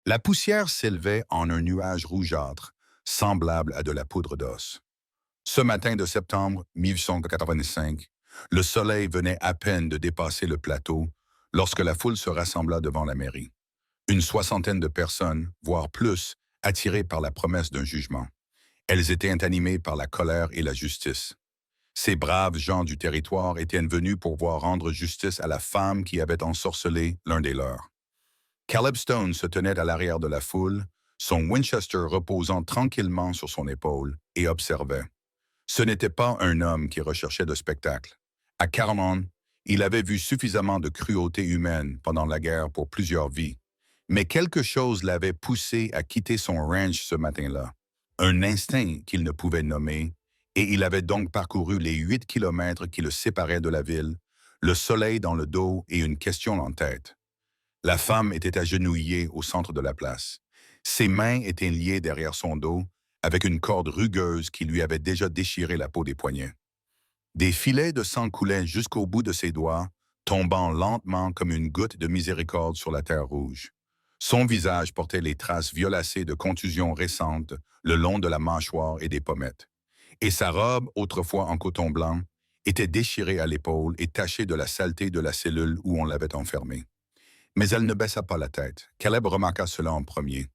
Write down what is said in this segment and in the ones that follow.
La poussière s'élevait en un nuage rougeâtre, semblable à de la poudre d'os. Ce matin de septembre 1885, le soleil venait à peine de dépasser le plateau lorsque la foule se rassembla devant la mairie. Une soixantaine de personnes, voire plus, attirées par la promesse d'un jugement. Elles étaient animées par la colère et la justice. Ces braves gens du territoire étaient venus pour voir rendre justice à la femme qui avait ensorcelé l'un des leurs. Caleb Stone se tenait à l'arrière de la foule, son Winchester reposant tranquillement sur son épaule, et observait. Ce n'était pas un homme qui recherchait de spectacle. À Carmon, il avait vu suffisamment de cruauté humaine pendant la guerre pour plusieurs vies. Mais quelque chose l'avait poussé à quitter son ranch ce matin-là. Un instinct qu'il ne pouvait nommer, et il avait donc parcouru les 8 kilomètres qui le séparaient de la ville, le soleil dans le dos et une question en tête. La femme était agenouillée au centre de la place. Ses mains étaient liées derrière son dos, avec une corde rugueuse qui lui avait déjà déchiré la peau des poignets. Des filets de sang coulaient jusqu'au bout de ses doigts, tombant lentement comme une goutte de miséricorde sur la terre rouge. Son visage portait les traces violacées de contusions récentes le long de la mâchoire et des pommettes. Et sa robe, autrefois en coton blanc, était déchirée à l'épaule et tachée de la saleté de la cellule où on l'avait enfermée. Mais elle ne baissa pas la tête. Caleb remarqua cela en premier.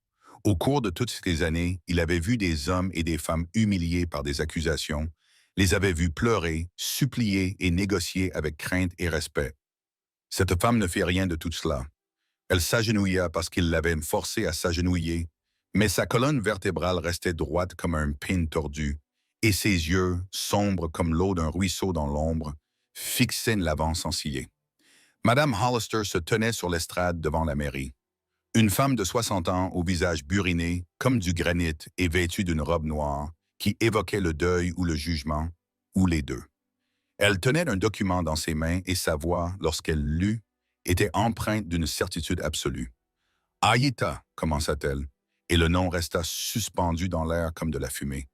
Au cours de toutes ces années, il avait vu des hommes et des femmes humiliés par des accusations, les avait vus pleurer, supplier et négocier avec crainte et respect. Cette femme ne fit rien de tout cela. Elle s'agenouilla parce qu'il l'avait forcée à s'agenouiller, mais sa colonne vertébrale restait droite comme un pin tordu, et ses yeux, sombres comme l'eau d'un ruisseau dans l'ombre, fixaient l'avant sans ciller. Madame Hollister se tenait sur l'estrade devant la mairie. Une femme de 60 ans au visage buriné, comme du granit et vêtue d'une robe noire, qui évoquait le deuil ou le jugement, ou les deux. Elle tenait un document dans ses mains et sa voix, lorsqu'elle lut, était empreinte d'une certitude absolue. Aïta, commença-t-elle, et le nom resta suspendu dans l'air comme de la fumée.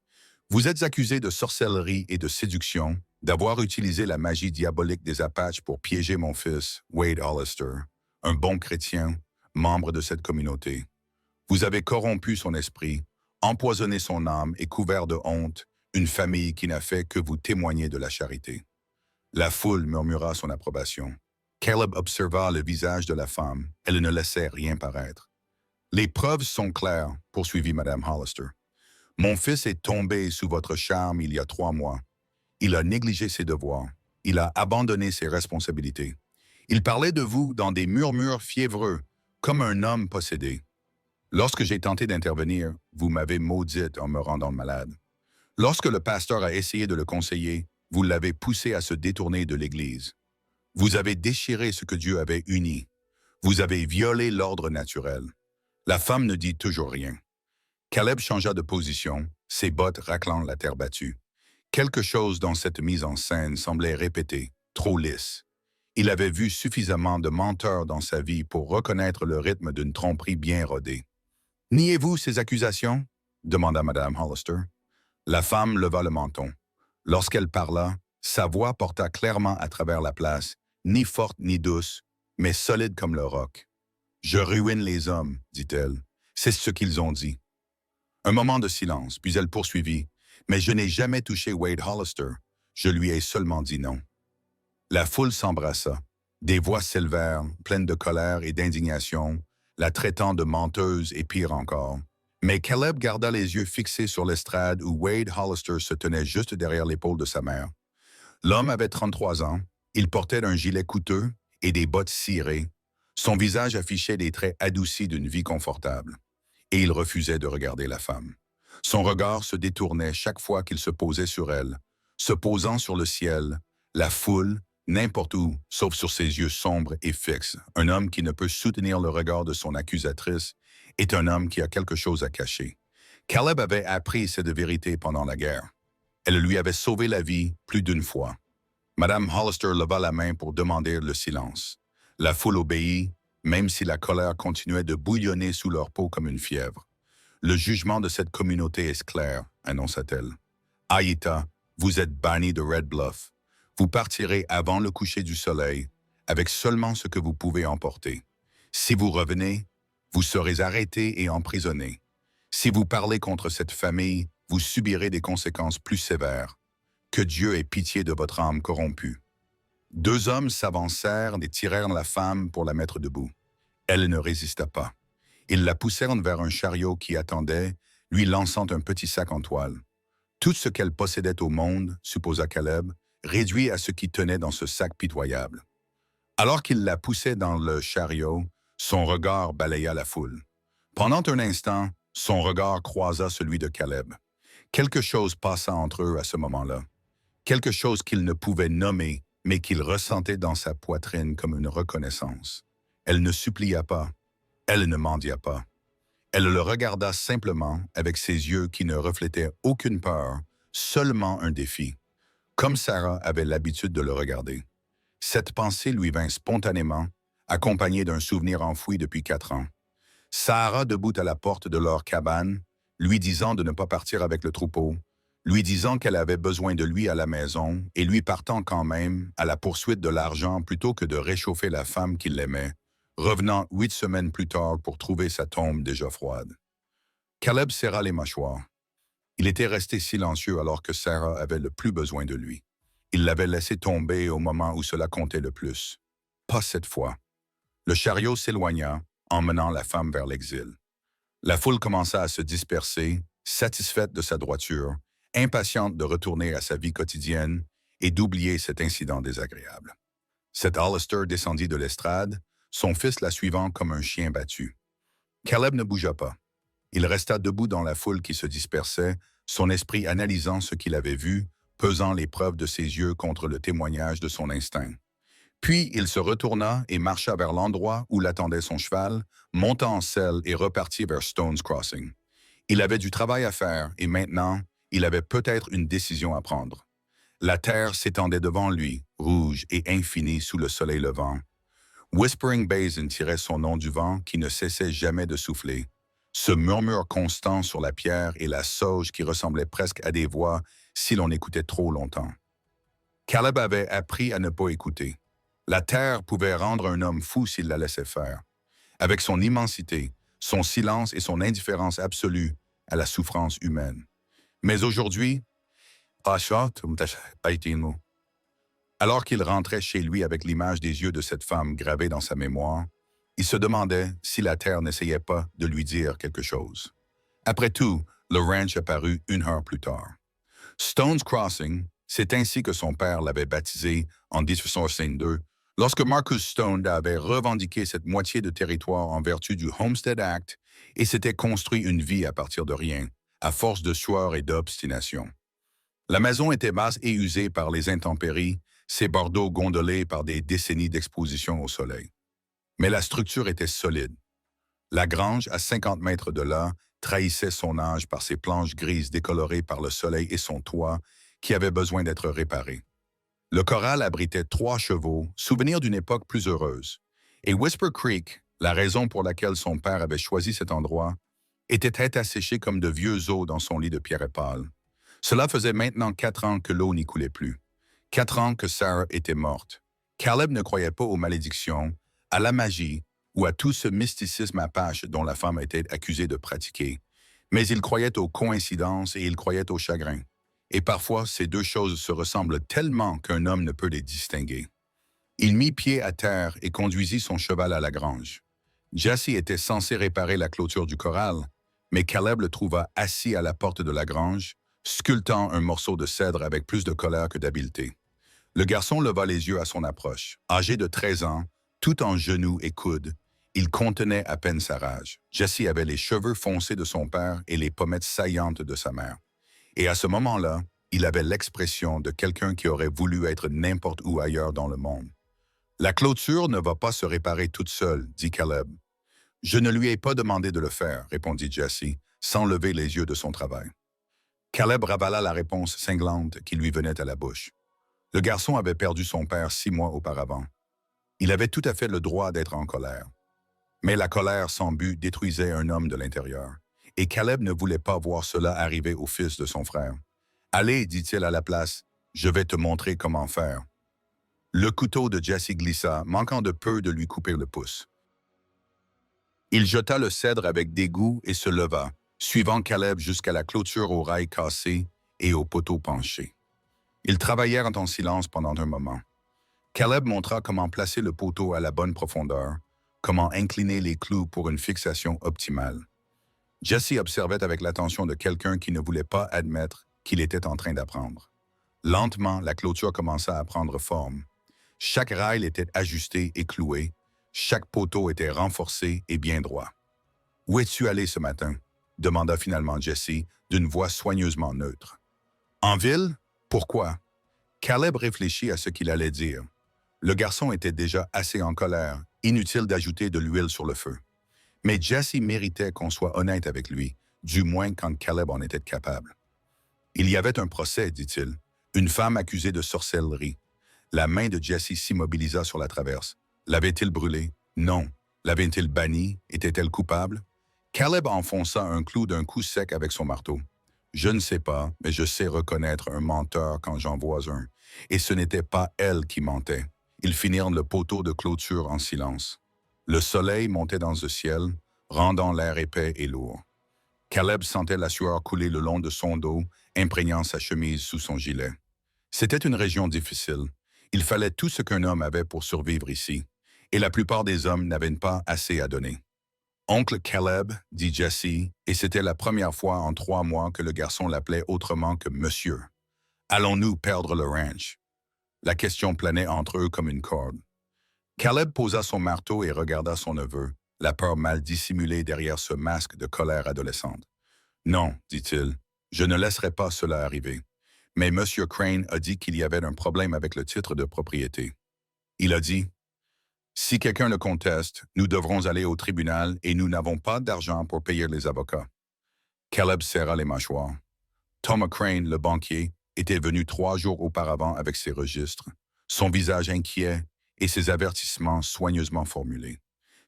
Vous êtes accusé de sorcellerie et de séduction, d'avoir utilisé la magie diabolique des Apaches pour piéger mon fils, Wade Hollister, un bon chrétien, membre de cette communauté. Vous avez corrompu son esprit, empoisonné son âme et couvert de honte une famille qui n'a fait que vous témoigner de la charité. La foule murmura son approbation. Caleb observa le visage de la femme. Elle ne laissait rien paraître. Les preuves sont claires, poursuivit Madame Hollister. Mon fils est tombé sous votre charme il y a 3 mois. Il a négligé ses devoirs. Il a abandonné ses responsabilités. Il parlait de vous dans des murmures fiévreux, comme un homme possédé. Lorsque j'ai tenté d'intervenir, vous m'avez maudite en me rendant malade. Lorsque le pasteur a essayé de le conseiller, vous l'avez poussé à se détourner de l'Église. Vous avez déchiré ce que Dieu avait uni. Vous avez violé l'ordre naturel. La femme ne dit toujours rien. Caleb changea de position, ses bottes raclant la terre battue. Quelque chose dans cette mise en scène semblait répété, trop lisse. Il avait vu suffisamment de menteurs dans sa vie pour reconnaître le rythme d'une tromperie bien rodée. « Niez-vous ces accusations ?» demanda Madame Hollister. La femme leva le menton. Lorsqu'elle parla, sa voix porta clairement à travers la place, ni forte ni douce, mais solide comme le roc. « Je ruine les hommes, dit-elle. C'est ce qu'ils ont dit. » Un moment de silence, puis elle poursuivit. « Mais je n'ai jamais touché Wade Hollister. Je lui ai seulement dit non. » La foule s'embrassa. Des voix s'élevèrent, pleines de colère et d'indignation, la traitant de menteuse et pire encore. Mais Caleb garda les yeux fixés sur l'estrade où Wade Hollister se tenait juste derrière l'épaule de sa mère. L'homme avait 33 ans, il portait un gilet coûteux et des bottes cirées. Son visage affichait des traits adoucis d'une vie confortable. Et il refusait de regarder la femme. Son regard se détournait chaque fois qu'il se posait sur elle, se posant sur le ciel, la foule, n'importe où, sauf sur ses yeux sombres et fixes. Un homme qui ne peut soutenir le regard de son accusatrice est un homme qui a quelque chose à cacher. Caleb avait appris cette vérité pendant la guerre. Elle lui avait sauvé la vie plus d'une fois. Madame Hollister leva la main pour demander le silence. La foule obéit, même si la colère continuait de bouillonner sous leur peau comme une fièvre. Le jugement de cette communauté est clair, annonça-t-elle. Aïta, vous êtes banni de Red Bluff. Vous partirez avant le coucher du soleil, avec seulement ce que vous pouvez emporter. Si vous revenez, Vous serez arrêté et emprisonné. Si vous parlez contre cette famille, vous subirez des conséquences plus sévères. Que Dieu ait pitié de votre âme corrompue. Deux hommes s'avancèrent et tirèrent la femme pour la mettre debout. Elle ne résista pas. Ils la poussèrent vers un chariot qui attendait, lui lançant un petit sac en toile. Tout ce qu'elle possédait au monde, supposa Caleb, réduit à ce qui tenait dans ce sac pitoyable. Alors qu'il la poussait dans le chariot, son regard balaya la foule. Pendant un instant, son regard croisa celui de Caleb. Quelque chose passa entre eux à ce moment-là. Quelque chose qu'il ne pouvait nommer, mais qu'il ressentait dans sa poitrine comme une reconnaissance. Elle ne supplia pas. Elle ne mendia pas. Elle le regarda simplement avec ses yeux qui ne reflétaient aucune peur, seulement un défi, comme Sarah avait l'habitude de le regarder. Cette pensée lui vint spontanément, accompagnée d'un souvenir enfoui depuis 4 ans. Sarah debout à la porte de leur cabane, lui disant de ne pas partir avec le troupeau, lui disant qu'elle avait besoin de lui à la maison et lui partant quand même à la poursuite de l'argent plutôt que de réchauffer la femme qu'il aimait, revenant 8 semaines plus tard pour trouver sa tombe déjà froide. Caleb serra les mâchoires. Il était resté silencieux alors que Sarah avait le plus besoin de lui. Il l'avait laissé tomber au moment où cela comptait le plus. Pas cette fois. Le chariot s'éloigna, emmenant la femme vers l'exil. La foule commença à se disperser, satisfaite de sa droiture, impatiente de retourner à sa vie quotidienne et d'oublier cet incident désagréable. Cet Hollister descendit de l'estrade, son fils la suivant comme un chien battu. Caleb ne bougea pas. Il resta debout dans la foule qui se dispersait, son esprit analysant ce qu'il avait vu, pesant les preuves de ses yeux contre le témoignage de son instinct. Puis il se retourna et marcha vers l'endroit où l'attendait son cheval, monta en selle et repartit vers Stone's Crossing. Il avait du travail à faire et maintenant, il avait peut-être une décision à prendre. La terre s'étendait devant lui, rouge et infinie sous le soleil levant. Whispering Basin tirait son nom du vent qui ne cessait jamais de souffler. Ce murmure constant sur la pierre et la sauge qui ressemblait presque à des voix si l'on écoutait trop longtemps. Caleb avait appris à ne pas écouter. La terre pouvait rendre un homme fou s'il la laissait faire. Avec son immensité, son silence et son indifférence absolue à la souffrance humaine. Mais aujourd'hui, alors qu'il rentrait chez lui avec l'image des yeux de cette femme gravée dans sa mémoire, il se demandait si la terre n'essayait pas de lui dire quelque chose. Après tout, le ranch apparut 1 heure plus tard. Stone's Crossing, c'est ainsi que son père l'avait baptisé en 1862, lorsque Marcus Stone avait revendiqué cette moitié de territoire en vertu du Homestead Act et s'était construit une vie à partir de rien, à force de sueur et d'obstination. La maison était basse et usée par les intempéries, ses bardeaux gondolés par des décennies d'exposition au soleil. Mais la structure était solide. La grange, à 50 mètres de là, trahissait son âge par ses planches grises décolorées par le soleil et son toit, qui avait besoin d'être réparé. Le corral abritait 3 chevaux, souvenir d'une époque plus heureuse. Et Whisper Creek, la raison pour laquelle son père avait choisi cet endroit, était tête asséchée comme de vieux os dans son lit de pierre pâle. Cela faisait maintenant 4 ans que l'eau n'y coulait plus. 4 ans que Sarah était morte. Caleb ne croyait pas aux malédictions, à la magie ou à tout ce mysticisme apache dont la femme était accusée de pratiquer. Mais il croyait aux coïncidences et il croyait au chagrin. Et parfois, ces deux choses se ressemblent tellement qu'un homme ne peut les distinguer. Il mit pied à terre et conduisit son cheval à la grange. Jesse était censé réparer la clôture du corral, mais Caleb le trouva assis à la porte de la grange, sculptant un morceau de cèdre avec plus de colère que d'habileté. Le garçon leva les yeux à son approche. Âgé de 13 ans, tout en genoux et coudes, il contenait à peine sa rage. Jesse avait les cheveux foncés de son père et les pommettes saillantes de sa mère. Et à ce moment-là, il avait l'expression de quelqu'un qui aurait voulu être n'importe où ailleurs dans le monde. « La clôture ne va pas se réparer toute seule, dit Caleb. « Je ne lui ai pas demandé de le faire, répondit Jesse, sans lever les yeux de son travail. Caleb ravala la réponse cinglante qui lui venait à la bouche. Le garçon avait perdu son père 6 mois auparavant. Il avait tout à fait le droit d'être en colère. Mais la colère sans but détruisait un homme de l'intérieur. Et Caleb ne voulait pas voir cela arriver au fils de son frère. « Allez, dit-il à la place, je vais te montrer comment faire. » Le couteau de Jesse glissa, manquant de peu de lui couper le pouce. Il jeta le cèdre avec dégoût et se leva, suivant Caleb jusqu'à la clôture aux rails cassés et aux poteaux penchés. Ils travaillèrent en silence pendant un moment. Caleb montra comment placer le poteau à la bonne profondeur, comment incliner les clous pour une fixation optimale. Jesse observait avec l'attention de quelqu'un qui ne voulait pas admettre qu'il était en train d'apprendre. Lentement, la clôture commença à prendre forme. Chaque rail était ajusté et cloué. Chaque poteau était renforcé et bien droit. « Où es-tu allé ce matin? » demanda finalement Jesse d'une voix soigneusement neutre. « En ville? Pourquoi? » Caleb réfléchit à ce qu'il allait dire. Le garçon était déjà assez en colère, inutile d'ajouter de l'huile sur le feu. Mais Jesse méritait qu'on soit honnête avec lui, du moins quand Caleb en était capable. « Il y avait un procès, dit-il. Une femme accusée de sorcellerie. La main de Jesse s'immobilisa sur la traverse. L'avait-il brûlée? Non. L'avait-il bannie? Était-elle coupable? Caleb enfonça un clou d'un coup sec avec son marteau. Je ne sais pas, mais je sais reconnaître un menteur quand j'en vois un. Et ce n'était pas elle qui mentait. Ils finirent le poteau de clôture en silence. Le soleil montait dans le ciel, rendant l'air épais et lourd. Caleb sentait la sueur couler le long de son dos, imprégnant sa chemise sous son gilet. C'était une région difficile. Il fallait tout ce qu'un homme avait pour survivre ici, et la plupart des hommes n'avaient pas assez à donner. « Oncle Caleb » dit Jesse, et c'était la première fois en 3 mois que le garçon l'appelait autrement que « Monsieur ». « Allons-nous perdre le ranch? » La question planait entre eux comme une corde. Caleb posa son marteau et regarda son neveu, la peur mal dissimulée derrière ce masque de colère adolescente. « Non, dit-il, je ne laisserai pas cela arriver. Mais M. Crane a dit qu'il y avait un problème avec le titre de propriété. Il a dit, « Si quelqu'un le conteste, nous devrons aller au tribunal et nous n'avons pas d'argent pour payer les avocats. » Caleb serra les mâchoires. Thomas Crane, le banquier, était venu 3 jours auparavant avec ses registres, son visage inquiet et ses avertissements soigneusement formulés.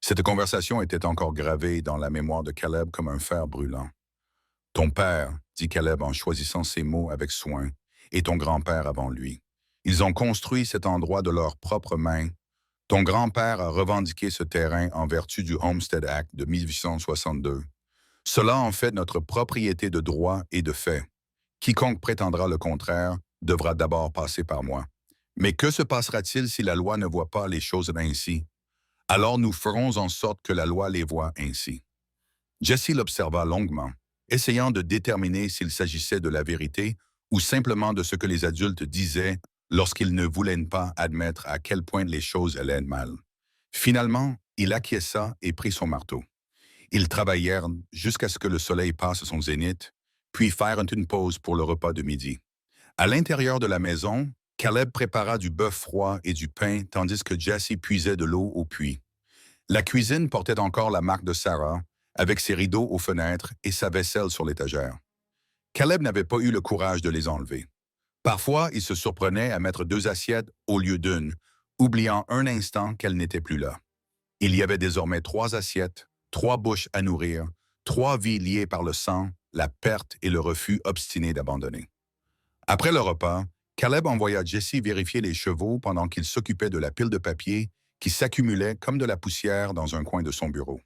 Cette conversation était encore gravée dans la mémoire de Caleb comme un fer brûlant. « Ton père, dit Caleb en choisissant ses mots avec soin, et ton grand-père avant lui. Ils ont construit cet endroit de leurs propres mains. Ton grand-père a revendiqué ce terrain en vertu du Homestead Act de 1862. Cela en fait notre propriété de droit et de fait. Quiconque prétendra le contraire devra d'abord passer par moi. Mais que se passera-t-il si la loi ne voit pas les choses ainsi? Alors nous ferons en sorte que la loi les voie ainsi. » Jesse l'observa longuement, essayant de déterminer s'il s'agissait de la vérité ou simplement de ce que les adultes disaient lorsqu'ils ne voulaient pas admettre à quel point les choses allaient mal. Finalement, il acquiesça et prit son marteau. Ils travaillèrent jusqu'à ce que le soleil passe son zénith, puis firent une pause pour le repas de midi. À l'intérieur de la maison, Caleb prépara du bœuf froid et du pain tandis que Jesse puisait de l'eau au puits. La cuisine portait encore la marque de Sarah, avec ses rideaux aux fenêtres et sa vaisselle sur l'étagère. Caleb n'avait pas eu le courage de les enlever. Parfois, il se surprenait à mettre 2 assiettes au lieu d'une, oubliant un instant qu'elles n'étaient plus là. Il y avait désormais 3 assiettes, 3 bouches à nourrir, 3 vies liées par le sang, la perte et le refus obstiné d'abandonner. Après le repas, Caleb envoya Jesse vérifier les chevaux pendant qu'il s'occupait de la pile de papier qui s'accumulait comme de la poussière dans un coin de son bureau.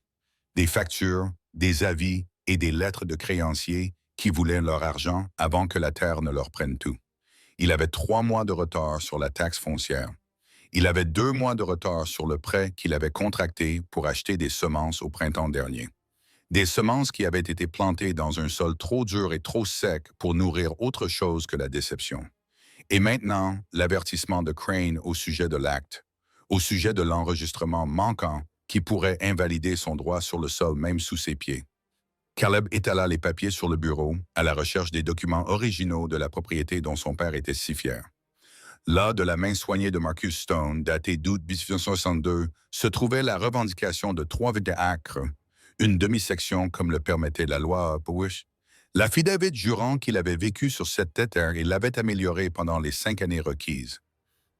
Des factures, des avis et des lettres de créanciers qui voulaient leur argent avant que la terre ne leur prenne tout. Il avait 3 mois de retard sur la taxe foncière. Il avait 2 mois de retard sur le prêt qu'il avait contracté pour acheter des semences au printemps dernier. Des semences qui avaient été plantées dans un sol trop dur et trop sec pour nourrir autre chose que la déception. Et maintenant, l'avertissement de Crane au sujet de l'acte, au sujet de l'enregistrement manquant qui pourrait invalider son droit sur le sol même sous ses pieds. Caleb étala les papiers sur le bureau, à la recherche des documents originaux de la propriété dont son père était si fier. Là, de la main soignée de Marcus Stone, datée d'août 1862, se trouvait la revendication de 3 acres, une demi-section comme le permettait la loi Upwish. L'affidavit jurant qu'il avait vécu sur cette terre et l'avait améliorée pendant les 5 années requises.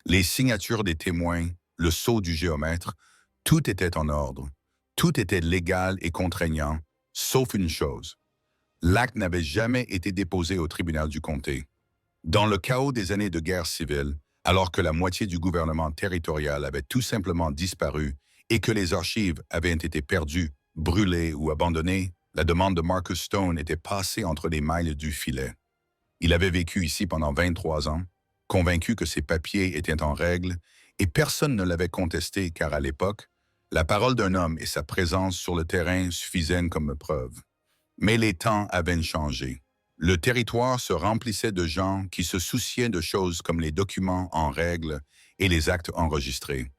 Les signatures des témoins, le sceau du géomètre, tout était en ordre. Tout était légal et contraignant, sauf une chose. L'acte n'avait jamais été déposé au tribunal du comté. Dans le chaos des années de guerre civile, alors que la moitié du gouvernement territorial avait tout simplement disparu et que les archives avaient été perdues, Brûlé ou abandonné, la demande de Marcus Stone était passée entre les mailles du filet. Il avait vécu ici pendant 23 ans, convaincu que ses papiers étaient en règle, et personne ne l'avait contesté car à l'époque, la parole d'un homme et sa présence sur le terrain suffisaient comme preuve. Mais les temps avaient changé. Le territoire se remplissait de gens qui se souciaient de choses comme les documents en règle et les actes enregistrés.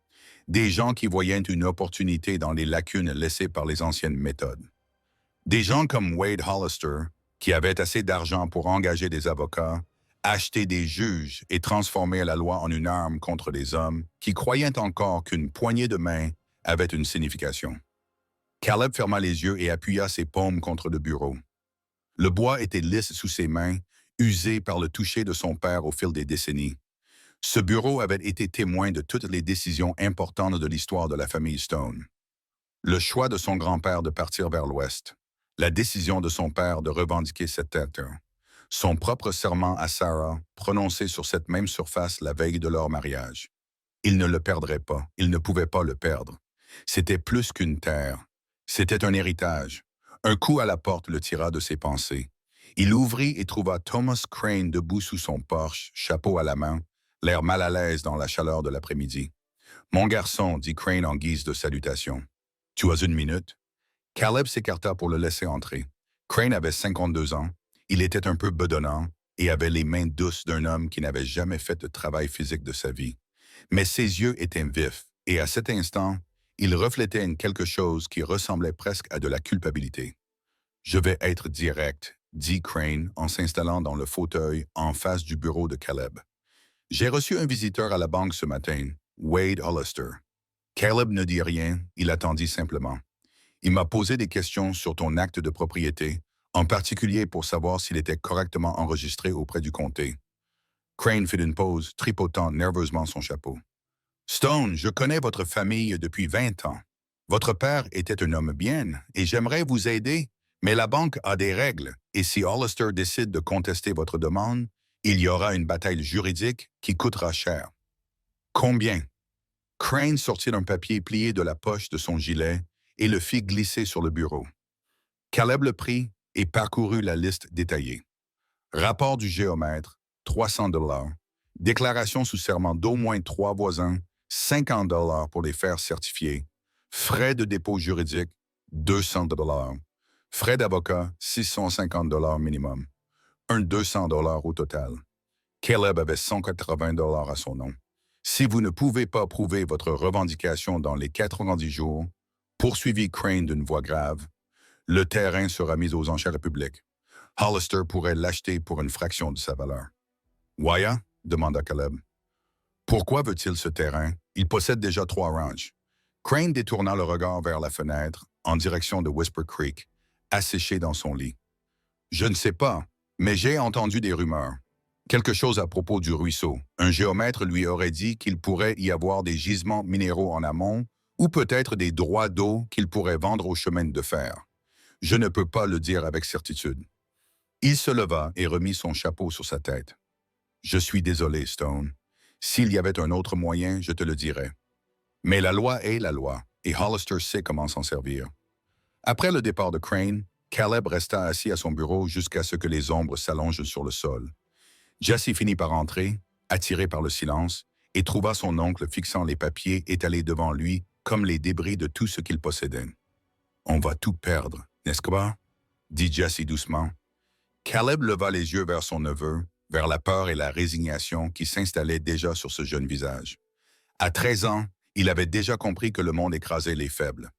Des gens qui voyaient une opportunité dans les lacunes laissées par les anciennes méthodes. Des gens comme Wade Hollister, qui avaient assez d'argent pour engager des avocats, acheter des juges et transformer la loi en une arme contre les hommes qui croyaient encore qu'une poignée de main avait une signification. Caleb ferma les yeux et appuya ses paumes contre le bureau. Le bois était lisse sous ses mains, usé par le toucher de son père au fil des décennies. Ce bureau avait été témoin de toutes les décisions importantes de l'histoire de la famille Stone. Le choix de son grand-père de partir vers l'ouest, la décision de son père de revendiquer cette terre, son propre serment à Sarah, prononcé sur cette même surface la veille de leur mariage. Il ne le perdrait pas, il ne pouvait pas le perdre. C'était plus qu'une terre, c'était un héritage. Un coup à la porte le tira de ses pensées. Il ouvrit et trouva Thomas Crane debout sous son porche, chapeau à la main, l'air mal à l'aise dans la chaleur de l'après-midi. « Mon garçon, dit Crane en guise de salutation. Tu as une minute? » Caleb s'écarta pour le laisser entrer. Crane avait 52 ans, il était un peu bedonnant et avait les mains douces d'un homme qui n'avait jamais fait de travail physique de sa vie. Mais ses yeux étaient vifs, et à cet instant, il reflétait quelque chose qui ressemblait presque à de la culpabilité. « Je vais être direct, » dit Crane en s'installant dans le fauteuil en face du bureau de Caleb. « J'ai reçu un visiteur à la banque ce matin, Wade Hollister. » Caleb ne dit rien, il attendit simplement. « Il m'a posé des questions sur ton acte de propriété, en particulier pour savoir s'il était correctement enregistré auprès du comté. » Crane fit une pause, tripotant nerveusement son chapeau. « Stone, je connais votre famille depuis 20 ans. Votre père était un homme bien, et j'aimerais vous aider, mais la banque a des règles, et si Hollister décide de contester votre demande, il y aura une bataille juridique qui coûtera cher. » « Combien? » Crane sortit un papier plié de la poche de son gilet et le fit glisser sur le bureau. Caleb le prit et parcourut la liste détaillée. Rapport du géomètre, 300 $. Déclaration sous serment d'au moins 3 voisins, 50 $ pour les faire certifier. Frais de dépôt juridique, 200 $. Frais d'avocat, 650 $ minimum. Un 200 $ au total. Caleb avait 180 $ à son nom. Si vous ne pouvez pas prouver votre revendication dans les 90 jours, poursuivit Crane d'une voix grave, le terrain sera mis aux enchères publiques. Hollister pourrait l'acheter pour une fraction de sa valeur. « Waya? » demanda Caleb. « Pourquoi veut-il ce terrain? Il possède déjà 3 ranchs. » Crane détourna le regard vers la fenêtre, en direction de Whisper Creek, asséché dans son lit. « Je ne sais pas, mais j'ai entendu des rumeurs. Quelque chose à propos du ruisseau. Un géomètre lui aurait dit qu'il pourrait y avoir des gisements minéraux en amont, ou peut-être des droits d'eau qu'il pourrait vendre au chemin de fer. Je ne peux pas le dire avec certitude. » Il se leva et remit son chapeau sur sa tête. « Je suis désolé, Stone. S'il y avait un autre moyen, je te le dirais. Mais la loi est la loi, et Hollister sait comment s'en servir. » Après le départ de Crane, Caleb resta assis à son bureau jusqu'à ce que les ombres s'allongent sur le sol. Jesse finit par entrer, attiré par le silence, et trouva son oncle fixant les papiers étalés devant lui comme les débris de tout ce qu'il possédait. « On va tout perdre, n'est-ce pas? » dit Jesse doucement. Caleb leva les yeux vers son neveu, vers la peur et la résignation qui s'installaient déjà sur ce jeune visage. À 13 ans, il avait déjà compris que le monde écrasait les faibles,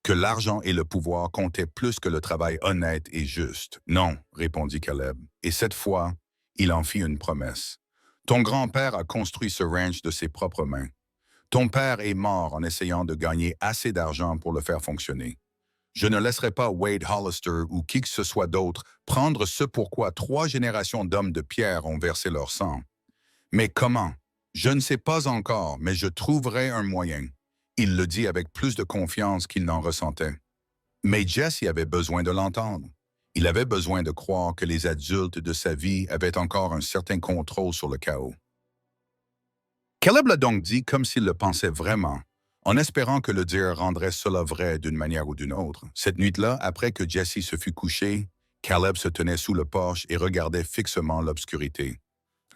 que l'argent et le pouvoir comptaient plus que le travail honnête et juste. « Non, » répondit Caleb, et cette fois, il en fit une promesse. « Ton grand-père a construit ce ranch de ses propres mains. Ton père est mort en essayant de gagner assez d'argent pour le faire fonctionner. Je ne laisserai pas Wade Hollister ou qui que ce soit d'autre prendre ce pourquoi 3 générations d'hommes de pierre ont versé leur sang. Mais comment? Je ne sais pas encore, mais je trouverai un moyen. » Il le dit avec plus de confiance qu'il n'en ressentait. Mais Jesse avait besoin de l'entendre. Il avait besoin de croire que les adultes de sa vie avaient encore un certain contrôle sur le chaos. Caleb l'a donc dit comme s'il le pensait vraiment, En espérant que le dire rendrait cela vrai d'une manière ou d'une autre. Cette nuit-là, après que Jesse se fut couché, Caleb se tenait sous le porche et regardait fixement l'obscurité.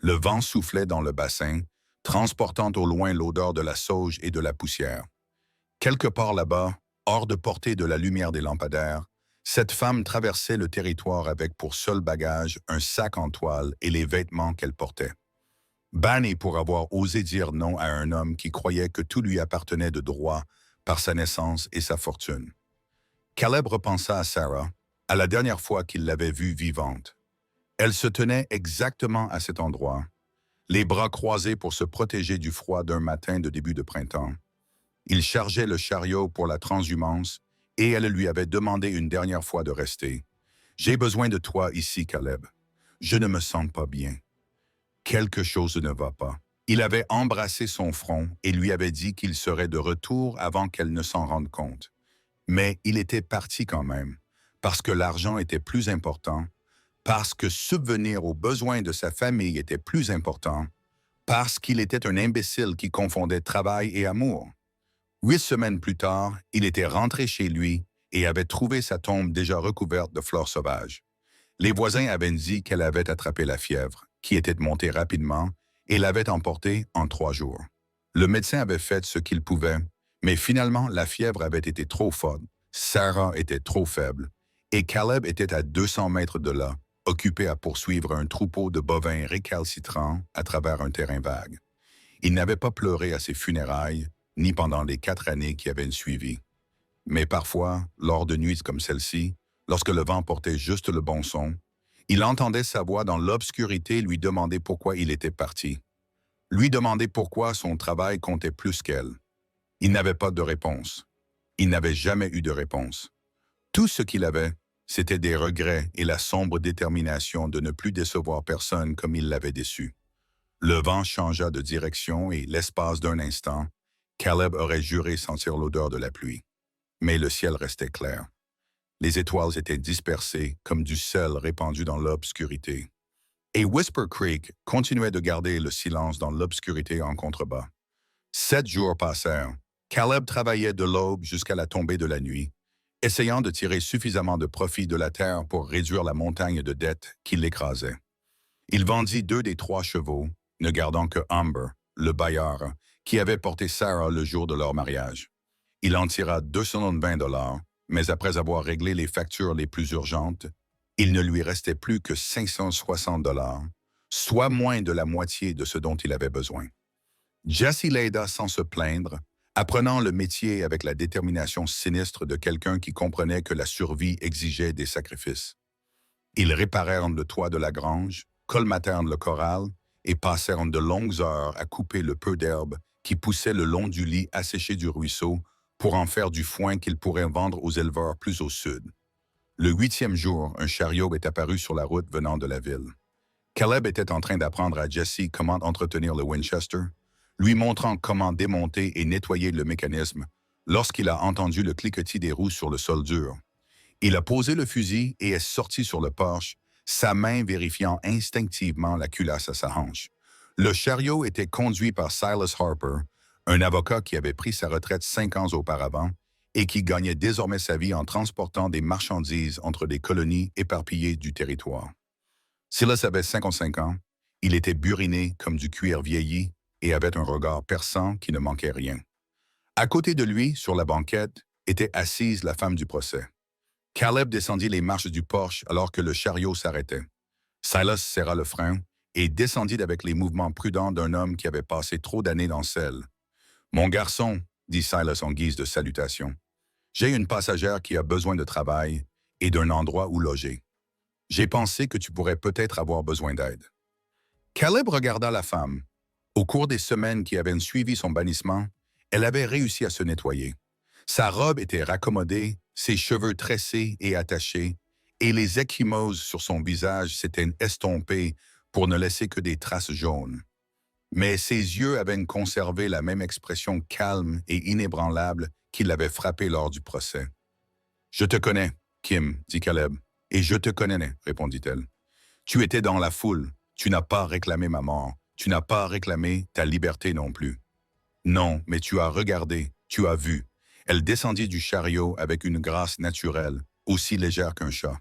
Le vent soufflait dans le bassin, transportant au loin l'odeur de la sauge et de la poussière. Quelque part là-bas, hors de portée de la lumière des lampadaires, cette femme traversait le territoire avec pour seul bagage un sac en toile et les vêtements qu'elle portait. Bannie pour avoir osé dire non à un homme qui croyait que tout lui appartenait de droit par sa naissance et sa fortune. Caleb repensa à Sarah, à la dernière fois qu'il l'avait vue vivante. Elle se tenait exactement à cet endroit, les bras croisés pour se protéger du froid d'un matin de début de printemps. Il chargeait le chariot pour la transhumance et elle lui avait demandé une dernière fois de rester. « J'ai besoin de toi ici, Caleb. Je ne me sens pas bien. » Quelque chose ne va pas. Il avait embrassé son front et lui avait dit qu'il serait de retour avant qu'elle ne s'en rende compte. Mais il était parti quand même, parce que l'argent était plus important, parce que subvenir aux besoins de sa famille était plus important, parce qu'il était un imbécile qui confondait travail et amour. 8 semaines plus tard, il était rentré chez lui et avait trouvé sa tombe déjà recouverte de fleurs sauvages. Les voisins avaient dit qu'elle avait attrapé la fièvre, qui était montée rapidement, et l'avait emportée en 3 jours. Le médecin avait fait ce qu'il pouvait, mais finalement la fièvre avait été trop forte, Sarah était trop faible, et Caleb était à 200 mètres de là, occupé à poursuivre un troupeau de bovins récalcitrants à travers un terrain vague. Il n'avait pas pleuré à ses funérailles, ni pendant les 4 années qui avaient suivi. Mais parfois, lors de nuits comme celle-ci, lorsque le vent portait juste le bon son, il entendait sa voix dans l'obscurité lui demander pourquoi il était parti. Lui demander pourquoi son travail comptait plus qu'elle. Il n'avait pas de réponse. Il n'avait jamais eu de réponse. Tout ce qu'il avait, c'était des regrets et la sombre détermination de ne plus décevoir personne comme il l'avait déçu. Le vent changea de direction et, l'espace d'un instant, Caleb aurait juré sentir l'odeur de la pluie. Mais le ciel restait clair. Les étoiles étaient dispersées comme du sel répandu dans l'obscurité. Et Whisper Creek continuait de garder le silence dans l'obscurité en contrebas. 7 jours passèrent. Caleb travaillait de l'aube jusqu'à la tombée de la nuit, essayant de tirer suffisamment de profit de la terre pour réduire la montagne de dettes qui l'écrasait. Il vendit 2 des 3 chevaux, ne gardant que Amber, le bailleur, qui avait porté Sarah le jour de leur mariage. Il en tira 220 $, mais après avoir réglé les factures les plus urgentes, il ne lui restait plus que 560 $, soit moins de la moitié de ce dont il avait besoin. Jesse l'aida sans se plaindre, apprenant le métier avec la détermination sinistre de quelqu'un qui comprenait que la survie exigeait des sacrifices. Ils réparèrent le toit de la grange, colmatèrent le corral et passèrent de longues heures à couper le peu d'herbe qui poussait le long du lit asséché du ruisseau pour en faire du foin qu'ils pourraient vendre aux éleveurs plus au sud. Le 8e jour, un chariot est apparu sur la route venant de la ville. Caleb était en train d'apprendre à Jesse comment entretenir le Winchester, lui montrant comment démonter et nettoyer le mécanisme lorsqu'il a entendu le cliquetis des roues sur le sol dur. Il a posé le fusil et est sorti sur le porche, sa main vérifiant instinctivement la culasse à sa hanche. Le chariot était conduit par Silas Harper, un avocat qui avait pris sa retraite 5 ans auparavant et qui gagnait désormais sa vie en transportant des marchandises entre des colonies éparpillées du territoire. Silas avait 55 ans, il était buriné comme du cuir vieilli et avait un regard perçant qui ne manquait rien. À côté de lui, sur la banquette, était assise la femme du procès. Caleb descendit les marches du porche alors que le chariot s'arrêtait. Silas serra le frein et descendit avec les mouvements prudents d'un homme qui avait passé trop d'années dans selle. « Mon garçon, » dit Silas en guise de salutation, « j'ai une passagère qui a besoin de travail et d'un endroit où loger. J'ai pensé que tu pourrais peut-être avoir besoin d'aide. » Caleb regarda la femme. Au cours des semaines qui avaient suivi son bannissement, elle avait réussi à se nettoyer. Sa robe était raccommodée, ses cheveux tressés et attachés, et les ecchymoses sur son visage s'étaient estompées pour ne laisser que des traces jaunes. Mais ses yeux avaient conservé la même expression calme et inébranlable qui l'avait frappé lors du procès. « Je te connais, Kim, dit Caleb. « Et je te connais, répondit-elle. Tu étais dans la foule, tu n'as pas réclamé ma mort, tu n'as pas réclamé ta liberté non plus. Non, mais tu as regardé, Tu as vu. Elle descendit du chariot avec une grâce naturelle, aussi légère qu'un chat.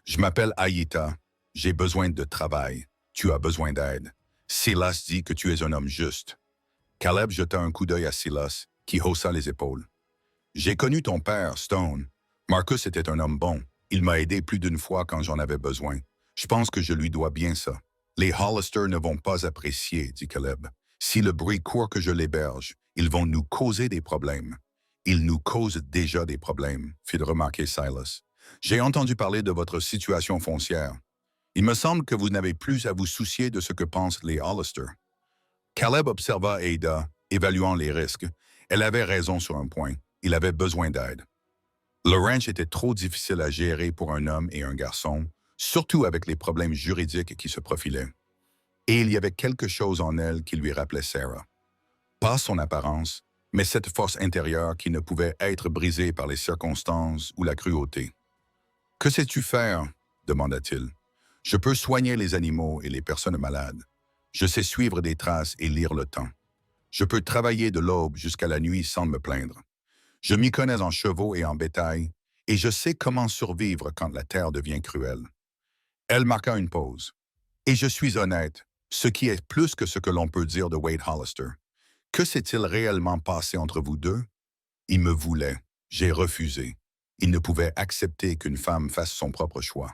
Je m'appelle Aïta. J'ai besoin de travail. Tu as besoin d'aide. Silas dit que tu es un homme juste. Caleb jeta un coup d'œil à Silas, qui haussa les épaules. J'ai connu ton père, Stone. Marcus était un homme bon. Il m'a aidé plus d'une fois quand j'en avais besoin. Je pense que je lui dois bien ça. Les Hollister ne vont pas apprécier, dit Caleb. Si le bruit court que je l'héberge, ils vont nous causer des problèmes. Ils nous causent déjà des problèmes, fit remarquer Silas. J'ai entendu parler de votre situation foncière. Il me semble que vous n'avez plus à vous soucier de ce que pensent les Hollister. Caleb observa Ada, évaluant les risques. Elle avait raison sur un point. Il avait besoin d'aide. Le ranch était trop difficile à gérer pour un homme et un garçon, surtout avec les problèmes juridiques qui se profilaient. Et il y avait quelque chose en elle qui lui rappelait Sarah. Pas son apparence, mais cette force intérieure qui ne pouvait être brisée par les circonstances ou la cruauté. « Que sais-tu faire ?» demanda-t-il. « Je peux soigner les animaux et les personnes malades. Je sais suivre des traces et lire le temps. Je peux travailler de l'aube jusqu'à la nuit sans me plaindre. Je m'y connais en chevaux et en bétail, et je sais comment survivre quand la terre devient cruelle. » Elle marqua une pause. « Et je suis honnête, ce qui est plus que ce que l'on peut dire de Wade Hollister. Que s'est-il réellement passé entre vous deux? Il me voulait. J'ai refusé. Il ne pouvait accepter qu'une femme fasse son propre choix.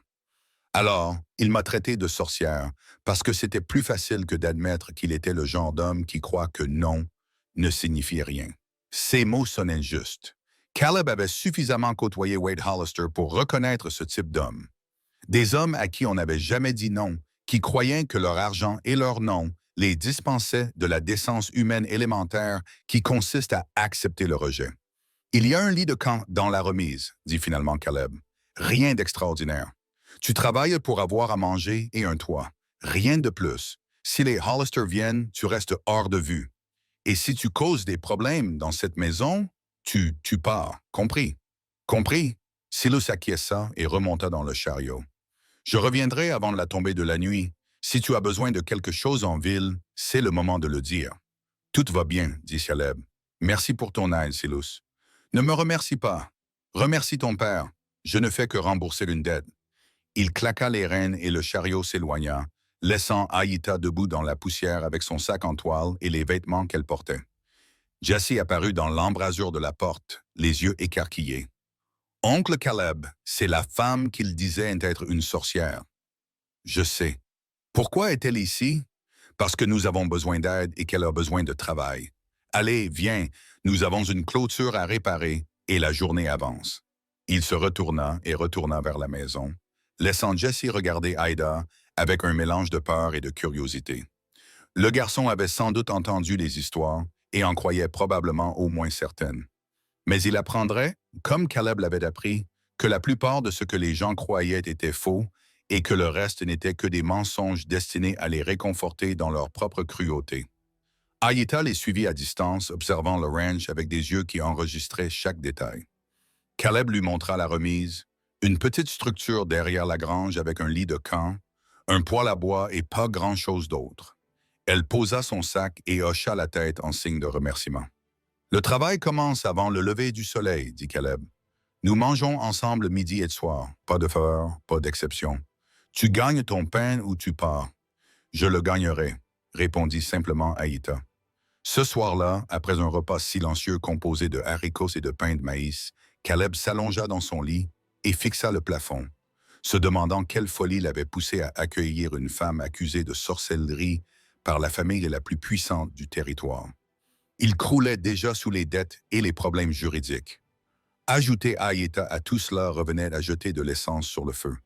Alors, il m'a traité de sorcière, parce que c'était plus facile que d'admettre qu'il était le genre d'homme qui croit que non ne signifie rien. » Ces mots sonnaient justes. Caleb avait suffisamment côtoyé Wade Hollister pour reconnaître ce type d'homme. Des hommes à qui on n'avait jamais dit non, qui croyaient que leur argent et leur nom les dispensaient de la décence humaine élémentaire qui consiste à accepter le rejet. « Il y a un lit de camp dans la remise, » dit finalement Caleb. « Rien d'extraordinaire. Tu travailles pour avoir à manger et un toit. Rien de plus. Si les Hollister viennent, tu restes hors de vue. Et si tu causes des problèmes dans cette maison, tu pars. Compris? » « Compris? » Silas acquiesça et remonta dans le chariot. « Je reviendrai avant la tombée de la nuit. Si tu as besoin de quelque chose en ville, c'est le moment de le dire. »« Tout va bien, » dit Caleb. « Merci pour ton aide, Silas. »« Ne me remercie pas. Remercie ton père. Je ne fais que rembourser une dette. » Il claqua les rênes et le chariot s'éloigna, laissant Aïta debout dans la poussière avec son sac en toile et les vêtements qu'elle portait. Jessie apparut dans l'embrasure de la porte, les yeux écarquillés. « Oncle Caleb, c'est la femme qu'il disait être une sorcière. »« Je sais. Pourquoi est-elle ici? » »« Parce que nous avons besoin d'aide et qu'elle a besoin de travail. Allez, viens, nous avons une clôture à réparer et la journée avance. » Il se retourna et retourna vers la maison, laissant Jessie regarder Aida avec un mélange de peur et de curiosité. Le garçon avait sans doute entendu les histoires et en croyait probablement au moins certaines. Mais il apprendrait, comme Caleb l'avait appris, que la plupart de ce que les gens croyaient était faux et que le reste n'était que des mensonges destinés à les réconforter dans leur propre cruauté. Aïta les suivit à distance, observant le ranch avec des yeux qui enregistraient chaque détail. Caleb lui montra la remise, une petite structure derrière la grange avec un lit de camp, un poêle à bois et pas grand-chose d'autre. Elle posa son sac et hocha la tête en signe de remerciement. « Le travail commence avant le lever du soleil, » dit Caleb. « Nous mangeons ensemble midi et soir, pas de faveur, pas d'exception. Tu gagnes ton pain ou tu pars. »« Je le gagnerai, » répondit simplement Aïta. Ce soir-là, après un repas silencieux composé de haricots et de pain de maïs, Caleb s'allongea dans son lit et fixa le plafond, se demandant quelle folie l'avait poussé à accueillir une femme accusée de sorcellerie par la famille la plus puissante du territoire. Il croulait déjà sous les dettes et les problèmes juridiques. Ajouter Aïta à tout cela revenait à jeter de l'essence sur le feu.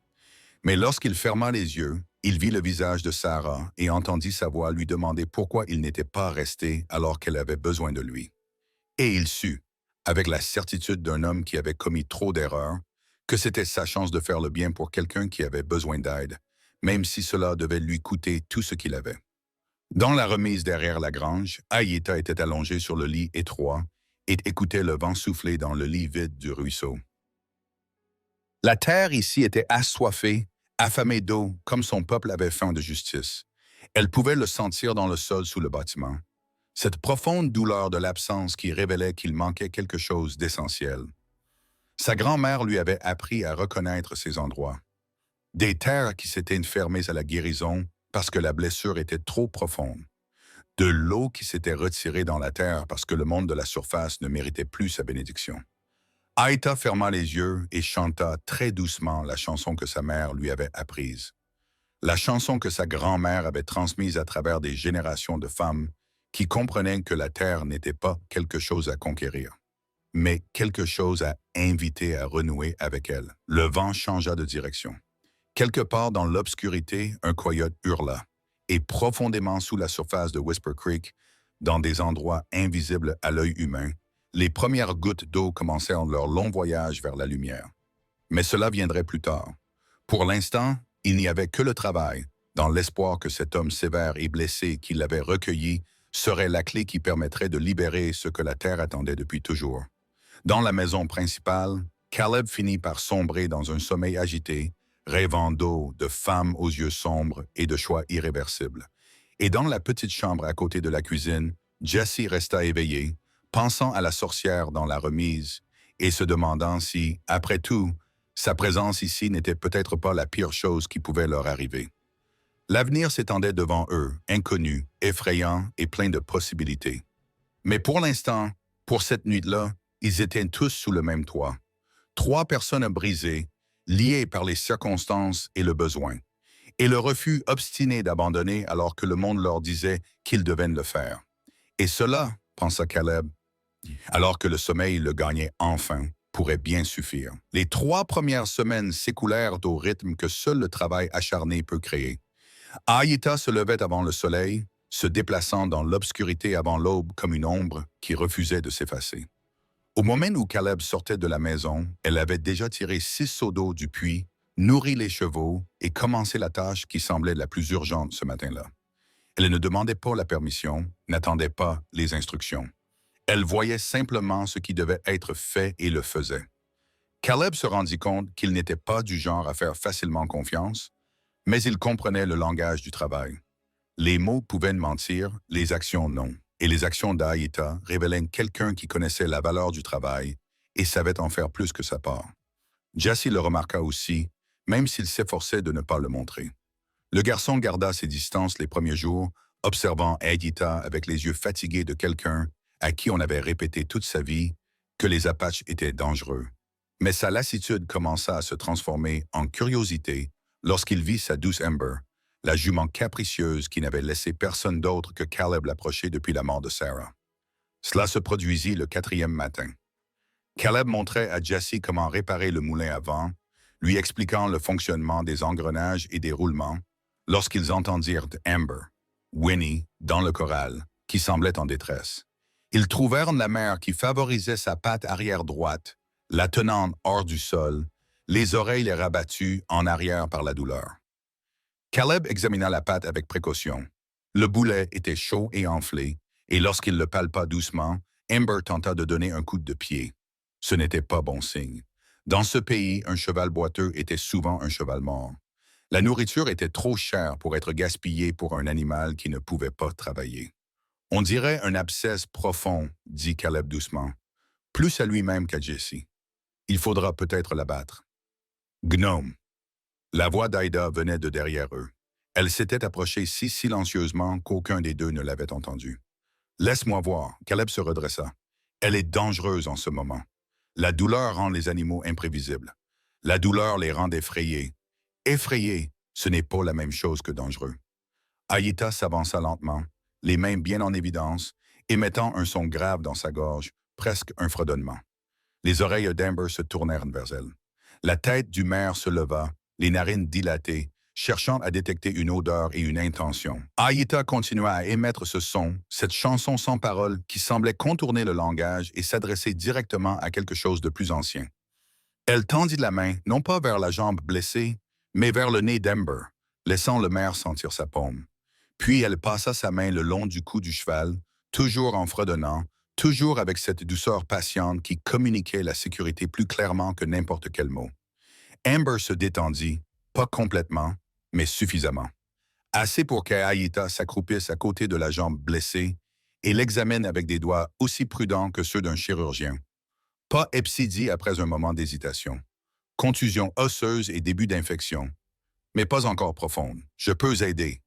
Mais lorsqu'il ferma les yeux, il vit le visage de Sarah et entendit sa voix lui demander pourquoi il n'était pas resté alors qu'elle avait besoin de lui. Et il sut, avec la certitude d'un homme qui avait commis trop d'erreurs, que c'était sa chance de faire le bien pour quelqu'un qui avait besoin d'aide, même si cela devait lui coûter tout ce qu'il avait. Dans la remise derrière la grange, Aïta était allongée sur le lit étroit et écoutait le vent souffler dans le lit vide du ruisseau. La terre ici était assoiffée, affamée d'eau, comme son peuple avait faim de justice. Elle pouvait le sentir dans le sol sous le bâtiment. Cette profonde douleur de l'absence qui révélait qu'il manquait quelque chose d'essentiel. Sa grand-mère lui avait appris à reconnaître ces endroits. Des terres qui s'étaient fermées à la guérison parce que la blessure était trop profonde. De l'eau qui s'était retirée dans la terre parce que le monde de la surface ne méritait plus sa bénédiction. Aïta ferma les yeux et chanta très doucement la chanson que sa mère lui avait apprise. La chanson que sa grand-mère avait transmise à travers des générations de femmes qui comprenaient que la terre n'était pas quelque chose à conquérir, mais quelque chose à inviter à renouer avec elle. Le vent changea de direction. Quelque part dans l'obscurité, un coyote hurla, et profondément sous la surface de Whisper Creek, dans des endroits invisibles à l'œil humain, les premières gouttes d'eau commencèrent leur long voyage vers la lumière. Mais cela viendrait plus tard. Pour l'instant, il n'y avait que le travail, dans l'espoir que cet homme sévère et blessé qui l'avait recueilli serait la clé qui permettrait de libérer ce que la terre attendait depuis toujours. Dans la maison principale, Caleb finit par sombrer dans un sommeil agité, rêvant d'eau, de femmes aux yeux sombres et de choix irréversibles. Et dans la petite chambre à côté de la cuisine, Jesse resta éveillé, pensant à la sorcière dans la remise et se demandant si, après tout, sa présence ici n'était peut-être pas la pire chose qui pouvait leur arriver. L'avenir s'étendait devant eux, inconnu, effrayant et plein de possibilités. Mais pour l'instant, pour cette nuit-là, ils étaient tous sous le même toit. 3 personnes brisées, liées par les circonstances et le besoin, et le refus obstiné d'abandonner alors que le monde leur disait qu'ils devaient le faire. Et cela, pensa Caleb, alors que le sommeil le gagnait enfin, pourrait bien suffire. Les 3 premières semaines s'écoulèrent au rythme que seul le travail acharné peut créer. Aïta se levait avant le soleil, se déplaçant dans l'obscurité avant l'aube comme une ombre qui refusait de s'effacer. Au moment où Caleb sortait de la maison, elle avait déjà tiré 6 seaux d'eau du puits, nourri les chevaux et commencé la tâche qui semblait la plus urgente ce matin-là. Elle ne demandait pas la permission, n'attendait pas les instructions. Elle voyait simplement ce qui devait être fait et le faisait. Caleb se rendit compte qu'il n'était pas du genre à faire facilement confiance, mais il comprenait le langage du travail. Les mots pouvaient mentir, les actions non. Et les actions d'Aïta révélaient quelqu'un qui connaissait la valeur du travail et savait en faire plus que sa part. Jesse le remarqua aussi, même s'il s'efforçait de ne pas le montrer. Le garçon garda ses distances les premiers jours, observant Aïta avec les yeux fatigués de quelqu'un à qui on avait répété toute sa vie que les Apaches étaient dangereux. Mais sa lassitude commença à se transformer en curiosité lorsqu'il vit sa douce Amber, la jument capricieuse qui n'avait laissé personne d'autre que Caleb l'approcher depuis la mort de Sarah. Cela se produisit le 4e matin. Caleb montrait à Jesse comment réparer le moulin à vent, lui expliquant le fonctionnement des engrenages et des roulements, lorsqu'ils entendirent Amber, Winnie, dans le corral, qui semblait en détresse. Ils trouvèrent la mère qui favorisait sa patte arrière droite, la tenant hors du sol, les oreilles rabattues en arrière par la douleur. Caleb examina la patte avec précaution. Le boulet était chaud et enflé, et lorsqu'il le palpa doucement, Amber tenta de donner un coup de pied. Ce n'était pas bon signe. Dans ce pays, un cheval boiteux était souvent un cheval mort. La nourriture était trop chère pour être gaspillée pour un animal qui ne pouvait pas travailler. On dirait un abcès profond, dit Caleb doucement, plus à lui-même qu'à Jesse. Il faudra peut-être l'abattre. Gnome. La voix d'Aïda venait de derrière eux. Elle s'était approchée si silencieusement qu'aucun des deux ne l'avait entendue. « Laisse-moi voir. » Caleb se redressa. « Elle est dangereuse en ce moment. La douleur rend les animaux imprévisibles. La douleur les rend effrayés. Effrayés, ce n'est pas la même chose que dangereux. » Aïta s'avança lentement, les mains bien en évidence, émettant un son grave dans sa gorge, presque un fredonnement. Les oreilles d'Amber se tournèrent vers elle. La tête du maire se leva, les narines dilatées, cherchant à détecter une odeur et une intention. Aïta continua à émettre ce son, cette chanson sans parole qui semblait contourner le langage et s'adresser directement à quelque chose de plus ancien. Elle tendit la main, non pas vers la jambe blessée, mais vers le nez d'Amber, laissant le maire sentir sa paume. Puis elle passa sa main le long du cou du cheval, toujours en fredonnant, toujours avec cette douceur patiente qui communiquait la sécurité plus clairement que n'importe quel mot. Amber se détendit, pas complètement, mais suffisamment. Assez pour qu'Aïta s'accroupisse à côté de la jambe blessée et l'examine avec des doigts aussi prudents que ceux d'un chirurgien. Pas hepsidie après un moment d'hésitation. Contusion osseuse et début d'infection. Mais pas encore profonde. Je peux aider.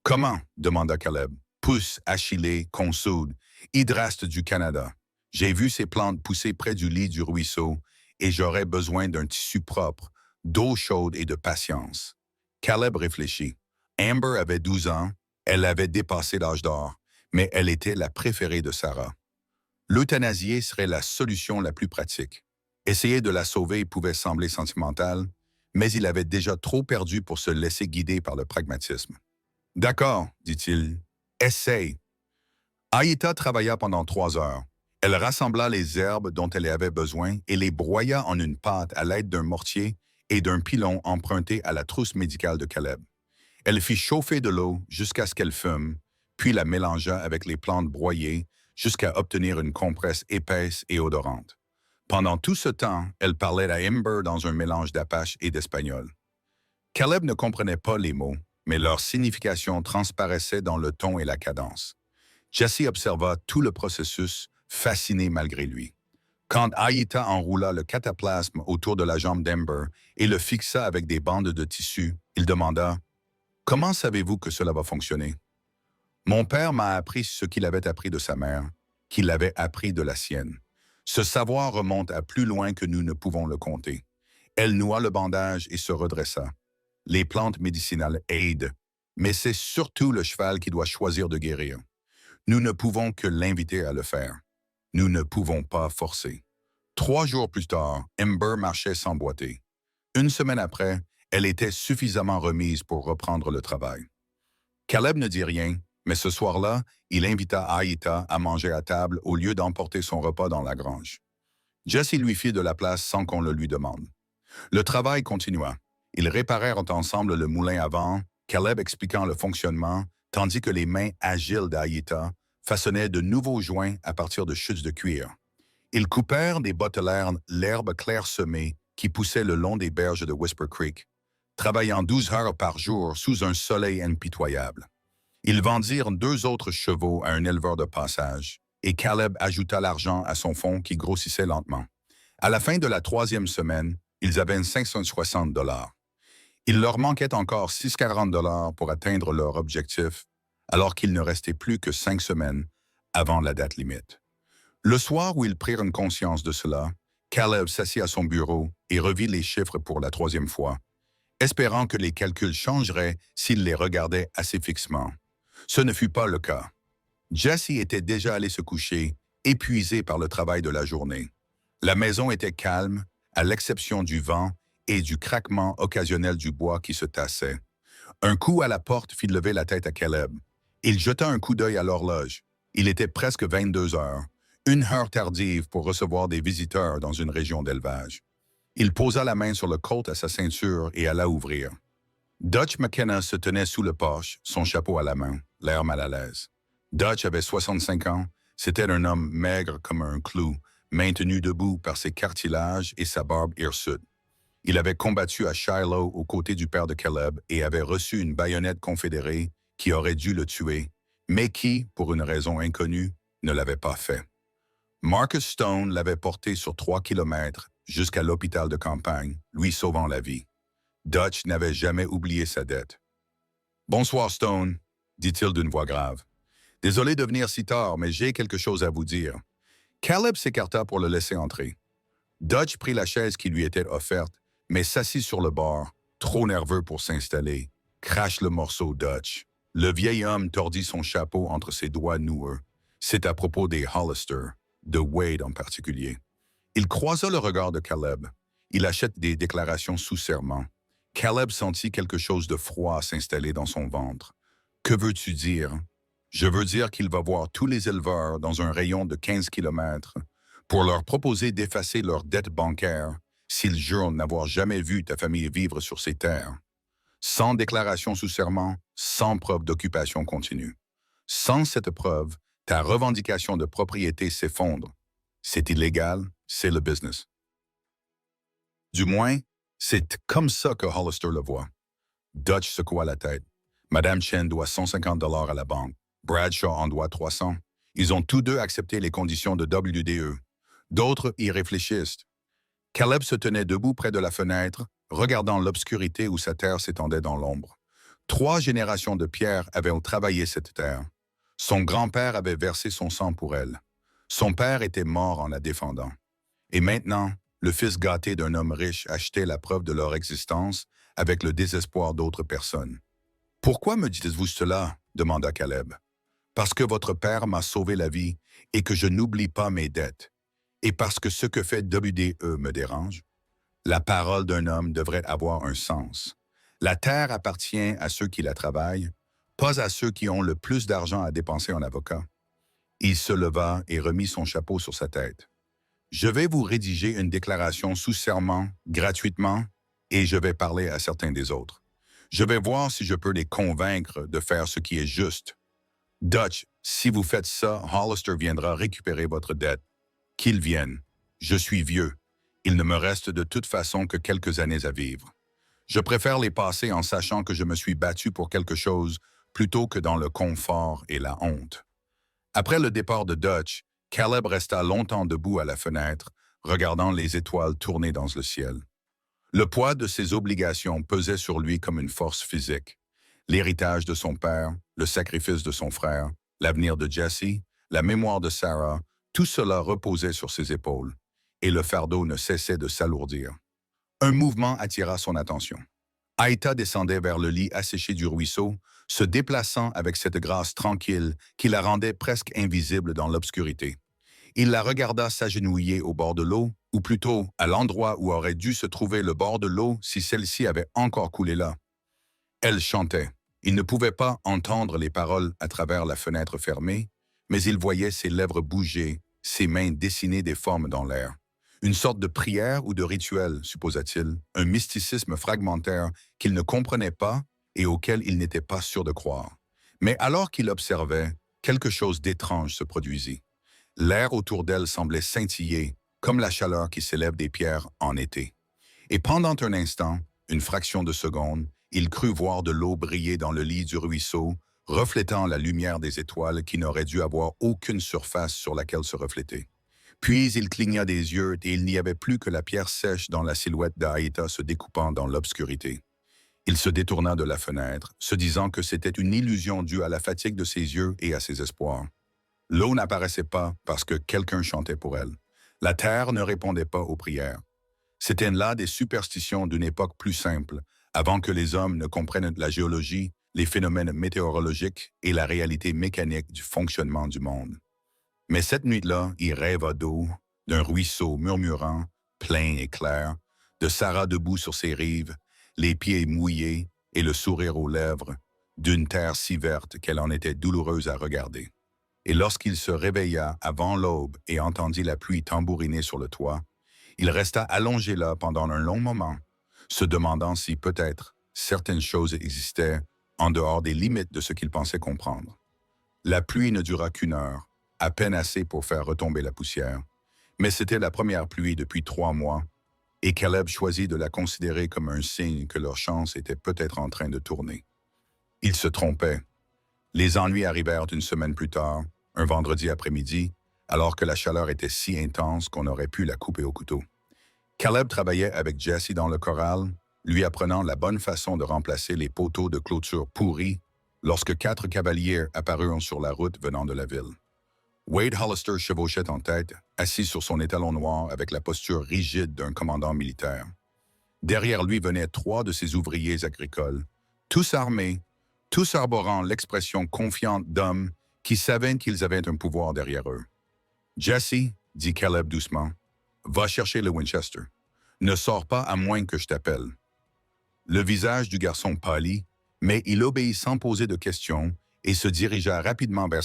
Comment? Demanda Caleb. Pousse, Achillée, consoude, hydraste du Canada. J'ai vu ces plantes pousser près du lit du ruisseau et j'aurais besoin d'un tissu propre, d'eau chaude et de patience. Caleb réfléchit. Amber avait 12 ans, elle avait dépassé l'âge d'or, mais elle était la préférée de Sarah. L'euthanasier serait la solution la plus pratique. Essayer de la sauver pouvait sembler sentimental, mais il avait déjà trop perdu pour se laisser guider par le pragmatisme. D'accord, dit-il. Essaye. Aïta travailla pendant 3 heures. Elle rassembla les herbes dont elle avait besoin et les broya en une pâte à l'aide d'un mortier et d'un pilon emprunté à la trousse médicale de Caleb. Elle fit chauffer de l'eau jusqu'à ce qu'elle fume, puis la mélangea avec les plantes broyées jusqu'à obtenir une compresse épaisse et odorante. Pendant tout ce temps, elle parlait à Amber dans un mélange d'apache et d'espagnol. Caleb ne comprenait pas les mots, mais leur signification transparaissait dans le ton et la cadence. Jesse observa tout le processus, fasciné malgré lui. Quand Aïta enroula le cataplasme autour de la jambe d'Amber et le fixa avec des bandes de tissu, il demanda « Comment savez-vous que cela va fonctionner ?» Mon père m'a appris ce qu'il avait appris de sa mère, qu'il avait appris de la sienne. Ce savoir remonte à plus loin que nous ne pouvons le compter. Elle noua le bandage et se redressa. Les plantes médicinales aident, mais c'est surtout le cheval qui doit choisir de guérir. Nous ne pouvons que l'inviter à le faire. Nous ne pouvons pas forcer. 3 jours plus tard, Amber marchait sans boiter. 1 semaine après, elle était suffisamment remise pour reprendre le travail. Caleb ne dit rien, mais ce soir-là, il invita Aïta à manger à table au lieu d'emporter son repas dans la grange. Jesse lui fit de la place sans qu'on le lui demande. Le travail continua. Ils réparèrent ensemble le moulin à vent, Caleb expliquant le fonctionnement, tandis que les mains agiles d'Aïta façonnaient de nouveaux joints à partir de chutes de cuir. Ils coupèrent des bottelaires l'herbe clairsemée qui poussait le long des berges de Whisper Creek, travaillant 12 heures par jour sous un soleil impitoyable. Ils vendirent 2 autres chevaux à un éleveur de passage, et Caleb ajouta l'argent à son fonds qui grossissait lentement. À la fin de la 3e semaine, ils avaient 560 $. Il leur manquait encore 640 $ pour atteindre leur objectif, alors qu'il ne restait plus que 5 semaines avant la date limite. Le soir où ils prirent une conscience de cela, Caleb s'assit à son bureau et revit les chiffres pour la 3e fois, espérant que les calculs changeraient s'il les regardait assez fixement. Ce ne fut pas le cas. Jesse était déjà allé se coucher, épuisé par le travail de la journée. La maison était calme, à l'exception du vent et du craquement occasionnel du bois qui se tassait. Un coup à la porte fit lever la tête à Caleb. Il jeta un coup d'œil à l'horloge. Il était presque 22 heures, 1 heure tardive pour recevoir des visiteurs dans une région d'élevage. Il posa la main sur le colt à sa ceinture et alla ouvrir. Dutch McKenna se tenait sous le porche, son chapeau à la main, l'air mal à l'aise. Dutch avait 65 ans, c'était un homme maigre comme un clou, maintenu debout par ses cartilages et sa barbe hirsute. Il avait combattu à Shiloh aux côtés du père de Caleb et avait reçu une baïonnette confédérée qui aurait dû le tuer, mais qui, pour une raison inconnue, ne l'avait pas fait. Marcus Stone l'avait porté sur 3 kilomètres jusqu'à l'hôpital de campagne, lui sauvant la vie. Dutch n'avait jamais oublié sa dette. « Bonsoir, Stone, » dit-il d'une voix grave. « Désolé de venir si tard, mais j'ai quelque chose à vous dire. » Caleb s'écarta pour le laisser entrer. Dutch prit la chaise qui lui était offerte, mais s'assit sur le bord, trop nerveux pour s'installer. Crache le morceau, Dutch. Le vieil homme tordit son chapeau entre ses doigts noueux. C'est à propos des Hollister, de Wade en particulier. Il croisa le regard de Caleb. Il achète des déclarations sous serment. Caleb sentit quelque chose de froid s'installer dans son ventre. « Que veux-tu dire? » « Je veux dire qu'il va voir tous les éleveurs dans un rayon de 15 kilomètres pour leur proposer d'effacer leurs dettes bancaires s'ils jurent n'avoir jamais vu ta famille vivre sur ces terres. Sans déclaration sous serment, sans preuve d'occupation continue. Sans cette preuve, ta revendication de propriété s'effondre. C'est illégal, c'est le business. Du moins, c'est comme ça que Hollister le voit. Dutch secoua la tête. Madame Chen doit 150 $ à la banque. Bradshaw en doit 300. Ils ont tous deux accepté les conditions de WDE. D'autres y réfléchissent. Caleb se tenait debout près de la fenêtre, regardant l'obscurité où sa terre s'étendait dans l'ombre. 3 générations de pierres avaient travaillé cette terre. Son grand-père avait versé son sang pour elle. Son père était mort en la défendant. Et maintenant, le fils gâté d'un homme riche achetait la preuve de leur existence avec le désespoir d'autres personnes. « Pourquoi me dites-vous cela ?» demanda Caleb. « Parce que votre père m'a sauvé la vie et que je n'oublie pas mes dettes. Et parce que ce que fait WDE me dérange. La parole d'un homme devrait avoir un sens. La terre appartient à ceux qui la travaillent, pas à ceux qui ont le plus d'argent à dépenser en avocat. » Il se leva et remit son chapeau sur sa tête. « Je vais vous rédiger une déclaration sous serment, gratuitement, et je vais parler à certains des autres. Je vais voir si je peux les convaincre de faire ce qui est juste. Dutch, si vous faites ça, Hollister viendra récupérer votre dette. Qu'il vienne. Je suis vieux. Il ne me reste de toute façon que quelques années à vivre. Je préfère les passer en sachant que je me suis battu pour quelque chose plutôt que dans le confort et la honte. » Après le départ de Dutch, Caleb resta longtemps debout à la fenêtre, regardant les étoiles tourner dans le ciel. Le poids de ses obligations pesait sur lui comme une force physique. L'héritage de son père, le sacrifice de son frère, l'avenir de Jesse, la mémoire de Sarah, tout cela reposait sur ses épaules, et le fardeau ne cessait de s'alourdir. Un mouvement attira son attention. Aïta descendait vers le lit asséché du ruisseau, se déplaçant avec cette grâce tranquille qui la rendait presque invisible dans l'obscurité. Il la regarda s'agenouiller au bord de l'eau, ou plutôt à l'endroit où aurait dû se trouver le bord de l'eau si celle-ci avait encore coulé là. Elle chantait. Il ne pouvait pas entendre les paroles à travers la fenêtre fermée, mais il voyait ses lèvres bouger, ses mains dessiner des formes dans l'air. Une sorte de prière ou de rituel, supposa-t-il, un mysticisme fragmentaire qu'il ne comprenait pas et auquel il n'était pas sûr de croire. Mais alors qu'il observait, quelque chose d'étrange se produisit. L'air autour d'elle semblait scintiller, comme la chaleur qui s'élève des pierres en été. Et pendant un instant, une fraction de seconde, il crut voir de l'eau briller dans le lit du ruisseau, reflétant la lumière des étoiles qui n'auraient dû avoir aucune surface sur laquelle se refléter. Puis il cligna des yeux et il n'y avait plus que la pierre sèche dans la silhouette d'Aïta se découpant dans l'obscurité. Il se détourna de la fenêtre, se disant que c'était une illusion due à la fatigue de ses yeux et à ses espoirs. L'eau n'apparaissait pas parce que quelqu'un chantait pour elle. La terre ne répondait pas aux prières. C'étaient là des superstitions d'une époque plus simple, avant que les hommes ne comprennent la géologie, les phénomènes météorologiques et la réalité mécanique du fonctionnement du monde. Mais cette nuit-là, il rêva d'eau, d'un ruisseau murmurant, plein et clair, de Sarah debout sur ses rives, les pieds mouillés et le sourire aux lèvres, d'une terre si verte qu'elle en était douloureuse à regarder. Et lorsqu'il se réveilla avant l'aube et entendit la pluie tambouriner sur le toit, il resta allongé là pendant un long moment, se demandant si peut-être certaines choses existaient en dehors des limites de ce qu'il pensait comprendre. La pluie ne dura qu'une heure, à peine assez pour faire retomber la poussière, mais c'était la première pluie depuis 3 mois, et Caleb choisit de la considérer comme un signe que leur chance était peut-être en train de tourner. Il se trompait. Les ennuis arrivèrent une semaine plus tard, un vendredi après-midi, alors que la chaleur était si intense qu'on aurait pu la couper au couteau. Caleb travaillait avec Jesse dans le corral, lui apprenant la bonne façon de remplacer les poteaux de clôture pourris lorsque 4 cavaliers apparurent sur la route venant de la ville. Wade Hollister chevauchait en tête, assis sur son étalon noir avec la posture rigide d'un commandant militaire. Derrière lui venaient 3 de ses ouvriers agricoles, tous armés, tous arborant l'expression confiante d'hommes qui savaient qu'ils avaient un pouvoir derrière eux. « Jesse, dit Caleb doucement, va chercher le Winchester. Ne sors pas à moins que je t'appelle. » Le visage du garçon pâlit, mais il obéit sans poser de questions et se dirigea rapidement vers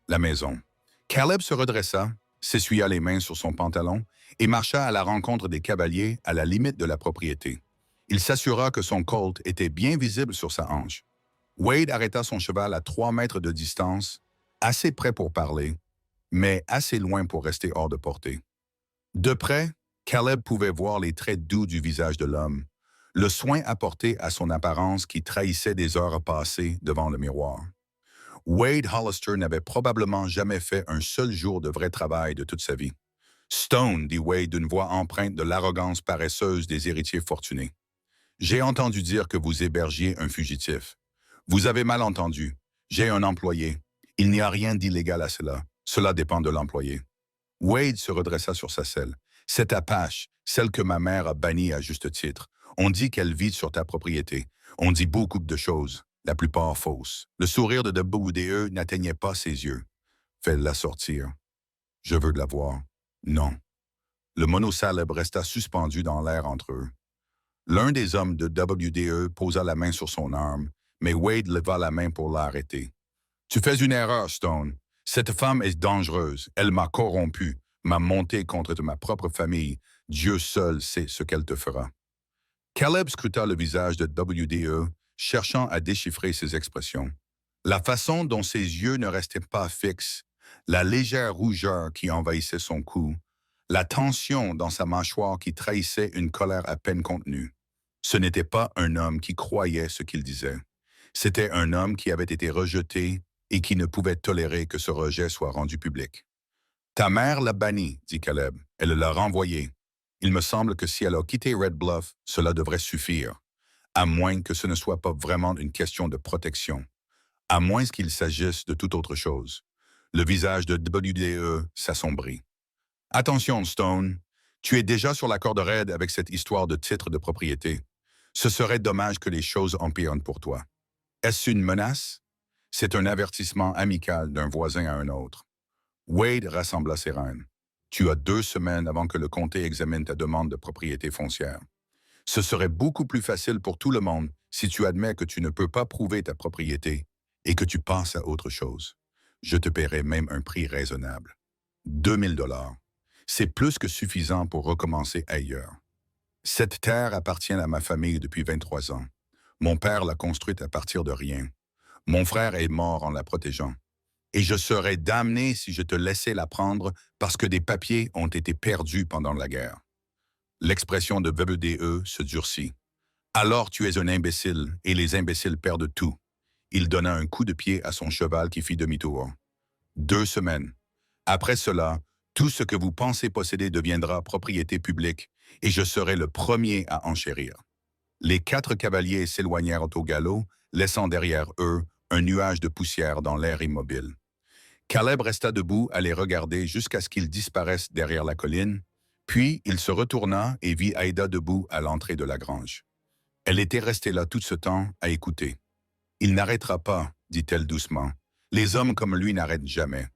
la maison. Caleb se redressa, s'essuya les mains sur son pantalon et marcha à la rencontre des cavaliers à la limite de la propriété. Il s'assura que son colt était bien visible sur sa hanche. Wade arrêta son cheval à 3 mètres de distance, assez près pour parler, mais assez loin pour rester hors de portée. De près, Caleb pouvait voir les traits doux du visage de l'homme, le soin apporté à son apparence qui trahissait des heures passées devant le miroir. Wade Hollister n'avait probablement jamais fait un seul jour de vrai travail de toute sa vie. Stone, dit Wade d'une voix empreinte de l'arrogance paresseuse des héritiers fortunés. J'ai entendu dire que vous hébergiez un fugitif. Vous avez mal entendu. J'ai un employé. Il n'y a rien d'illégal à cela. Cela dépend de l'employé. Wade se redressa sur sa selle. Cette Apache, celle que ma mère a bannie à juste titre. On dit qu'elle vit sur ta propriété. On dit beaucoup de choses, la plupart fausses. Le sourire de WDE n'atteignait pas ses yeux. Fais-la sortir. Je veux la voir. Non. Le monosyllabe resta suspendu dans l'air entre eux. L'un des hommes de WDE posa la main sur son arme, mais Wade leva la main pour l'arrêter. Tu fais une erreur, Stone. Cette femme est dangereuse. Elle m'a corrompu, m'a monté contre ma propre famille. Dieu seul sait ce qu'elle te fera. Caleb scruta le visage de WDE, cherchant à déchiffrer ses expressions. La façon dont ses yeux ne restaient pas fixes, la légère rougeur qui envahissait son cou, la tension dans sa mâchoire qui trahissait une colère à peine contenue. Ce n'était pas un homme qui croyait ce qu'il disait. C'était un homme qui avait été rejeté et qui ne pouvait tolérer que ce rejet soit rendu public. « Ta mère l'a banni, dit Caleb. Elle l'a renvoyé. Il me semble que si elle a quitté Red Bluff, cela devrait suffire, à moins que ce ne soit pas vraiment une question de protection, à moins qu'il s'agisse de toute autre chose. » Le visage de WDE s'assombrit. « Attention, Stone, tu es déjà sur la corde raide avec cette histoire de titre de propriété. Ce serait dommage que les choses empirent pour toi. Est-ce une menace? C'est un avertissement amical d'un voisin à un autre. » Wade rassembla ses rênes. « Tu as 2 semaines avant que le comté examine ta demande de propriété foncière. Ce serait beaucoup plus facile pour tout le monde si tu admets que tu ne peux pas prouver ta propriété et que tu passes à autre chose. Je te paierai même un prix raisonnable. 2 000 $. C'est plus que suffisant pour recommencer ailleurs. Cette terre appartient à ma famille depuis 23 ans. Mon père l'a construite à partir de rien. Mon frère est mort en la protégeant. Et je serais damné si je te laissais la prendre parce que des papiers ont été perdus pendant la guerre. » L'expression de WDE se durcit. « Alors tu es un imbécile, et les imbéciles perdent tout. » Il donna un coup de pied à son cheval qui fit demi-tour. « 2 semaines. Après cela, tout ce que vous pensez posséder deviendra propriété publique, et je serai le premier à enchérir. » Les 4 cavaliers s'éloignèrent au galop, laissant derrière eux un nuage de poussière dans l'air immobile. Caleb resta debout à les regarder jusqu'à ce qu'ils disparaissent derrière la colline, puis il se retourna et vit Aïda debout à l'entrée de la grange. Elle était restée là tout ce temps à écouter. « Il n'arrêtera pas, dit-elle doucement. Les hommes comme lui n'arrêtent jamais.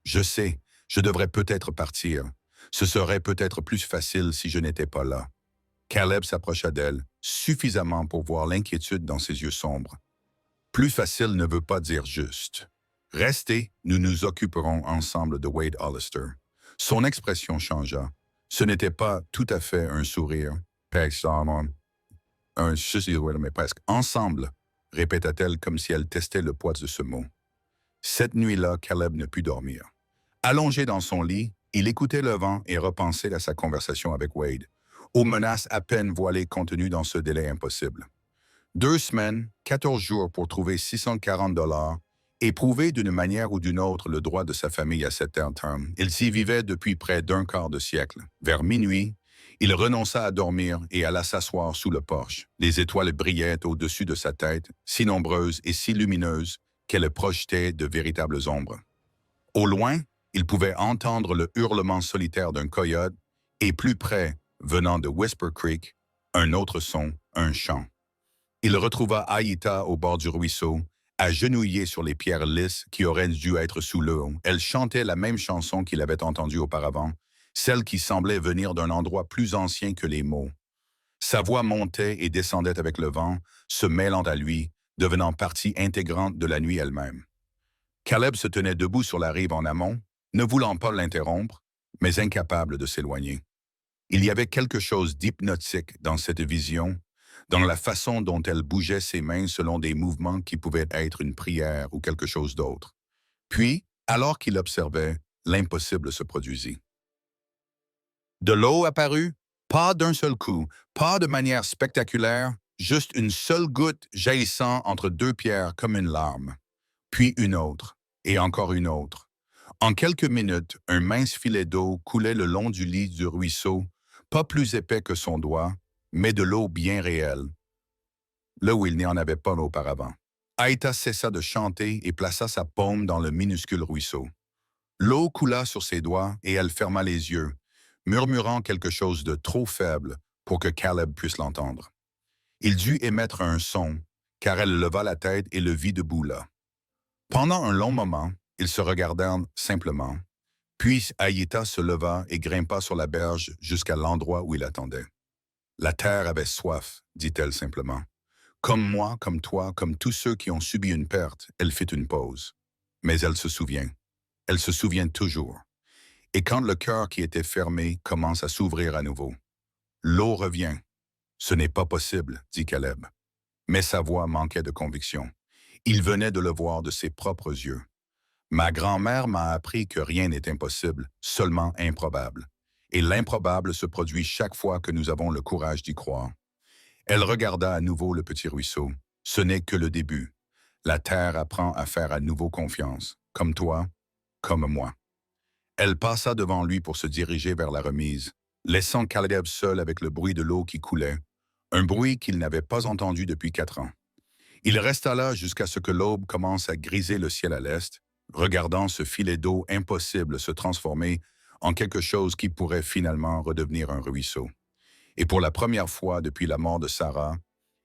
Je sais, je devrais peut-être partir. Ce serait peut-être plus facile si je n'étais pas là. » Caleb s'approcha d'elle, suffisamment pour voir l'inquiétude dans ses yeux sombres. « Plus facile ne veut pas dire juste. Restez, nous nous occuperons ensemble de Wade Hollister. » Son expression changea. Ce n'était pas tout à fait un sourire. Un sourire, mais presque. « Ensemble », répéta-t-elle comme si elle testait le poids de ce mot. Cette nuit-là, Caleb ne put dormir. Allongé dans son lit, il écoutait le vent et repensait à sa conversation avec Wade, aux menaces à peine voilées contenues dans ce délai impossible. 2 semaines, 14 jours pour trouver 640 $ et prouver d'une manière ou d'une autre le droit de sa famille à cet terme. Il s'y vivait depuis près d'un quart de siècle. Vers minuit, il renonça à dormir et alla s'asseoir sous le porche. Les étoiles brillaient au-dessus de sa tête, si nombreuses et si lumineuses qu'elles projetaient de véritables ombres. Au loin, il pouvait entendre le hurlement solitaire d'un coyote et plus près, venant de Whisper Creek, un autre son, un chant. Il retrouva Aïta au bord du ruisseau, agenouillée sur les pierres lisses qui auraient dû être sous l'eau. Elle chantait la même chanson qu'il avait entendue auparavant, celle qui semblait venir d'un endroit plus ancien que les mots. Sa voix montait et descendait avec le vent, se mêlant à lui, devenant partie intégrante de la nuit elle-même. Caleb se tenait debout sur la rive en amont, ne voulant pas l'interrompre, mais incapable de s'éloigner. Il y avait quelque chose d'hypnotique dans cette vision, dans la façon dont elle bougeait ses mains selon des mouvements qui pouvaient être une prière ou quelque chose d'autre. Puis, alors qu'il observait, l'impossible se produisit. De l'eau apparut, pas d'un seul coup, pas de manière spectaculaire, juste une seule goutte jaillissant entre 2 pierres comme une larme. puis une autre, et encore une autre. En quelques minutes, un mince filet d'eau coulait le long du lit du ruisseau, pas plus épais que son doigt, mais de l'eau bien réelle, là où il n'y en avait pas auparavant. Aïta cessa de chanter et plaça sa paume dans le minuscule ruisseau. L'eau coula sur ses doigts et elle ferma les yeux, murmurant quelque chose de trop faible pour que Caleb puisse l'entendre. Il dut émettre un son, car elle leva la tête et le vit debout là. Pendant un long moment, ils se regardèrent simplement. Puis Aïta se leva et grimpa sur la berge jusqu'à l'endroit où il attendait. « La terre avait soif, dit-elle simplement. Comme moi, comme toi, comme tous ceux qui ont subi une perte, elle fit une pause. Mais elle se souvient. Elle se souvient toujours. Et quand le cœur qui était fermé commence à s'ouvrir à nouveau, l'eau revient. Ce n'est pas possible, dit Caleb. Mais sa voix manquait de conviction. Il venait de le voir de ses propres yeux. Ma grand-mère m'a appris que rien n'est impossible, seulement improbable. Et l'improbable se produit chaque fois que nous avons le courage d'y croire. Elle regarda à nouveau le petit ruisseau. Ce n'est que le début. La terre apprend à faire à nouveau confiance, comme toi, comme moi. Elle passa devant lui pour se diriger vers la remise, laissant Caleb seul avec le bruit de l'eau qui coulait, un bruit qu'il n'avait pas entendu depuis 4 ans. Il resta là jusqu'à ce que l'aube commence à griser le ciel à l'est, regardant ce filet d'eau impossible se transformer en quelque chose qui pourrait finalement redevenir un ruisseau. Et pour la première fois depuis la mort de Sarah,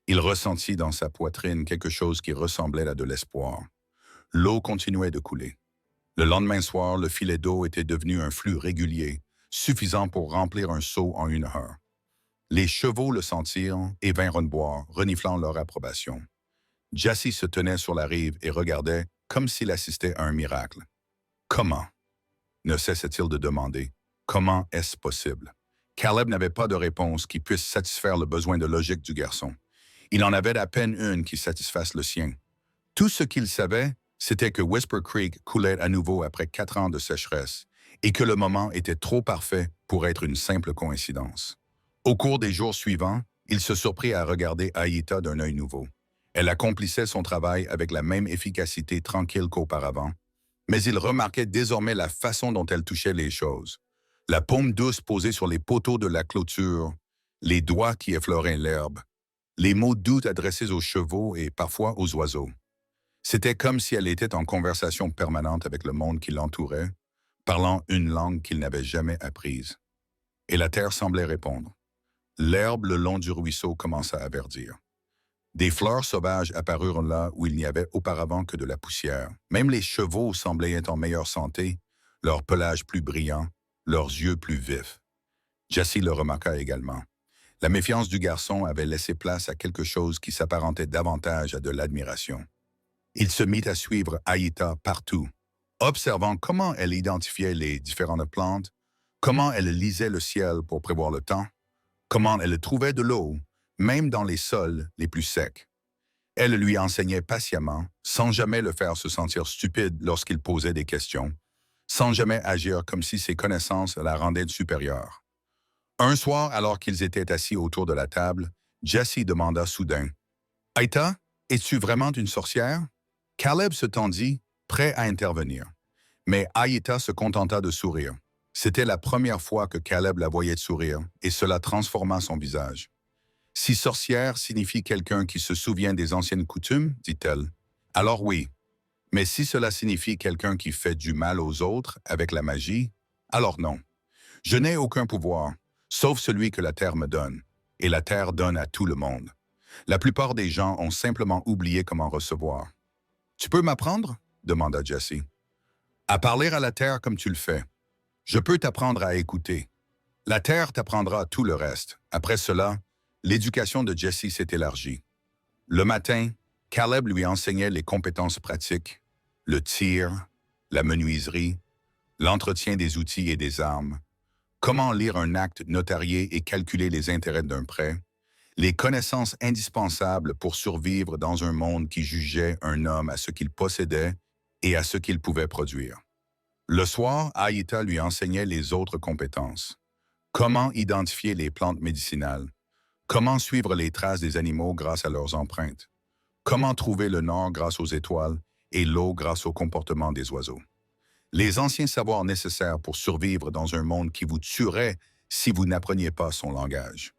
il ressentit dans sa poitrine quelque chose qui ressemblait à de l'espoir. L'eau continuait de couler. Le lendemain soir, le filet d'eau était devenu un flux régulier, suffisant pour remplir un seau en 1 heure. Les chevaux le sentirent et vinrent boire, reniflant leur approbation. Jesse se tenait sur la rive et regardait comme s'il assistait à un miracle. Comment? Ne cessait-il de demander. Comment est-ce possible? Caleb n'avait pas de réponse qui puisse satisfaire le besoin de logique du garçon. Il en avait à peine une qui satisfasse le sien. Tout ce qu'il savait, c'était que Whisper Creek coulait à nouveau après 4 ans de sécheresse et que le moment était trop parfait pour être une simple coïncidence. Au cours des jours suivants, il se surprit à regarder Aïta d'un œil nouveau. Elle accomplissait son travail avec la même efficacité tranquille qu'auparavant, mais il remarquait désormais la façon dont elle touchait les choses. La paume douce posée sur les poteaux de la clôture, les doigts qui effleuraient l'herbe, les mots doux adressés aux chevaux et parfois aux oiseaux. C'était comme si elle était en conversation permanente avec le monde qui l'entourait, parlant une langue qu'il n'avait jamais apprise. Et la terre semblait répondre. L'herbe le long du ruisseau commença à verdir. Des fleurs sauvages apparurent là où il n'y avait auparavant que de la poussière. Même les chevaux semblaient être en meilleure santé, leur pelage plus brillant, leurs yeux plus vifs. Jesse le remarqua également. La méfiance du garçon avait laissé place à quelque chose qui s'apparentait davantage à de l'admiration. Il se mit à suivre Aïta partout, observant comment elle identifiait les différentes plantes, comment elle lisait le ciel pour prévoir le temps, comment elle trouvait de l'eau, même dans les sols les plus secs. Elle lui enseignait patiemment, sans jamais le faire se sentir stupide lorsqu'il posait des questions, sans jamais agir comme si ses connaissances la rendaient supérieure. Un soir, alors qu'ils étaient assis autour de la table, Jesse demanda soudain « Aïta, es-tu vraiment une sorcière ?» Caleb se tendit, prêt à intervenir. Mais Aïta se contenta de sourire. C'était la première fois que Caleb la voyait sourire, et cela transforma son visage. « Si sorcière signifie quelqu'un qui se souvient des anciennes coutumes, dit-elle, alors oui. Mais si cela signifie quelqu'un qui fait du mal aux autres avec la magie, alors non. Je n'ai aucun pouvoir, sauf celui que la terre me donne, et la terre donne à tout le monde. La plupart des gens ont simplement oublié comment recevoir. « Tu peux m'apprendre ?» demanda Jesse. « À parler à la terre comme tu le fais. Je peux t'apprendre à écouter. La terre t'apprendra tout le reste. » Après cela, l'éducation de Jesse s'est élargie. Le matin, Caleb lui enseignait les compétences pratiques, le tir, la menuiserie, l'entretien des outils et des armes, comment lire un acte notarié et calculer les intérêts d'un prêt, les connaissances indispensables pour survivre dans un monde qui jugeait un homme à ce qu'il possédait et à ce qu'il pouvait produire. Le soir, Aïta lui enseignait les autres compétences. Comment identifier les plantes médicinales, comment suivre les traces des animaux grâce à leurs empreintes, comment trouver le nord grâce aux étoiles et l'eau grâce au comportement des oiseaux. Les anciens savoirs nécessaires pour survivre dans un monde qui vous tuerait si vous n'appreniez pas son langage.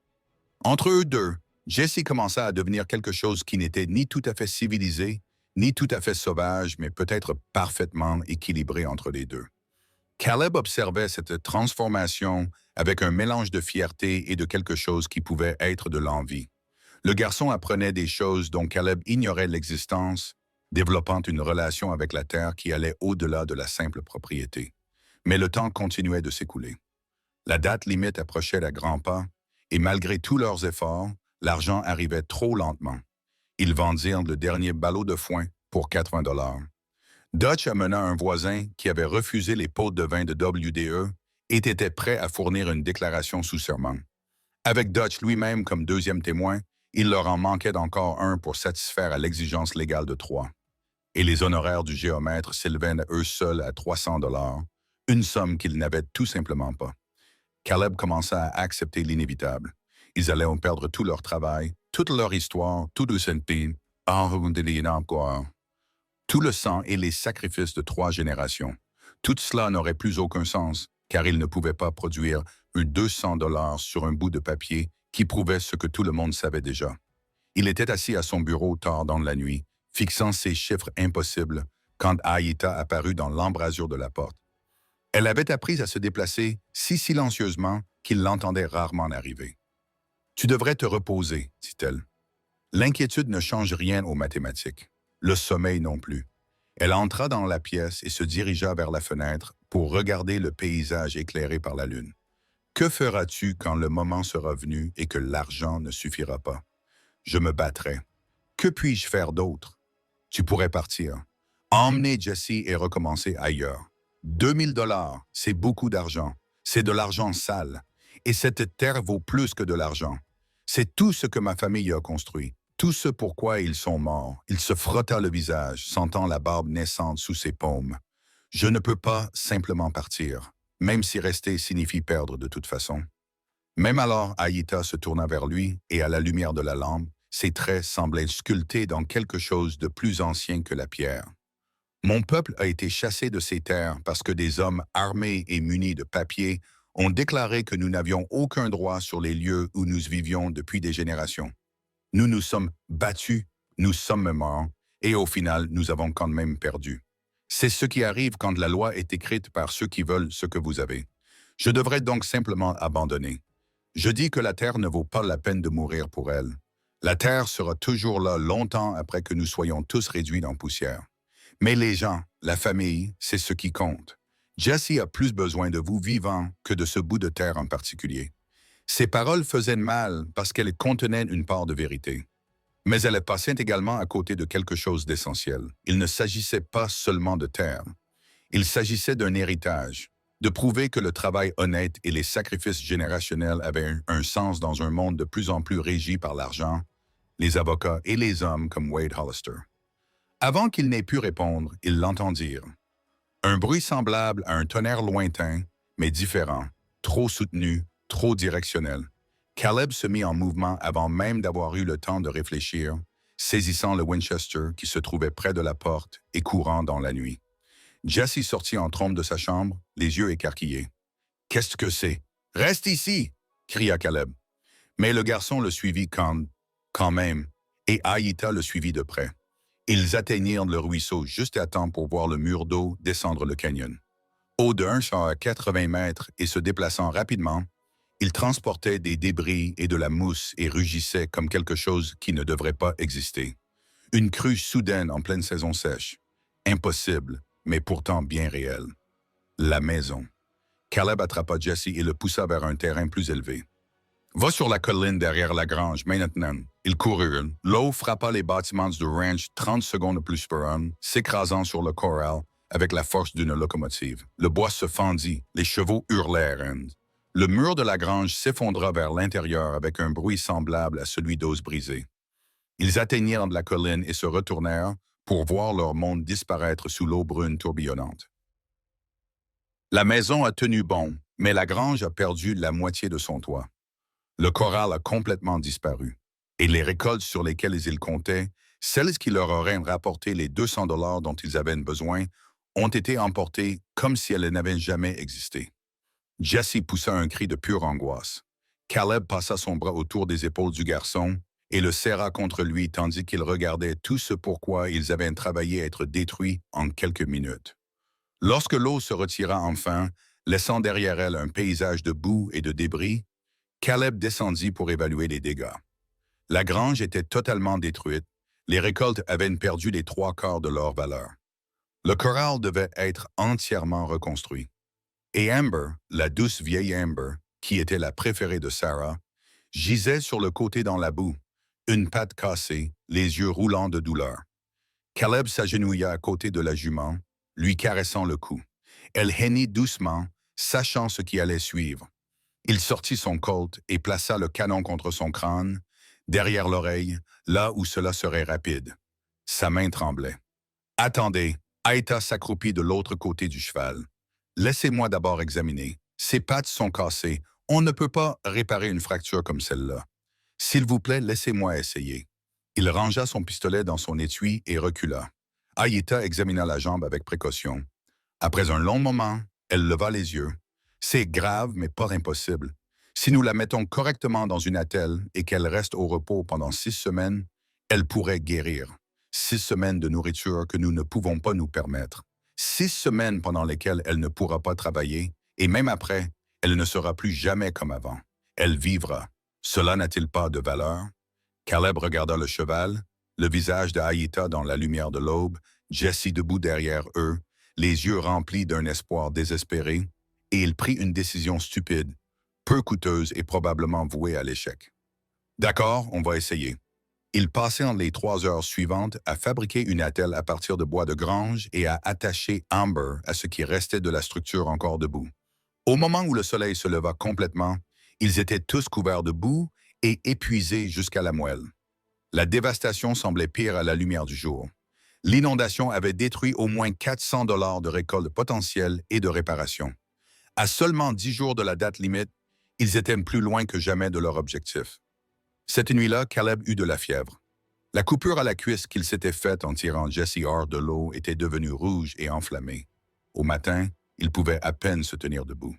Entre eux deux, Jesse commença à devenir quelque chose qui n'était ni tout à fait civilisé, ni tout à fait sauvage, mais peut-être parfaitement équilibré entre les deux. Caleb observait cette transformation avec un mélange de fierté et de quelque chose qui pouvait être de l'envie. Le garçon apprenait des choses dont Caleb ignorait l'existence, développant une relation avec la terre qui allait au-delà de la simple propriété. Mais le temps continuait de s'écouler. La date limite approchait à grands pas, et malgré tous leurs efforts, l'argent arrivait trop lentement. Ils vendirent le dernier ballot de foin pour 80 $. Dutch amena un voisin qui avait refusé les pots de vin de WDE et était prêt à fournir une déclaration sous serment. Avec Dutch lui-même comme deuxième témoin, il leur en manquait d'encore un pour satisfaire à l'exigence légale de 3. Et les honoraires du géomètre s'élevaient à eux seuls à 300 $, une somme qu'ils n'avaient tout simplement pas. Caleb commença à accepter l'inévitable. Ils allaient en perdre tout leur travail, toute leur histoire, tout le sentier, tout le sang et les sacrifices de 3 générations. Tout cela n'aurait plus aucun sens, car ils ne pouvaient pas produire un 200 $ sur un bout de papier qui prouvait ce que tout le monde savait déjà. Il était assis à son bureau tard dans la nuit, fixant ces chiffres impossibles, quand Aïta apparut dans l'embrasure de la porte. Elle avait appris à se déplacer si silencieusement qu'il l'entendait rarement arriver. « Tu devrais te reposer, dit-elle. L'inquiétude ne change rien aux mathématiques. Le sommeil non plus. » Elle entra dans la pièce et se dirigea vers la fenêtre pour regarder le paysage éclairé par la lune. « Que feras-tu quand le moment sera venu et que l'argent ne suffira pas? »« Je me battrai. Que puis-je faire d'autre? »« Tu pourrais partir. Emmener Jesse et recommencer ailleurs. 2000 $, c'est beaucoup d'argent. C'est de l'argent sale. Et cette terre vaut plus que de l'argent. C'est tout ce que ma famille a construit. Tout ce pourquoi ils sont morts. » Il se frotta le visage, sentant la barbe naissante sous ses paumes. « Je ne peux pas simplement partir, même si rester signifie perdre de toute façon. » Même alors, Aïta se tourna vers lui et à la lumière de la lampe, ses traits semblaient sculptés dans quelque chose de plus ancien que la pierre. « Mon peuple a été chassé de ses terres parce que des hommes armés et munis de papier ont déclaré que nous n'avions aucun droit sur les lieux où nous vivions depuis des générations. Nous nous sommes battus, nous sommes morts, et au final, nous avons quand même perdu. C'est ce qui arrive quand la loi est écrite par ceux qui veulent ce que vous avez. Je devrais donc simplement abandonner. Je dis que la terre ne vaut pas la peine de mourir pour elle. La terre sera toujours là longtemps après que nous soyons tous réduits en poussière. Mais les gens, la famille, c'est ce qui compte. Jesse a plus besoin de vous vivants que de ce bout de terre en particulier. » Ces paroles faisaient mal parce qu'elles contenaient une part de vérité. Mais elles passaient également à côté de quelque chose d'essentiel. Il ne s'agissait pas seulement de terre. Il s'agissait d'un héritage, de prouver que le travail honnête et les sacrifices générationnels avaient un sens dans un monde de plus en plus régi par l'argent, les avocats et les hommes comme Wade Hollister. Avant qu'il n'ait pu répondre, ils l'entendirent. Un bruit semblable à un tonnerre lointain, mais différent, trop soutenu, trop directionnel. Caleb se mit en mouvement avant même d'avoir eu le temps de réfléchir, saisissant le Winchester qui se trouvait près de la porte et courant dans la nuit. Jesse sortit en trombe de sa chambre, les yeux écarquillés. « Qu'est-ce que c'est? Reste ici! » cria Caleb. Mais le garçon le suivit quand même, et Aïta le suivit de près. Ils atteignirent le ruisseau juste à temps pour voir le mur d'eau descendre le canyon. Haut de 180 mètres et se déplaçant rapidement, il transportait des débris et de la mousse et rugissait comme quelque chose qui ne devrait pas exister. Une crue soudaine en pleine saison sèche. Impossible, mais pourtant bien réelle. La maison. Caleb attrapa Jesse et le poussa vers un terrain plus élevé. « Va sur la colline derrière la grange, maintenant. » Ils coururent. L'eau frappa les bâtiments du ranch 30 secondes plus par an, s'écrasant sur le corral avec la force d'une locomotive. Le bois se fendit, les chevaux hurlèrent. Le mur de la grange s'effondra vers l'intérieur avec un bruit semblable à celui d'os brisés. Ils atteignirent la colline et se retournèrent pour voir leur monde disparaître sous l'eau brune tourbillonnante. La maison a tenu bon, mais la grange a perdu la moitié de son toit. Le corral a complètement disparu, et les récoltes sur lesquelles ils comptaient Celles qui leur auraient rapporté les 200 $ dont ils avaient besoin ont été emportées comme si elles n'avaient jamais existé. Jesse poussa un cri de pure angoisse. Caleb passa son bras autour des épaules du garçon et le serra contre lui tandis qu'il regardait tout ce pourquoi ils avaient travaillé à être détruits en quelques minutes. Lorsque l'eau se retira enfin, laissant derrière elle un paysage de boue et de débris, Caleb descendit pour évaluer les dégâts. La grange était totalement détruite, les récoltes avaient perdu les 3/4 de leur valeur. Le corral devait être entièrement reconstruit. Et Amber, la douce vieille Amber, qui était la préférée de Sarah, gisait sur le côté dans la boue, une patte cassée, les yeux roulants de douleur. Caleb s'agenouilla à côté de la jument, lui caressant le cou. Elle hennit doucement, sachant ce qui allait suivre. Il sortit son colt et plaça le canon contre son crâne, derrière l'oreille, là où cela serait rapide. Sa main tremblait. « Attendez !» Aïta s'accroupit de l'autre côté du cheval. « Laissez-moi d'abord examiner. Ses pattes sont cassées. On ne peut pas réparer une fracture comme celle-là. S'il vous plaît, laissez-moi essayer. » Il rangea son pistolet dans son étui et recula. Aïta examina la jambe avec précaution. Après un long moment, elle leva les yeux. « C'est grave, mais pas impossible. Si nous la mettons correctement dans une attelle et qu'elle reste au repos pendant 6 semaines, elle pourrait guérir. 6 semaines de nourriture que nous ne pouvons pas nous permettre. 6 semaines pendant lesquelles elle ne pourra pas travailler, et même après, elle ne sera plus jamais comme avant. Elle vivra. Cela n'a-t-il pas de valeur? » Caleb regarda le cheval, le visage d'Aïta dans la lumière de l'aube, Jesse debout derrière eux, les yeux remplis d'un espoir désespéré, et il prit une décision stupide, peu coûteuse et probablement vouée à l'échec. « D'accord, on va essayer. » Ils passèrent les 3 heures suivantes à fabriquer une attelle à partir de bois de grange et à attacher Amber à ce qui restait de la structure encore debout. Au moment où le soleil se leva complètement, ils étaient tous couverts de boue et épuisés jusqu'à la moelle. La dévastation semblait pire à la lumière du jour. L'inondation avait détruit au moins 400 $ de récolte potentielle et de réparation. À seulement 10 jours de la date limite, ils étaient plus loin que jamais de leur objectif. Cette nuit-là, Caleb eut de la fièvre. La coupure à la cuisse qu'il s'était faite en tirant Jesse hors de l'eau était devenue rouge et enflammée. Au matin, il pouvait à peine se tenir debout.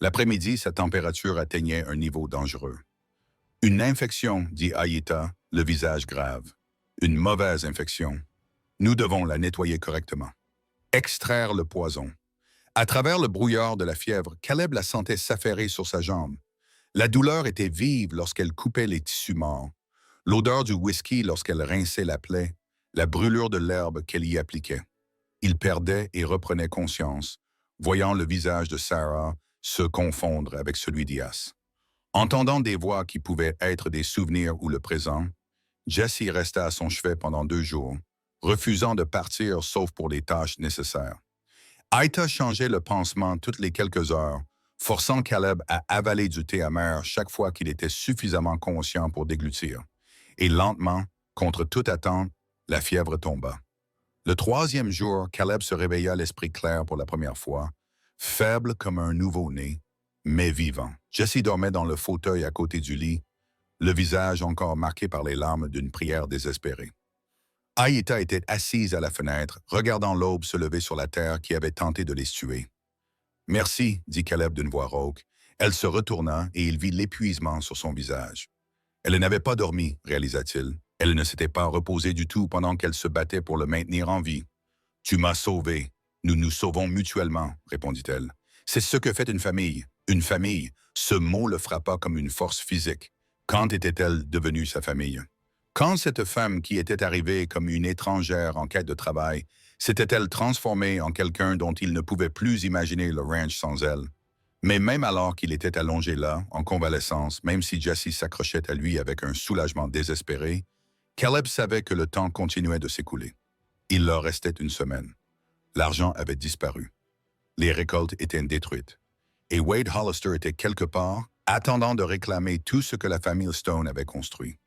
L'après-midi, sa température atteignait un niveau dangereux. « Une infection, » dit Aïta, le visage grave. « Une mauvaise infection. Nous devons la nettoyer correctement. » Extraire le poison. À travers le brouillard de la fièvre, Caleb la sentait s'affairer sur sa jambe. La douleur était vive lorsqu'elle coupait les tissus morts, l'odeur du whisky lorsqu'elle rinçait la plaie, la brûlure de l'herbe qu'elle y appliquait. Il perdait et reprenait conscience, voyant le visage de Sarah se confondre avec celui d'Ias. Entendant des voix qui pouvaient être des souvenirs ou le présent, Jesse resta à son chevet pendant 2 jours, refusant de partir sauf pour les tâches nécessaires. Aïta changeait le pansement toutes les quelques heures, forçant Caleb à avaler du thé amer chaque fois qu'il était suffisamment conscient pour déglutir. Et lentement, contre toute attente, la fièvre tomba. Le 3e jour, Caleb se réveilla l'esprit clair pour la première fois, faible comme un nouveau-né, mais vivant. Jesse dormait dans le fauteuil à côté du lit, le visage encore marqué par les larmes d'une prière désespérée. Aïta était assise à la fenêtre, regardant l'aube se lever sur la terre qui avait tenté de les tuer. « Merci, » dit Caleb d'une voix rauque. Elle se retourna et il vit l'épuisement sur son visage. Elle n'avait pas dormi, réalisa-t-il. Elle ne s'était pas reposée du tout pendant qu'elle se battait pour le maintenir en vie. « Tu m'as sauvé. Nous nous sauvons mutuellement, » répondit-elle. « C'est ce que fait une famille. Une famille. » Ce mot le frappa comme une force physique. Quand était-elle devenue sa famille? Quand cette femme qui était arrivée comme une étrangère en quête de travail, s'était-elle transformée en quelqu'un dont il ne pouvait plus imaginer le ranch sans elle? Mais même alors qu'il était allongé là, en convalescence, même si Jesse s'accrochait à lui avec un soulagement désespéré, Caleb savait que le temps continuait de s'écouler. Il leur restait 1 semaine. L'argent avait disparu. Les récoltes étaient détruites. Et Wade Hollister était quelque part, attendant de réclamer tout ce que la famille Stone avait construit.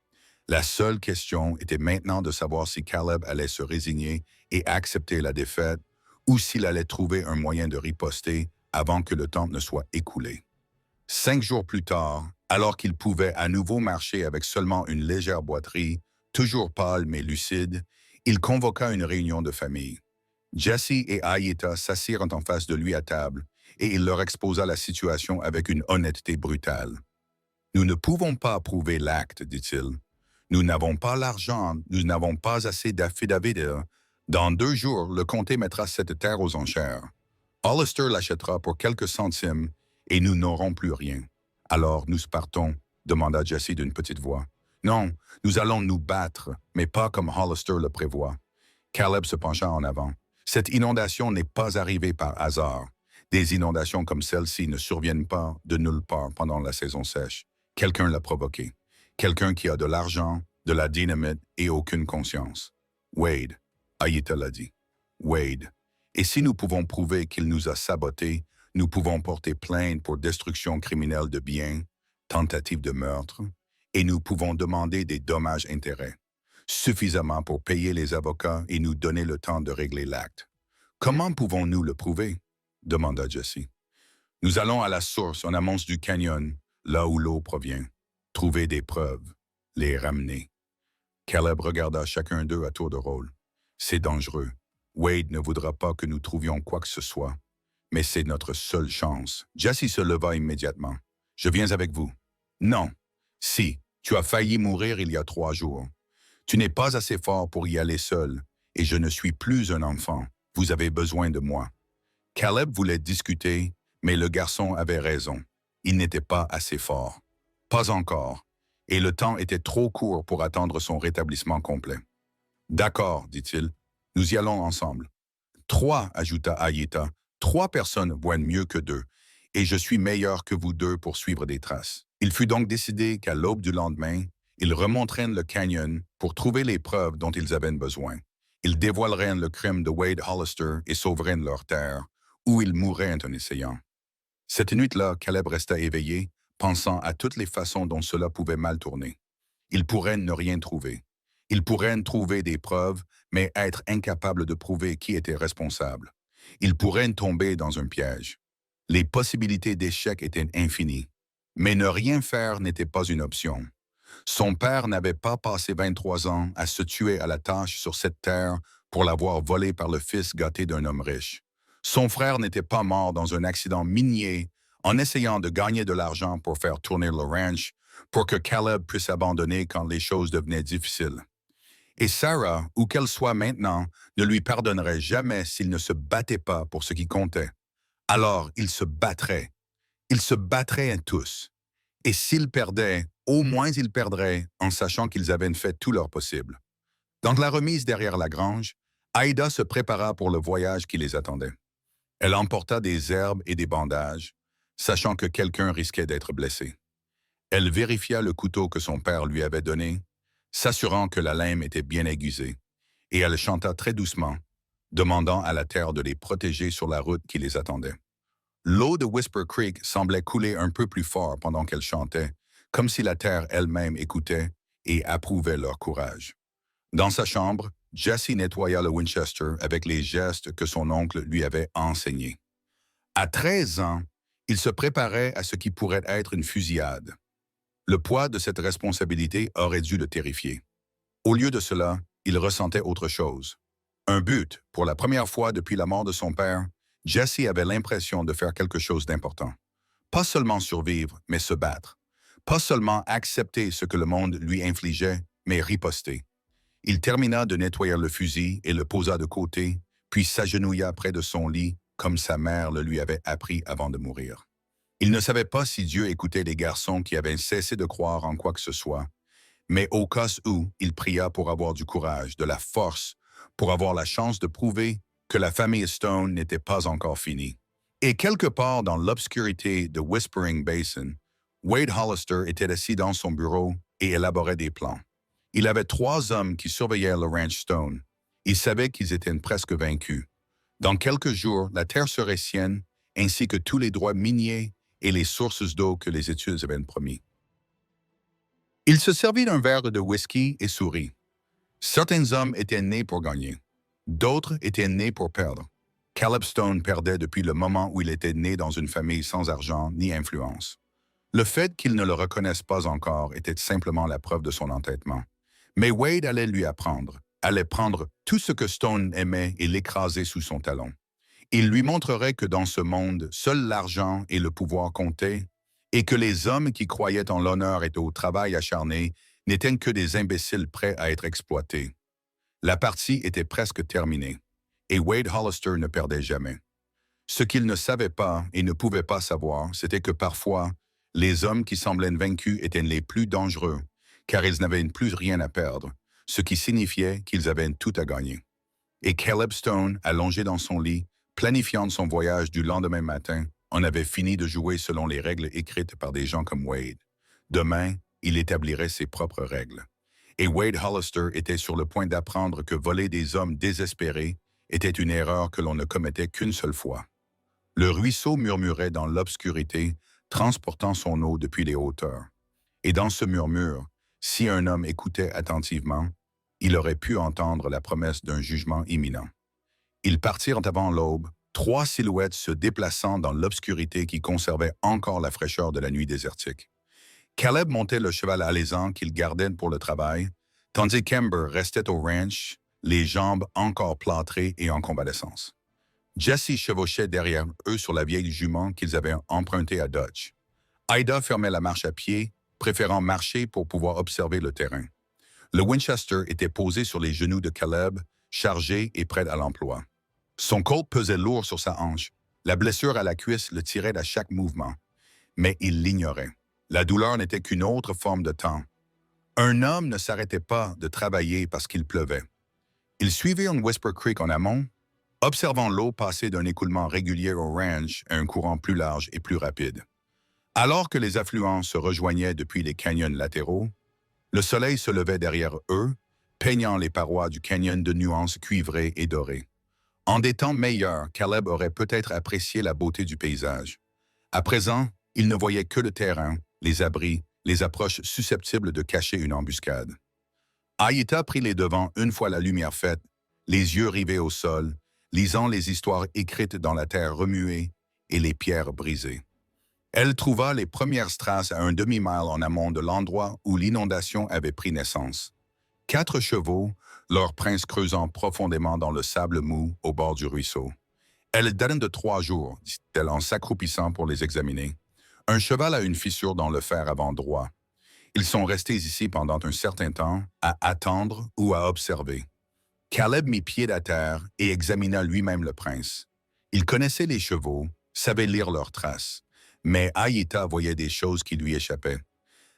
La seule question était maintenant de savoir si Caleb allait se résigner et accepter la défaite ou s'il allait trouver un moyen de riposter avant que le temps ne soit écoulé. 5 jours plus tard, alors qu'il pouvait à nouveau marcher avec seulement une légère boiterie, Toujours pâle mais lucide, il convoqua une réunion de famille. Jesse et Aïta s'assirent en face de lui à table et il leur exposa la situation avec une honnêteté brutale. Nous ne pouvons pas approuver l'acte, dit-il. Nous n'avons pas l'argent, nous n'avons pas assez d'affidavit. Dans 2 jours, le comté mettra cette terre aux enchères. Hollister l'achètera pour quelques centimes et nous n'aurons plus rien. Alors nous partons, demanda Jesse d'une petite voix. Non, nous allons nous battre, mais pas comme Hollister le prévoit. Caleb se pencha en avant. Cette inondation n'est pas arrivée par hasard. Des inondations comme celle-ci ne surviennent pas de nulle part pendant la saison sèche. Quelqu'un l'a provoqué. Quelqu'un qui a de l'argent, de la dynamite et aucune conscience. Wade, Aïta l'a dit. Wade. Et si nous pouvons prouver qu'il nous a sabotés, nous pouvons porter plainte pour destruction criminelle de biens, tentative de meurtre, et nous pouvons demander des dommages-intérêts, suffisamment pour payer les avocats et nous donner le temps de régler l'acte. Comment pouvons-nous le prouver? Demanda Jesse. Nous allons à la source en amont du canyon, là où l'eau provient. Trouver des preuves, les ramener. Caleb regarda chacun d'eux à tour de rôle. C'est dangereux. Wade ne voudra pas que nous trouvions quoi que ce soit. Mais c'est notre seule chance. Jesse se leva immédiatement. Je viens avec vous. Non. Si, tu as failli mourir il y a 3 jours. Tu n'es pas assez fort pour y aller seul, et je ne suis plus un enfant. Vous avez besoin de moi. Caleb voulait discuter, mais le garçon avait raison. Il n'était pas assez fort. Pas encore. Et le temps était trop court pour attendre son rétablissement complet. D'accord, dit-il. Nous y allons ensemble. 3, ajouta Aïta. 3 personnes voient mieux que 2, et je suis meilleur que vous 2 pour suivre des traces. Il fut donc décidé qu'à l'aube du lendemain, ils remonteraient le canyon pour trouver les preuves dont ils avaient besoin. Ils dévoileraient le crime de Wade Hollister et sauveraient leur terre, où ils mourraient en essayant. Cette nuit-là, Caleb resta éveillé, pensant à toutes les façons dont cela pouvait mal tourner. Il pourrait ne rien trouver. Il pourrait trouver des preuves, mais être incapable de prouver qui était responsable. Il pourrait tomber dans un piège. Les possibilités d'échec étaient infinies. Mais ne rien faire n'était pas une option. Son père n'avait pas passé 23 ans à se tuer à la tâche sur cette terre pour l'avoir volée par le fils gâté d'un homme riche. Son frère n'était pas mort dans un accident minier en essayant de gagner de l'argent pour faire tourner le ranch, pour que Caleb puisse abandonner quand les choses devenaient difficiles. Et Sarah, où qu'elle soit maintenant, ne lui pardonnerait jamais s'il ne se battait pas pour ce qui comptait. Alors, il se battrait. Ils se battraient tous. Et s'ils perdaient, au moins ils perdraient en sachant qu'ils avaient fait tout leur possible. Dans la remise derrière la grange, Aïda se prépara pour le voyage qui les attendait. Elle emporta des herbes et des bandages, sachant que quelqu'un risquait d'être blessé. Elle vérifia le couteau que son père lui avait donné, s'assurant que la lame était bien aiguisée, et elle chanta très doucement, demandant à la terre de les protéger sur la route qui les attendait. L'eau de Whisper Creek semblait couler un peu plus fort pendant qu'elle chantait, comme si la terre elle-même écoutait et approuvait leur courage. Dans sa chambre, Jesse nettoya le Winchester avec les gestes que son oncle lui avait enseignés. À 13 ans, il se préparait à ce qui pourrait être une fusillade. Le poids de cette responsabilité aurait dû le terrifier. Au lieu de cela, il ressentait autre chose. Un but, pour la première fois depuis la mort de son père, Jesse avait l'impression de faire quelque chose d'important. Pas seulement survivre, mais se battre. Pas seulement accepter ce que le monde lui infligeait, mais riposter. Il termina de nettoyer le fusil et le posa de côté, puis s'agenouilla près de son lit, comme sa mère le lui avait appris avant de mourir. Il ne savait pas si Dieu écoutait les garçons qui avaient cessé de croire en quoi que ce soit, mais au cas où, il pria pour avoir du courage, de la force, pour avoir la chance de prouver que la famille Stone n'était pas encore finie. Et quelque part dans l'obscurité de Whispering Basin, Wade Hollister était assis dans son bureau et élaborait des plans. Il avait 3 hommes qui surveillaient le ranch Stone. Il savait qu'ils étaient presque vaincus. Dans quelques jours, la terre serait sienne, ainsi que tous les droits miniers et les sources d'eau que les études avaient promis. Il se servit d'un verre de whisky et sourit. Certains hommes étaient nés pour gagner. D'autres étaient nés pour perdre. Caleb Stone perdait depuis le moment où il était né dans une famille sans argent ni influence. Le fait qu'il ne le reconnaisse pas encore était simplement la preuve de son entêtement. Mais Wade allait lui apprendre, allait prendre tout ce que Stone aimait et l'écraser sous son talon. Il lui montrerait que dans ce monde, seul l'argent et le pouvoir comptaient, et que les hommes qui croyaient en l'honneur et au travail acharné n'étaient que des imbéciles prêts à être exploités. La partie était presque terminée, et Wade Hollister ne perdait jamais. Ce qu'il ne savait pas et ne pouvait pas savoir, c'était que parfois, les hommes qui semblaient vaincus étaient les plus dangereux, car ils n'avaient plus rien à perdre, ce qui signifiait qu'ils avaient tout à gagner. Et Caleb Stone, allongé dans son lit, planifiant son voyage du lendemain matin, en avait fini de jouer selon les règles écrites par des gens comme Wade. Demain, il établirait ses propres règles. Et Wade Hollister était sur le point d'apprendre que voler des hommes désespérés était une erreur que l'on ne commettait qu'une seule fois. Le ruisseau murmurait dans l'obscurité, transportant son eau depuis les hauteurs. Et dans ce murmure, si un homme écoutait attentivement, il aurait pu entendre la promesse d'un jugement imminent. Ils partirent avant l'aube, trois silhouettes se déplaçant dans l'obscurité qui conservait encore la fraîcheur de la nuit désertique. Caleb montait le cheval alezan qu'il gardait pour le travail, tandis qu'Amber restait au ranch, les jambes encore plâtrées et en convalescence. Jesse chevauchait derrière eux sur la vieille jument qu'ils avaient empruntée à Dutch. Ida fermait la marche à pied, préférant marcher pour pouvoir observer le terrain. Le Winchester était posé sur les genoux de Caleb, chargé et prêt à l'emploi. Son colt pesait lourd sur sa hanche. La blessure à la cuisse le tirait à chaque mouvement. Mais il l'ignorait. La douleur n'était qu'une autre forme de temps. Un homme ne s'arrêtait pas de travailler parce qu'il pleuvait. Il suivait un Whisper Creek en amont, observant l'eau passer d'un écoulement régulier au ranch à un courant plus large et plus rapide. Alors que les affluents se rejoignaient depuis les canyons latéraux, le soleil se levait derrière eux, peignant les parois du canyon de nuances cuivrées et dorées. En des temps meilleurs, Caleb aurait peut-être apprécié la beauté du paysage. À présent, il ne voyait que le terrain, les abris, les approches susceptibles de cacher une embuscade. Aïta prit les devants une fois la lumière faite, les yeux rivés au sol, lisant les histoires écrites dans la terre remuée et les pierres brisées. Elle trouva les premières traces à un demi-mile en amont de l'endroit où l'inondation avait pris naissance. 4 chevaux, leur prince creusant profondément dans le sable mou au bord du ruisseau. Elle date de 3 jours, dit-elle en s'accroupissant pour les examiner. Un cheval a une fissure dans le fer avant droit. Ils sont restés ici pendant un certain temps, à attendre ou à observer. Caleb mit pied à terre et examina lui-même le prince. Il connaissait les chevaux, savait lire leurs traces, mais Aïta voyait des choses qui lui échappaient.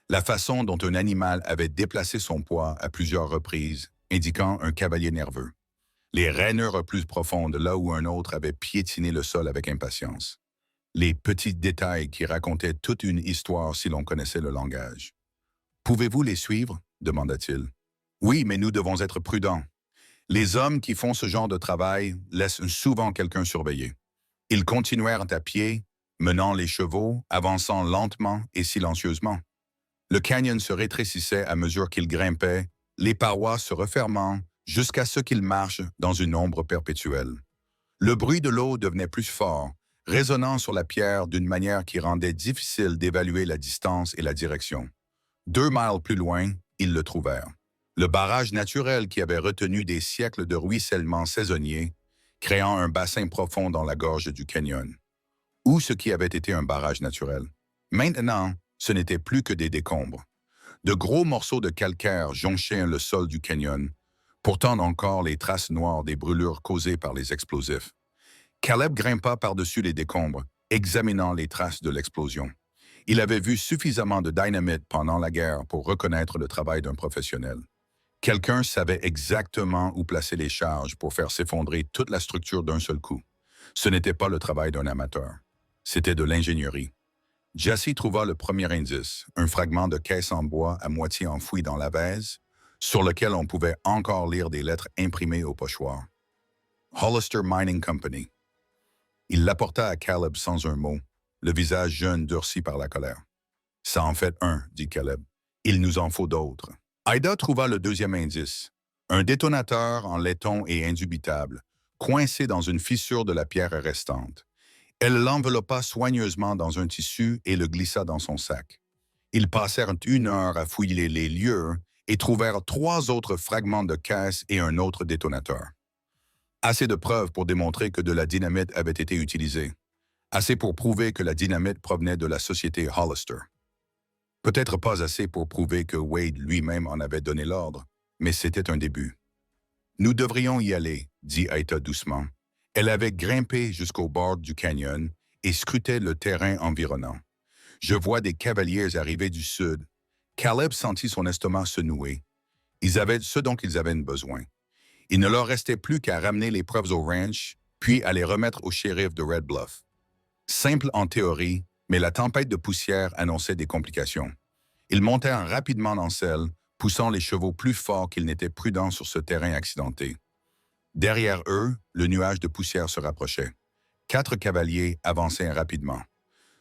La façon dont un animal avait déplacé son poids à plusieurs reprises, indiquant un cavalier nerveux. Les rainures plus profondes là où un autre avait piétiné le sol avec impatience. Les petits détails qui racontaient toute une histoire si l'on connaissait le langage. « Pouvez-vous les suivre » demanda-t-il. « Oui, mais nous devons être prudents. Les hommes qui font ce genre de travail laissent souvent quelqu'un surveiller. » Ils continuèrent à pied, menant les chevaux, avançant lentement et silencieusement. Le canyon se rétrécissait à mesure qu'ils grimpaient, les parois se refermant jusqu'à ce qu'ils marchent dans une ombre perpétuelle. Le bruit de l'eau devenait plus fort, résonnant sur la pierre d'une manière qui rendait difficile d'évaluer la distance et la direction. 2 miles plus loin, ils le trouvèrent. Le barrage naturel qui avait retenu des siècles de ruissellement saisonnier, créant un bassin profond dans la gorge du canyon. Ou ce qui avait été un barrage naturel. Maintenant, ce n'était plus que des décombres. De gros morceaux de calcaire jonchaient le sol du canyon, portant encore les traces noires des brûlures causées par les explosifs. Caleb grimpa par-dessus les décombres, examinant les traces de l'explosion. Il avait vu suffisamment de dynamite pendant la guerre pour reconnaître le travail d'un professionnel. Quelqu'un savait exactement où placer les charges pour faire s'effondrer toute la structure d'un seul coup. Ce n'était pas le travail d'un amateur. C'était de l'ingénierie. Jesse trouva le premier indice, un fragment de caisse en bois à moitié enfoui dans la vase, sur lequel on pouvait encore lire des lettres imprimées au pochoir. Hollister Mining Company. Il l'apporta à Caleb sans un mot, le visage jeune durci par la colère. « Ça en fait un, » dit Caleb. « Il nous en faut d'autres. » Ida trouva le deuxième indice, un détonateur en laiton et indubitable, coincé dans une fissure de la pierre restante. Elle l'enveloppa soigneusement dans un tissu et le glissa dans son sac. Ils passèrent 1 heure à fouiller les lieux et trouvèrent 3 autres fragments de caisse et un autre détonateur. Assez de preuves pour démontrer que de la dynamite avait été utilisée. Assez pour prouver que la dynamite provenait de la société Hollister. Peut-être pas assez pour prouver que Wade lui-même en avait donné l'ordre, mais c'était un début. « Nous devrions y aller », dit Aïta doucement. Elle avait grimpé jusqu'au bord du canyon et scrutait le terrain environnant. « Je vois des cavaliers arriver du sud. » Caleb sentit son estomac se nouer. Ils avaient ce dont ils avaient besoin. Il ne leur restait plus qu'à ramener les preuves au ranch, puis à les remettre au shérif de Red Bluff. Simple en théorie, mais la tempête de poussière annonçait des complications. Ils montèrent rapidement en selle, poussant les chevaux plus fort qu'ils n'étaient prudents sur ce terrain accidenté. Derrière eux, le nuage de poussière se rapprochait. 4 cavaliers avançaient rapidement.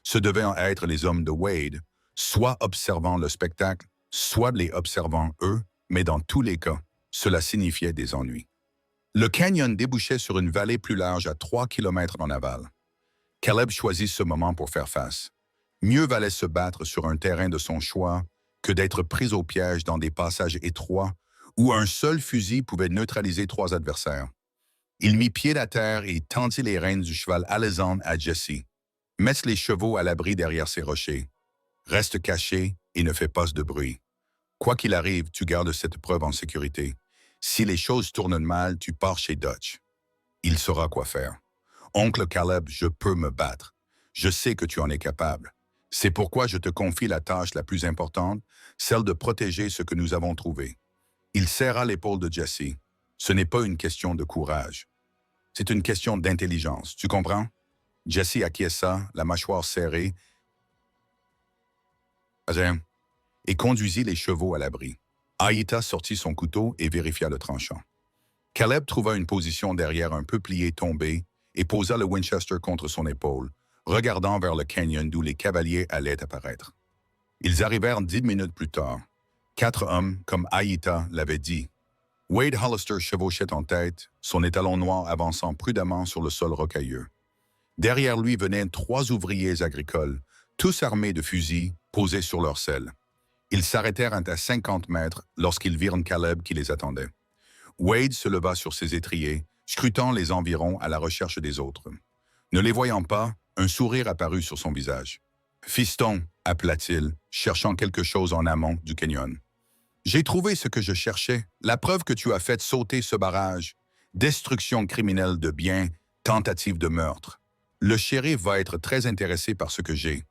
Ce devaient être les hommes de Wade, soit observant le spectacle, soit les observant eux, mais dans tous les cas, cela signifiait des ennuis. Le canyon débouchait sur une vallée plus large à 3 kilomètres en aval. Caleb choisit ce moment pour faire face. Mieux valait se battre sur un terrain de son choix que d'être pris au piège dans des passages étroits où un seul fusil pouvait neutraliser 3 adversaires. Il mit pied à terre et tendit les rênes du cheval Alexandre à Jesse. « Mets les chevaux à l'abri derrière ces rochers. Reste caché et ne fais pas de bruit. Quoi qu'il arrive, tu gardes cette preuve en sécurité. Si les choses tournent mal, tu pars chez Dutch. Il saura quoi faire. Oncle Caleb, je peux me battre. Je sais que tu en es capable. C'est pourquoi je te confie la tâche la plus importante, celle de protéger ce que nous avons trouvé. » Il serra l'épaule de Jesse. « Ce n'est pas une question de courage. C'est une question d'intelligence, tu comprends? » Jesse acquiesça, la mâchoire serrée, et conduisit les chevaux à l'abri. Aïta sortit son couteau et vérifia le tranchant. Caleb trouva une position derrière un peuplier tombé et posa le Winchester contre son épaule, regardant vers le canyon d'où les cavaliers allaient apparaître. Ils arrivèrent 10 minutes plus tard. 4 hommes, comme Aïta l'avait dit. Wade Hollister chevauchait en tête, son étalon noir avançant prudemment sur le sol rocailleux. Derrière lui venaient 3 ouvriers agricoles, tous armés de fusils, posés sur leurs selles. Ils s'arrêtèrent à 50 mètres lorsqu'ils virent Caleb qui les attendait. Wade se leva sur ses étriers, scrutant les environs à la recherche des autres. Ne les voyant pas, un sourire apparut sur son visage. « Fiston », appela-t-il, cherchant quelque chose en amont du canyon. « J'ai trouvé ce que je cherchais, la preuve que tu as fait sauter ce barrage. Destruction criminelle de biens, tentative de meurtre. Le shérif va être très intéressé par ce que j'ai. »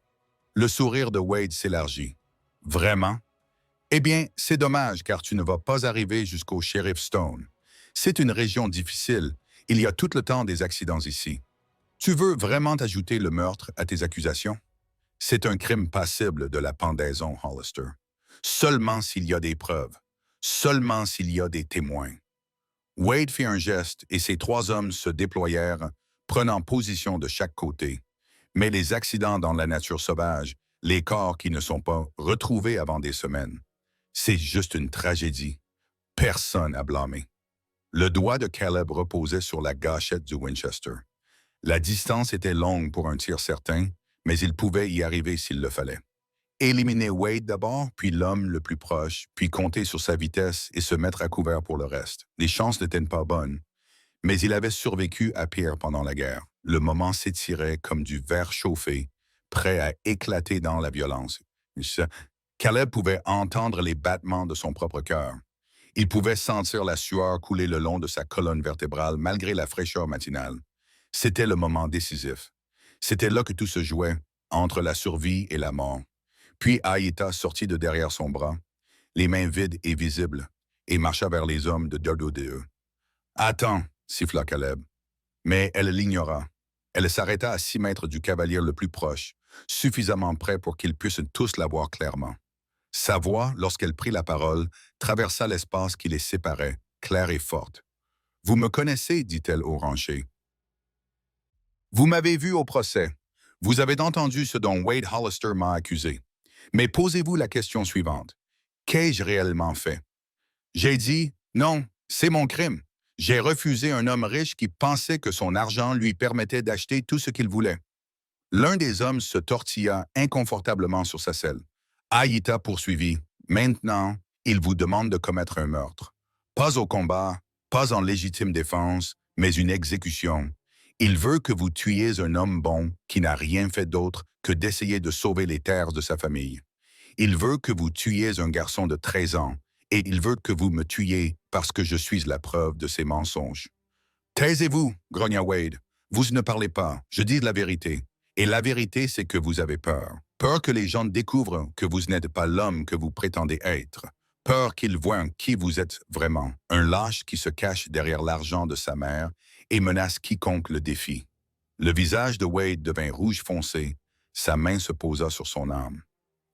Le sourire de Wade s'élargit. « Vraiment? Eh bien, c'est dommage car tu ne vas pas arriver jusqu'au shérif Stone. C'est une région difficile. Il y a tout le temps des accidents ici. Tu veux vraiment ajouter le meurtre à tes accusations? C'est un crime passible de la pendaison, Hollister. Seulement s'il y a des preuves. Seulement s'il y a des témoins. » Wade fit un geste et ses 3 hommes se déployèrent, prenant position de chaque côté. Mais les accidents dans la nature sauvage, les corps qui ne sont pas retrouvés avant des semaines, c'est juste une tragédie. Personne à blâmer. Le doigt de Caleb reposait sur la gâchette du Winchester. La distance était longue pour un tir certain, mais il pouvait y arriver s'il le fallait. Éliminer Wade d'abord, puis l'homme le plus proche, puis compter sur sa vitesse et se mettre à couvert pour le reste. Les chances n'étaient pas bonnes, mais il avait survécu à pire pendant la guerre. Le moment s'étirait comme du verre chauffé, prêt à éclater dans la violence. Caleb pouvait entendre les battements de son propre cœur. Il pouvait sentir la sueur couler le long de sa colonne vertébrale malgré la fraîcheur matinale. C'était le moment décisif. C'était là que tout se jouait, entre la survie et la mort. Puis Aïta sortit de derrière son bras, les mains vides et visibles, et marcha vers les hommes de Dododeo. « Attends !» siffla Caleb. Mais elle l'ignora. Elle s'arrêta à 6 mètres du cavalier le plus proche, suffisamment près pour qu'ils puissent tous la voir clairement. Sa voix, lorsqu'elle prit la parole, traversa l'espace qui les séparait, claire et forte. « Vous me connaissez, dit-elle au rancher. Vous m'avez vu au procès. Vous avez entendu ce dont Wade Hollister m'a accusé. Mais posez-vous la question suivante. Qu'ai-je réellement fait? J'ai dit, non, c'est mon crime. J'ai refusé un homme riche qui pensait que son argent lui permettait d'acheter tout ce qu'il voulait. » L'un des hommes se tortilla inconfortablement sur sa selle. Aïta poursuivit. « Maintenant, Il vous demande de commettre un meurtre. Pas au combat, pas en légitime défense, mais une exécution. Il veut que vous tuiez un homme bon qui n'a rien fait d'autre que d'essayer de sauver les terres de sa famille. Il veut que vous tuiez un garçon de 13 ans, et il veut que vous me tuiez parce que je suis la preuve de ses mensonges. Taisez-vous, grogna Wade. Vous ne parlez pas, je dis la vérité. Et la vérité, c'est que vous avez peur. Peur que les gens découvrent que vous n'êtes pas l'homme que vous prétendez être. Peur qu'ils voient qui vous êtes vraiment, un lâche qui se cache derrière l'argent de sa mère et menace quiconque le défie. Le visage de Wade devint rouge foncé, sa main se posa sur son âme.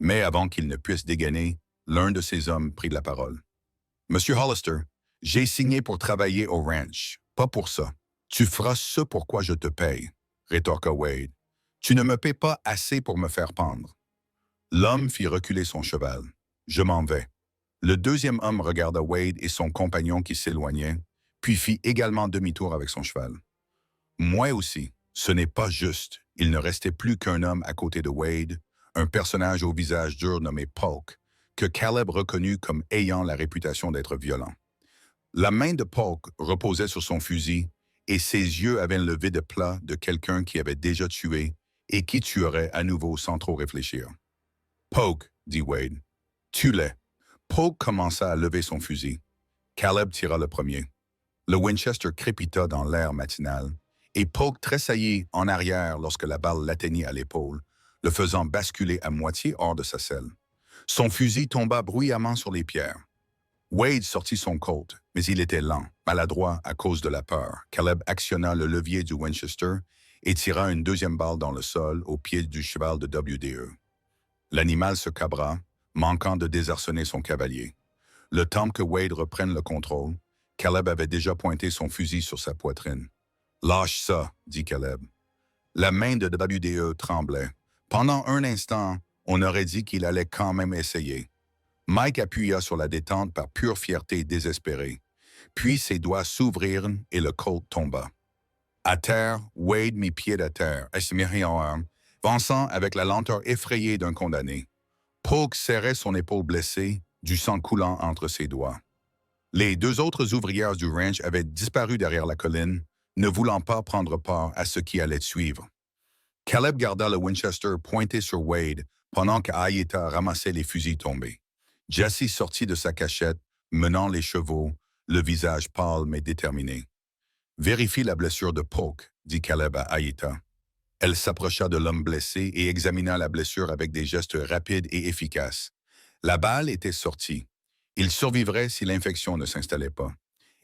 Mais avant qu'il ne puisse dégainer, l'un de ses hommes prit la parole. « Monsieur Hollister, j'ai signé pour travailler au ranch, pas pour ça. Tu feras ce pour quoi je te paye, » rétorqua Wade. « Tu ne me paies pas assez pour me faire pendre. » L'homme fit reculer son cheval. « Je m'en vais. » Le deuxième homme regarda Wade et son compagnon qui s'éloignaient, puis fit également demi-tour avec son cheval. « Moi aussi, ce n'est pas juste. » Il ne restait plus qu'un homme à côté de Wade, un personnage au visage dur nommé Polk, que Caleb reconnut comme ayant la réputation d'être violent. La main de Polk reposait sur son fusil et ses yeux avaient le vide plat de quelqu'un qui avait déjà tué et qui tuerait à nouveau sans trop réfléchir. « Polk, » dit Wade, « tue-les. » Polk commença à lever son fusil. Caleb tira le premier. Le Winchester crépita dans l'air matinal et Polk tressaillit en arrière lorsque la balle l'atteignit à l'épaule, le faisant basculer à moitié hors de sa selle. Son fusil tomba bruyamment sur les pierres. Wade sortit son Colt, mais il était lent, maladroit à cause de la peur. Caleb actionna le levier du Winchester et tira une deuxième balle dans le sol au pied du cheval de WDE. L'animal se cabra, manquant de désarçonner son cavalier. Le temps que Wade reprenne le contrôle, Caleb avait déjà pointé son fusil sur sa poitrine. « Lâche ça, » dit Caleb. La main de WDE tremblait. Pendant un instant, on aurait dit qu'il allait quand même essayer. Mike appuya sur la détente par pure fierté désespérée. Puis ses doigts s'ouvrirent et le Colt tomba. À terre, Wade mit pied à terre, avançant avec la lenteur effrayée d'un condamné. Polk serrait son épaule blessée, du sang coulant entre ses doigts. Les deux autres ouvrières du ranch avaient disparu derrière la colline, ne voulant pas prendre part à ce qui allait suivre. Caleb garda le Winchester pointé sur Wade pendant qu'Ayeta ramassait les fusils tombés. Jesse sortit de sa cachette, menant les chevaux, le visage pâle mais déterminé. « Vérifie la blessure de Polk, » dit Caleb à Ayeta. Elle s'approcha de l'homme blessé et examina la blessure avec des gestes rapides et efficaces. La balle était sortie. Il survivrait si l'infection ne s'installait pas.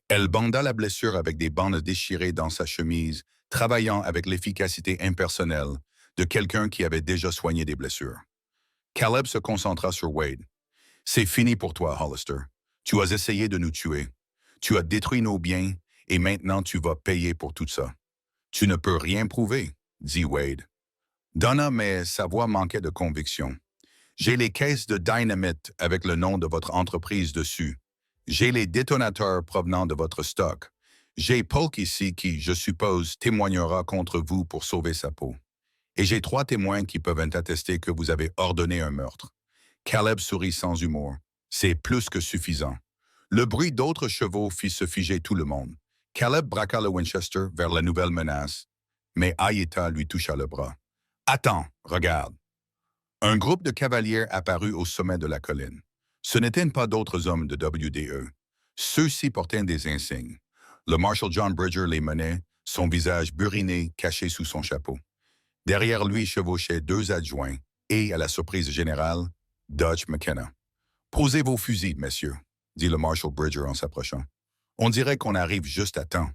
Elle banda la blessure avec des bandes déchirées dans sa chemise, travaillant avec l'efficacité impersonnelle de quelqu'un qui avait déjà soigné des blessures. Caleb se concentra sur Wade. « C'est fini pour toi, Hollister. Tu as essayé de nous tuer. Tu as détruit nos biens et maintenant tu vas payer pour tout ça. Tu ne peux rien prouver, » dit Wade. Donna, mais sa voix manquait de conviction. « J'ai les caisses de dynamite avec le nom de votre entreprise dessus. J'ai les détonateurs provenant de votre stock. J'ai Polk ici qui, je suppose, témoignera contre vous pour sauver sa peau. Et j'ai 3 témoins qui peuvent attester que vous avez ordonné un meurtre. » Caleb sourit sans humour. « C'est plus que suffisant. » Le bruit d'autres chevaux fit se figer tout le monde. Caleb braqua le Winchester vers la nouvelle menace, mais Ayeta lui toucha le bras. « Attends, regarde. » Un groupe de cavaliers apparut au sommet de la colline. Ce n'étaient pas d'autres hommes de WDE. Ceux-ci portaient des insignes. Le Marshal John Bridger les menait, son visage buriné caché sous son chapeau. Derrière lui chevauchaient 2 adjoints et, à la surprise générale, Dutch McKenna. « Posez vos fusils, messieurs, » dit le Marshal Bridger en s'approchant. « On dirait qu'on arrive juste à temps. »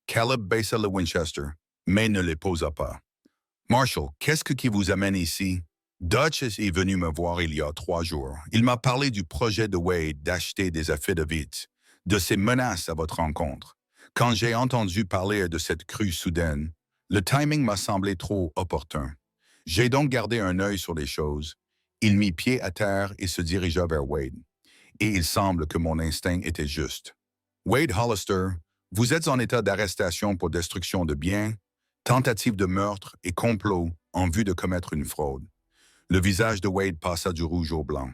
Caleb baissa le Winchester, mais ne les posa pas. « Marshal, qu'est-ce qui vous amène ici? » Dutch est venu me voir il y a 3 jours. Il m'a parlé du projet de Wade d'acheter des affidavits, de ses menaces à votre rencontre. Quand j'ai entendu parler de cette crue soudaine, le timing m'a semblé trop opportun. J'ai donc gardé un œil sur les choses. Il mit pied à terre et se dirigea vers Wade. Et il semble que mon instinct était juste. Wade Hollister, vous êtes en état d'arrestation pour destruction de biens, tentative de meurtre et complot en vue de commettre une fraude. Le visage de Wade passa du rouge au blanc.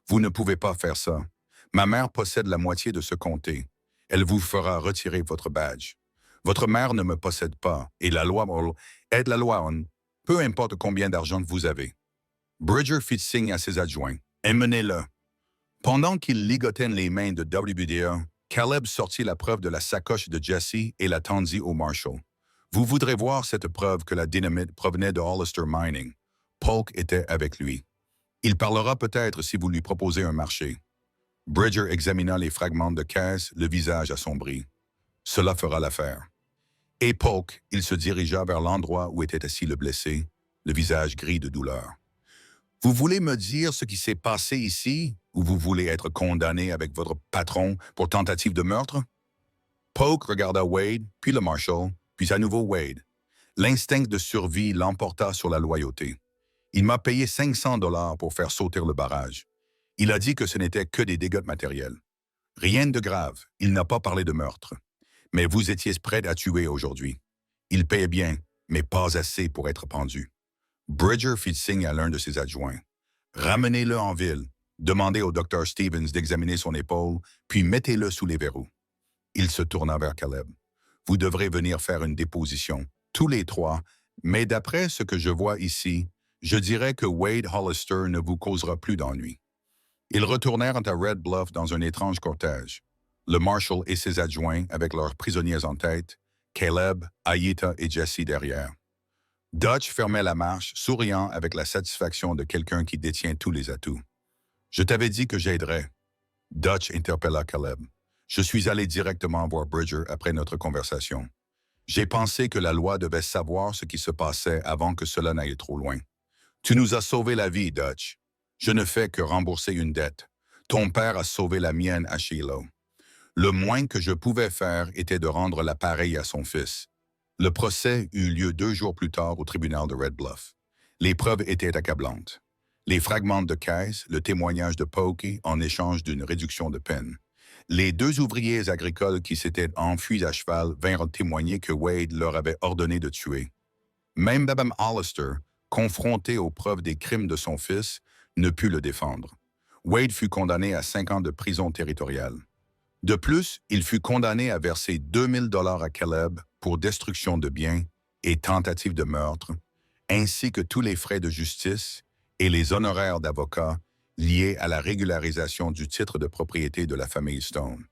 Vous ne pouvez pas faire ça. Ma mère possède la moitié de ce comté. Elle vous fera retirer votre badge. Votre mère ne me possède pas, et la loi aide la loi on, peu importe combien d'argent vous avez. Bridger fit signe à ses adjoints. Emmenez-le. Pendant qu'ils ligotaient les mains de WDA, Caleb sortit la preuve de la sacoche de Jesse et la tendit au Marshal. Vous voudrez voir cette preuve que la dynamite provenait de Hollister Mining. Polk était avec lui. Il parlera peut-être si vous lui proposez un marché. Bridger examina les fragments de caisse, le visage assombri. Cela fera l'affaire. Et Polk, il se dirigea vers l'endroit où était assis le blessé, le visage gris de douleur. Vous voulez me dire ce qui s'est passé ici, ou vous voulez être condamné avec votre patron pour tentative de meurtre? Polk regarda Wade, puis le Marshal, puis à nouveau Wade. L'instinct de survie l'emporta sur la loyauté. Il m'a payé 500 $ pour faire sauter le barrage. Il a dit que ce n'était que des dégâts matériels. Rien de grave, il n'a pas parlé de meurtre. Mais vous étiez prêt à tuer aujourd'hui. Il paye bien, mais pas assez pour être pendu. Bridger fit signe à l'un de ses adjoints. Ramenez-le en ville. Demandez au Dr. Stevens d'examiner son épaule, puis mettez-le sous les verrous. Il se tourna vers Caleb. Vous devrez venir faire une déposition, tous les trois, mais d'après ce que je vois ici, je dirais que Wade Hollister ne vous causera plus d'ennui. Ils retournèrent à Red Bluff dans un étrange cortège. Le Marshal et ses adjoints avec leurs prisonniers en tête, Caleb, Aïta et Jesse derrière. Dutch fermait la marche, souriant avec la satisfaction de quelqu'un qui détient tous les atouts. « Je t'avais dit que j'aiderais. » Dutch interpella Caleb. « Je suis allé directement voir Bridger après notre conversation. J'ai pensé que la loi devait savoir ce qui se passait avant que cela n'aille trop loin. Tu nous as sauvé la vie, Dutch. Je ne fais que rembourser une dette. Ton père a sauvé la mienne à Shiloh. Le moins que je pouvais faire était de rendre l'appareil à son fils. Le procès eut lieu 2 jours plus tard au tribunal de Red Bluff. Les preuves étaient accablantes. Les fragments de caisse, le témoignage de Pokey en échange d'une réduction de peine. Les 2 ouvriers agricoles qui s'étaient enfuis à cheval vinrent témoigner que Wade leur avait ordonné de tuer. Même Mme Hollister, confrontée aux preuves des crimes de son fils, ne put le défendre. Wade fut condamné à 5 ans de prison territoriale. De plus, il fut condamné à verser 2000 $ à Caleb pour destruction de biens et tentative de meurtre, ainsi que tous les frais de justice et les honoraires d'avocat liés à la régularisation du titre de propriété de la famille Stone.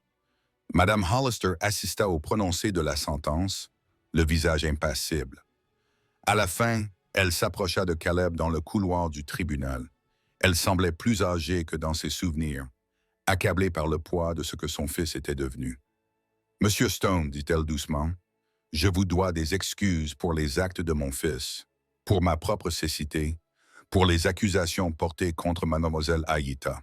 Madame Hollister assista au prononcé de la sentence, le visage impassible. À la fin, elle s'approcha de Caleb dans le couloir du tribunal. Elle semblait plus âgée que dans ses souvenirs, accablée par le poids de ce que son fils était devenu. « Monsieur Stone, dit-elle doucement, je vous dois des excuses pour les actes de mon fils, pour ma propre cécité, pour les accusations portées contre mademoiselle Aïta. »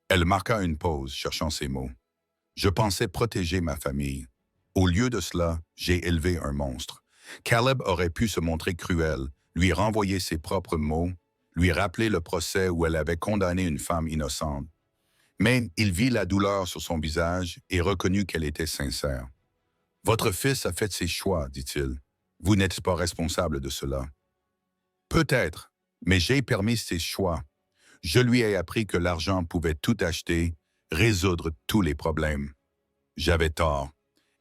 Elle marqua une pause, cherchant ses mots. « Je pensais protéger ma famille. Au lieu de cela, j'ai élevé un monstre. Caleb aurait pu se montrer cruel, lui renvoyer ses propres mots, lui rappeler le procès où elle avait condamné une femme innocente. Mais il vit la douleur sur son visage et reconnut qu'elle était sincère. « Votre fils a fait ses choix, dit-il. Vous n'êtes pas responsable de cela. »« Peut-être, mais j'ai permis ses choix. Je lui ai appris que l'argent pouvait tout acheter, résoudre tous les problèmes. J'avais tort. »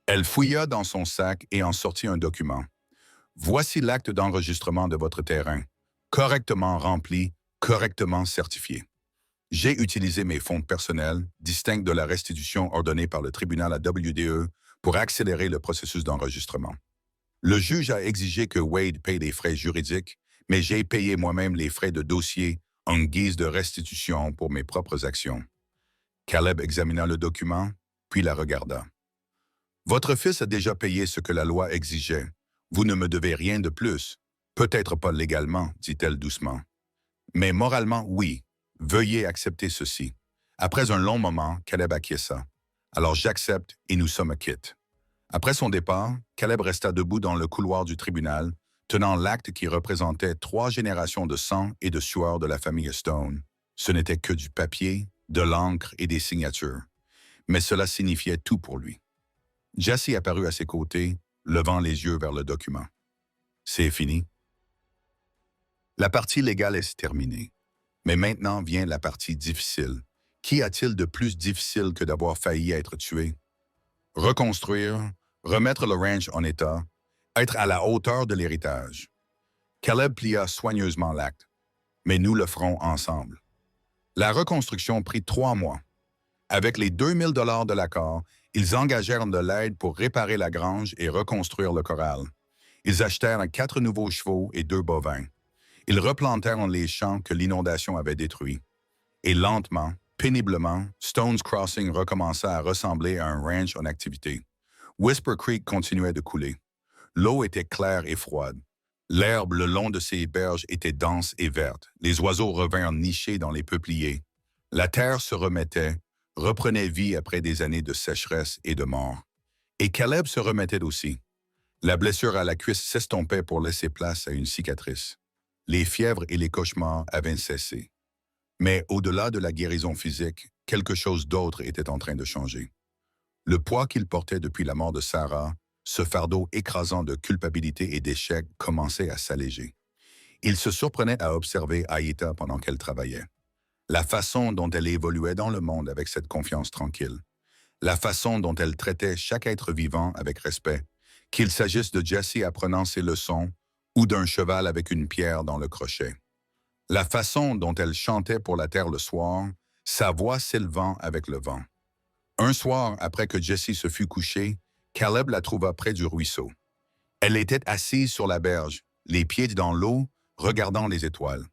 Elle fouilla dans son sac et en sortit un document. « Voici l'acte d'enregistrement de votre terrain, correctement rempli, correctement certifié. J'ai utilisé mes fonds personnels, distincts de la restitution ordonnée par le tribunal à WDE, pour accélérer le processus d'enregistrement. Le juge a exigé que Wade paye les frais juridiques, mais j'ai payé moi-même les frais de dossier en guise de restitution pour mes propres actions. » Caleb examina le document, puis la regarda. « Votre fils a déjà payé ce que la loi exigeait. Vous ne me devez rien de plus. Peut-être pas légalement, dit-elle doucement. Mais moralement, oui. Veuillez accepter ceci. » Après un long moment, Caleb acquiesça. « Alors j'accepte et nous sommes quittes. » Après son départ, Caleb resta debout dans le couloir du tribunal, tenant l'acte qui représentait 3 générations de sang et de sueur de la famille Stone. Ce n'était que du papier, de l'encre et des signatures. Mais cela signifiait tout pour lui. Jesse apparut à ses côtés, levant les yeux vers le document. « C'est fini. » La partie légale est terminée. Mais maintenant vient la partie difficile. Qu'y a-t-il de plus difficile que d'avoir failli être tué? Reconstruire, remettre le ranch en état, être à la hauteur de l'héritage. Caleb plia soigneusement l'acte. Mais nous le ferons ensemble. La reconstruction prit 3 mois. Avec les 2000 dollars de l'accord, ils engagèrent de l'aide pour réparer la grange et reconstruire le corral. Ils achetèrent 4 nouveaux chevaux et 2 bovins. Ils replantèrent les champs que l'inondation avait détruits. Et lentement, péniblement, Stones Crossing recommença à ressembler à un ranch en activité. Whisper Creek continuait de couler. L'eau était claire et froide. L'herbe le long de ses berges était dense et verte. Les oiseaux revinrent nicher dans les peupliers. La terre se remettait, reprenait vie après des années de sécheresse et de mort. Et Caleb se remettait aussi. La blessure à la cuisse s'estompait pour laisser place à une cicatrice. Les fièvres et les cauchemars avaient cessé. Mais au-delà de la guérison physique, quelque chose d'autre était en train de changer. Le poids qu'il portait depuis la mort de Sarah, ce fardeau écrasant de culpabilité et d'échec, commençait à s'alléger. Il se surprenait à observer Aïta pendant qu'elle travaillait. La façon dont elle évoluait dans le monde avec cette confiance tranquille. La façon dont elle traitait chaque être vivant avec respect, qu'il s'agisse de Jessie apprenant ses leçons ou d'un cheval avec une pierre dans le crochet. La façon dont elle chantait pour la terre le soir, sa voix s'élevant avec le vent. Un soir, après que Jessie se fut couchée, Caleb la trouva près du ruisseau. Elle était assise sur la berge, les pieds dans l'eau, regardant les étoiles.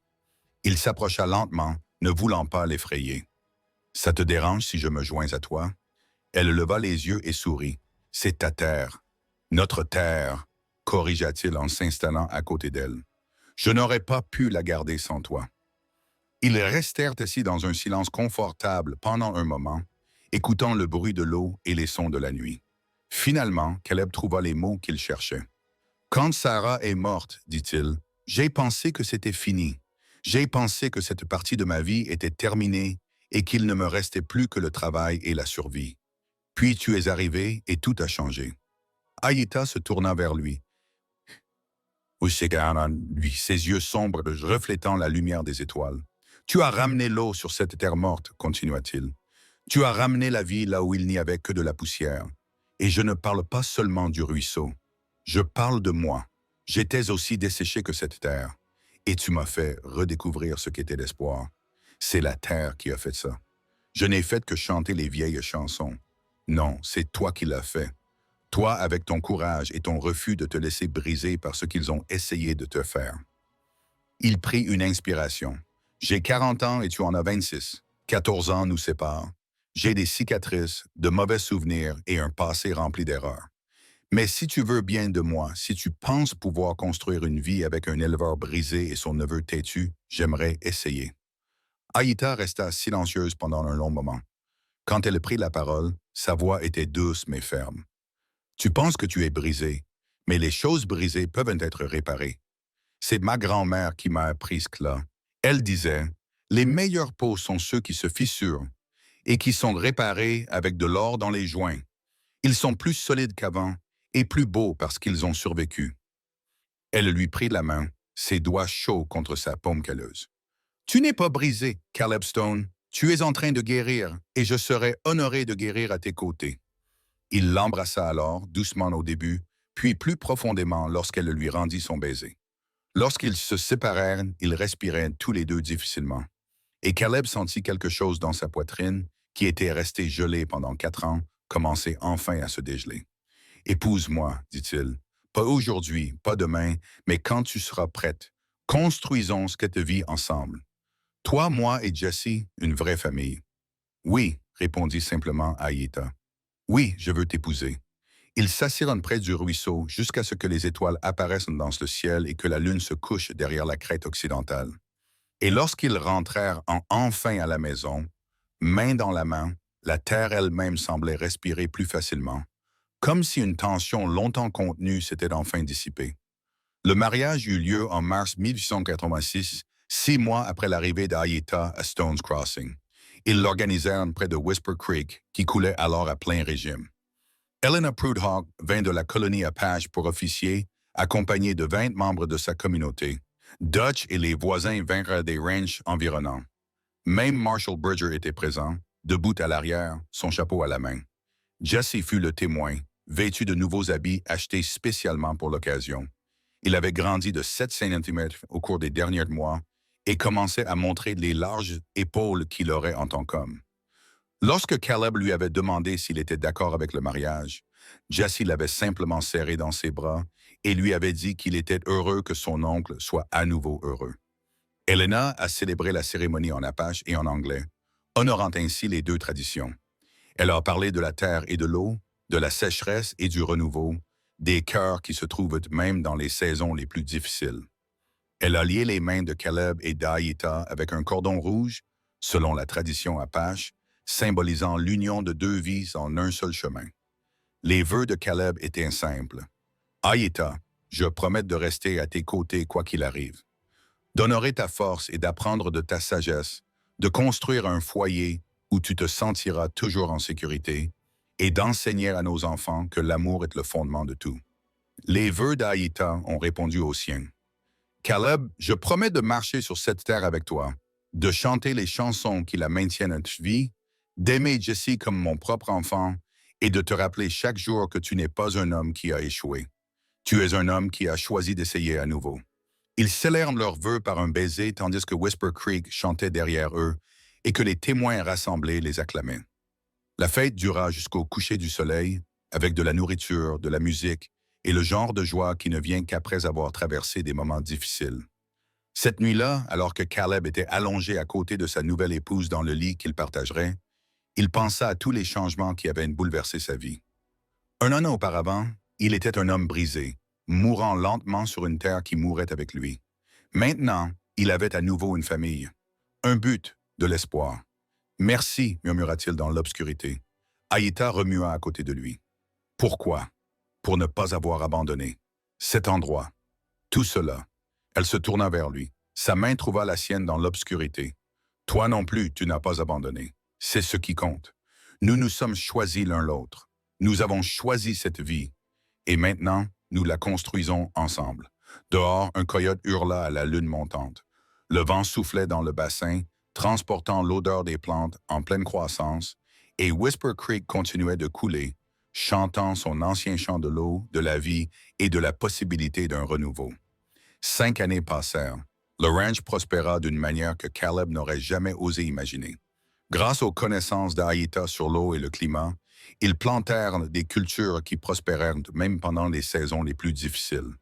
Il s'approcha lentement, ne voulant pas l'effrayer. « Ça te dérange si je me joins à toi? » Elle leva les yeux et sourit. « C'est ta terre. Notre terre, corrigea-t-il en s'installant à côté d'elle. « Je n'aurais pas pu la garder sans toi. » Ils restèrent assis dans un silence confortable pendant un moment, écoutant le bruit de l'eau et les sons de la nuit. Finalement, Caleb trouva les mots qu'il cherchait. « Quand Sarah est morte, dit-il, j'ai pensé que c'était fini. J'ai pensé que cette partie de ma vie était terminée et qu'il ne me restait plus que le travail et la survie. Puis tu es arrivé et tout a changé. » Aïta se tourna vers lui. Lui, ses yeux sombres reflétant la lumière des étoiles. « Tu as ramené l'eau sur cette terre morte, continua-t-il. Tu as ramené la vie là où il n'y avait que de la poussière. Et je ne parle pas seulement du ruisseau. Je parle de moi. J'étais aussi desséché que cette terre. Et tu m'as fait redécouvrir ce qu'était l'espoir. C'est la terre qui a fait ça. Je n'ai fait que chanter les vieilles chansons. Non, c'est toi qui l'as fait. Toi avec ton courage et ton refus de te laisser briser par ce qu'ils ont essayé de te faire. » Il prit une inspiration. « J'ai 40 ans et tu en as 26. 14 ans nous séparent. J'ai des cicatrices, de mauvais souvenirs et un passé rempli d'erreurs. Mais si tu veux bien de moi, si tu penses pouvoir construire une vie avec un éleveur brisé et son neveu têtu, j'aimerais essayer. » Aïta resta silencieuse pendant un long moment. Quand elle prit la parole, sa voix était douce mais ferme. « Tu penses que tu es brisé, mais les choses brisées peuvent être réparées. C'est ma grand-mère qui m'a appris cela. Elle disait, « Les meilleures peaux sont ceux qui se fissurent et qui sont réparés avec de l'or dans les joints. Ils sont plus solides qu'avant et plus beaux parce qu'ils ont survécu. » Elle lui prit la main, ses doigts chauds contre sa paume calleuse. « Tu n'es pas brisé, Caleb Stone. Tu es en train de guérir et je serai honoré de guérir à tes côtés. » Il l'embrassa alors, doucement au début, puis plus profondément lorsqu'elle lui rendit son baiser. Lorsqu'ils se séparèrent, ils respiraient tous les deux difficilement. Et Caleb sentit quelque chose dans sa poitrine, qui était resté gelé pendant 4 ans, commencer enfin à se dégeler. « Épouse-moi, dit-il. Pas aujourd'hui, pas demain, mais quand tu seras prête. Construisons cette vie ensemble. Toi, moi et Jessie, une vraie famille. »« Oui, » répondit simplement Aïta. « Oui, je veux t'épouser. » Ils s'assirent près du ruisseau jusqu'à ce que les étoiles apparaissent dans le ciel et que la lune se couche derrière la crête occidentale. Et lorsqu'ils rentrèrent enfin à la maison, main dans la main, la terre elle-même semblait respirer plus facilement, comme si une tension longtemps contenue s'était enfin dissipée. Le mariage eut lieu en mars 1886, 6 mois après l'arrivée d'Aïta à Stones Crossing. Ils l'organisèrent près de Whisper Creek, qui coulait alors à plein régime. Elena Prudhoe vint de la colonie Apache pour officier, accompagnée de 20 membres de sa communauté. Dutch et les voisins vinrent des ranchs environnants. Même Marshall Bridger était présent, debout à l'arrière, son chapeau à la main. Jesse fut le témoin, vêtu de nouveaux habits achetés spécialement pour l'occasion. Il avait grandi de 7 cm au cours des derniers mois et commençait à montrer les larges épaules qu'il aurait en tant qu'homme. Lorsque Caleb lui avait demandé s'il était d'accord avec le mariage, Jesse l'avait simplement serré dans ses bras et lui avait dit qu'il était heureux que son oncle soit à nouveau heureux. Helena a célébré la cérémonie en apache et en anglais, honorant ainsi les deux traditions. Elle a parlé de la terre et de l'eau, de la sécheresse et du renouveau, des cœurs qui se trouvent même dans les saisons les plus difficiles. Elle a lié les mains de Caleb et d'Aïta avec un cordon rouge, selon la tradition apache, symbolisant l'union de deux vies en un seul chemin. Les vœux de Caleb étaient simples. Aïta, je promets de rester à tes côtés quoi qu'il arrive. D'honorer ta force et d'apprendre de ta sagesse, de construire un foyer où tu te sentiras toujours en sécurité, et d'enseigner à nos enfants que l'amour est le fondement de tout. Les vœux d'Aïta ont répondu aux siens. Caleb, je promets de marcher sur cette terre avec toi, de chanter les chansons qui la maintiennent en vie, d'aimer Jesse comme mon propre enfant et de te rappeler chaque jour que tu n'es pas un homme qui a échoué. Tu es un homme qui a choisi d'essayer à nouveau. Ils scellèrent leurs vœux par un baiser tandis que Whisper Creek chantait derrière eux et que les témoins rassemblés les acclamaient. La fête dura jusqu'au coucher du soleil, avec de la nourriture, de la musique et le genre de joie qui ne vient qu'après avoir traversé des moments difficiles. Cette nuit-là, alors que Caleb était allongé à côté de sa nouvelle épouse dans le lit qu'il partagerait, il pensa à tous les changements qui avaient bouleversé sa vie. Un an auparavant, il était un homme brisé, mourant lentement sur une terre qui mourait avec lui. Maintenant, il avait à nouveau une famille, un but, de l'espoir. « Merci », murmura-t-il dans l'obscurité. Aïta remua à côté de lui. Pourquoi? Pour ne pas avoir abandonné. Cet endroit. Tout cela. Elle se tourna vers lui. Sa main trouva la sienne dans l'obscurité. Toi non plus, tu n'as pas abandonné. C'est ce qui compte. Nous nous sommes choisis l'un l'autre. Nous avons choisi cette vie. Et maintenant, nous la construisons ensemble. Dehors, un coyote hurla à la lune montante. Le vent soufflait dans le bassin, transportant l'odeur des plantes en pleine croissance, et Whisper Creek continuait de couler, chantant son ancien chant de l'eau, de la vie et de la possibilité d'un renouveau. 5 années passèrent. Le ranch prospéra d'une manière que Caleb n'aurait jamais osé imaginer. Grâce aux connaissances d'Aïta sur l'eau et le climat, ils plantèrent des cultures qui prospérèrent même pendant les saisons les plus difficiles.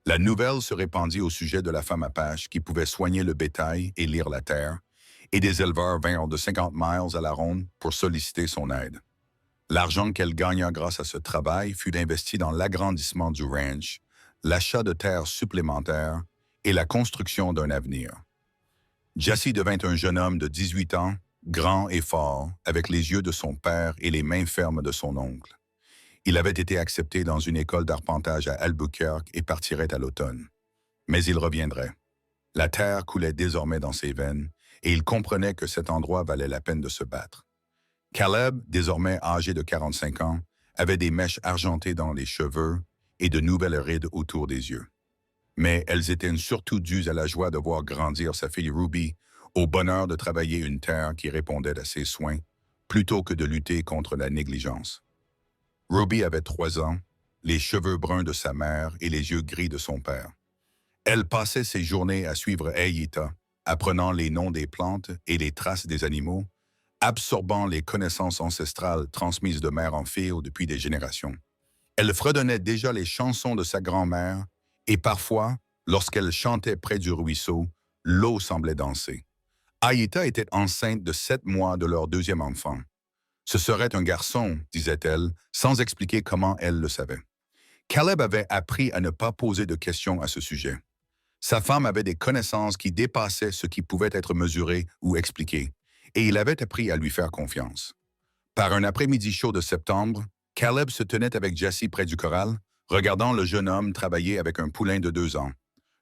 La nouvelle se répandit au sujet de la femme apache qui pouvait soigner le bétail et lire la terre, et des éleveurs vinrent de 50 miles à la ronde pour solliciter son aide. L'argent qu'elle gagna grâce à ce travail fut investi dans l'agrandissement du ranch, l'achat de terres supplémentaires et la construction d'un avenir. Jesse devint un jeune homme de 18 ans, grand et fort, avec les yeux de son père et les mains fermes de son oncle. Il avait été accepté dans une école d'arpentage à Albuquerque et partirait à l'automne. Mais il reviendrait. La terre coulait désormais dans ses veines et il comprenait que cet endroit valait la peine de se battre. Caleb, désormais âgé de 45 ans, avait des mèches argentées dans les cheveux et de nouvelles rides autour des yeux. Mais elles étaient surtout dues à la joie de voir grandir sa fille Ruby, au bonheur de travailler une terre qui répondait à ses soins, plutôt que de lutter contre la négligence. Ruby avait 3 ans, les cheveux bruns de sa mère et les yeux gris de son père. Elle passait ses journées à suivre Aïta, apprenant les noms des plantes et les traces des animaux, absorbant les connaissances ancestrales transmises de mère en fille depuis des générations. Elle fredonnait déjà les chansons de sa grand-mère et parfois, lorsqu'elle chantait près du ruisseau, l'eau semblait danser. Aïta était enceinte de 7 mois de leur 2e enfant. Ce serait un garçon, disait-elle, sans expliquer comment elle le savait. Caleb avait appris à ne pas poser de questions à ce sujet. Sa femme avait des connaissances qui dépassaient ce qui pouvait être mesuré ou expliqué, et il avait appris à lui faire confiance. Par un après-midi chaud de septembre, Caleb se tenait avec Jesse près du corral, regardant le jeune homme travailler avec un poulain de 2 ans.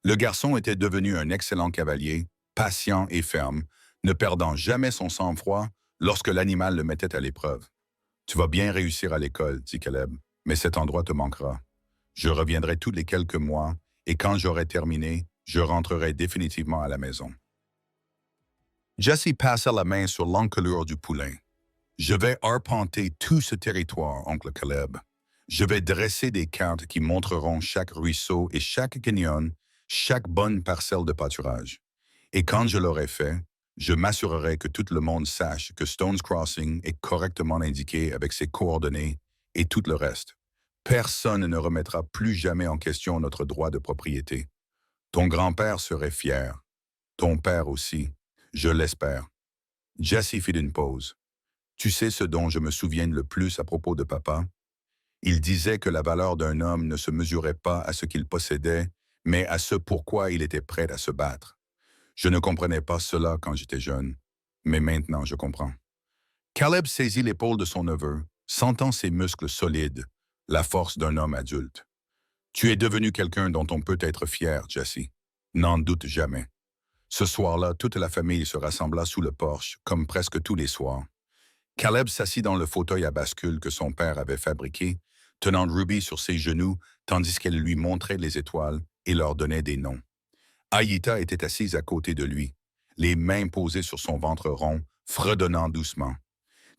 Le garçon était devenu un excellent cavalier, patient et ferme, ne perdant jamais son sang-froid lorsque l'animal le mettait à l'épreuve. « Tu vas bien réussir à l'école, dit Caleb, mais cet endroit te manquera. Je reviendrai tous les quelques mois, et quand j'aurai terminé, je rentrerai définitivement à la maison. » Jesse passa la main sur l'encolure du poulain. Je vais arpenter tout ce territoire, oncle Caleb. Je vais dresser des cartes qui montreront chaque ruisseau et chaque canyon, chaque bonne parcelle de pâturage. Et quand je l'aurai fait, je m'assurerai que tout le monde sache que Stone's Crossing est correctement indiqué avec ses coordonnées et tout le reste. Personne ne remettra plus jamais en question notre droit de propriété. Ton grand-père serait fier. Ton père aussi. Je l'espère. Jesse fit une pause. Tu sais ce dont je me souviens le plus à propos de papa? Il disait que la valeur d'un homme ne se mesurait pas à ce qu'il possédait, mais à ce pourquoi il était prêt à se battre. Je ne comprenais pas cela quand j'étais jeune, mais maintenant je comprends. Caleb saisit l'épaule de son neveu, sentant ses muscles solides, la force d'un homme adulte. Tu es devenu quelqu'un dont on peut être fier, Jesse. N'en doute jamais. Ce soir-là, toute la famille se rassembla sous le porche, comme presque tous les soirs. Caleb s'assit dans le fauteuil à bascule que son père avait fabriqué, tenant Ruby sur ses genoux tandis qu'elle lui montrait les étoiles et leur donnait des noms. Aïta était assise à côté de lui, les mains posées sur son ventre rond, fredonnant doucement.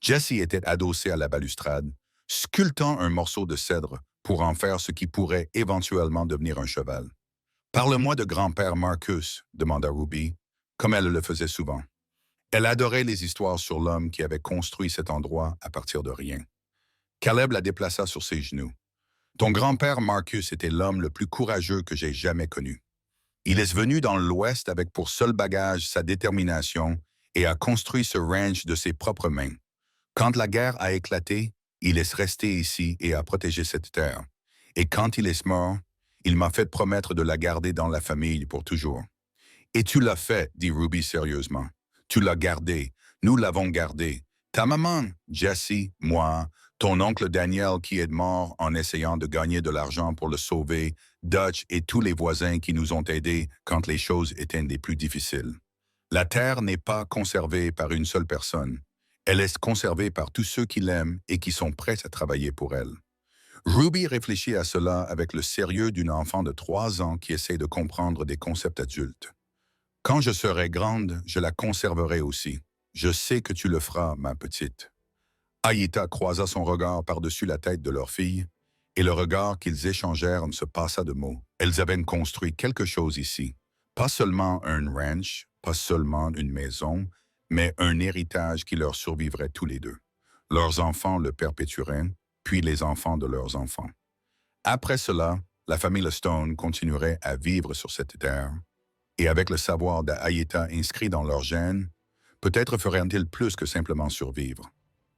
Jesse était adossé à la balustrade, sculptant un morceau de cèdre pour en faire ce qui pourrait éventuellement devenir un cheval. « Parle-moi de grand-père Marcus », demanda Ruby, comme elle le faisait souvent. Elle adorait les histoires sur l'homme qui avait construit cet endroit à partir de rien. Caleb la déplaça sur ses genoux. « Ton grand-père Marcus était l'homme le plus courageux que j'ai jamais connu. Il est venu dans l'Ouest avec pour seul bagage sa détermination et a construit ce ranch de ses propres mains. Quand la guerre a éclaté, il est resté ici et a protégé cette terre. Et quand il est mort, il m'a fait promettre de la garder dans la famille pour toujours. Et tu l'as fait, dit Ruby sérieusement. Tu l'as gardé. Nous l'avons gardé. Ta maman, Jessie, moi, ton oncle Daniel qui est mort en essayant de gagner de l'argent pour le sauver, Dutch et tous les voisins qui nous ont aidés quand les choses étaient les plus difficiles. La terre n'est pas conservée par une seule personne. Elle est conservée par tous ceux qui l'aiment et qui sont prêts à travailler pour elle. Ruby réfléchit à cela avec le sérieux d'une enfant de 3 ans qui essaie de comprendre des concepts adultes. Quand je serai grande, je la conserverai aussi. Je sais que tu le feras, ma petite. Aïta croisa son regard par-dessus la tête de leur fille, et le regard qu'ils échangèrent ne se passa de mots. Elles avaient construit quelque chose ici. Pas seulement un ranch, pas seulement une maison, mais un héritage qui leur survivrait tous les deux. Leurs enfants le perpétueraient, puis les enfants de leurs enfants. Après cela, la famille Stone continuerait à vivre sur cette terre, et avec le savoir d'Aïta inscrit dans leur gènes, peut-être feraient-ils plus que simplement survivre.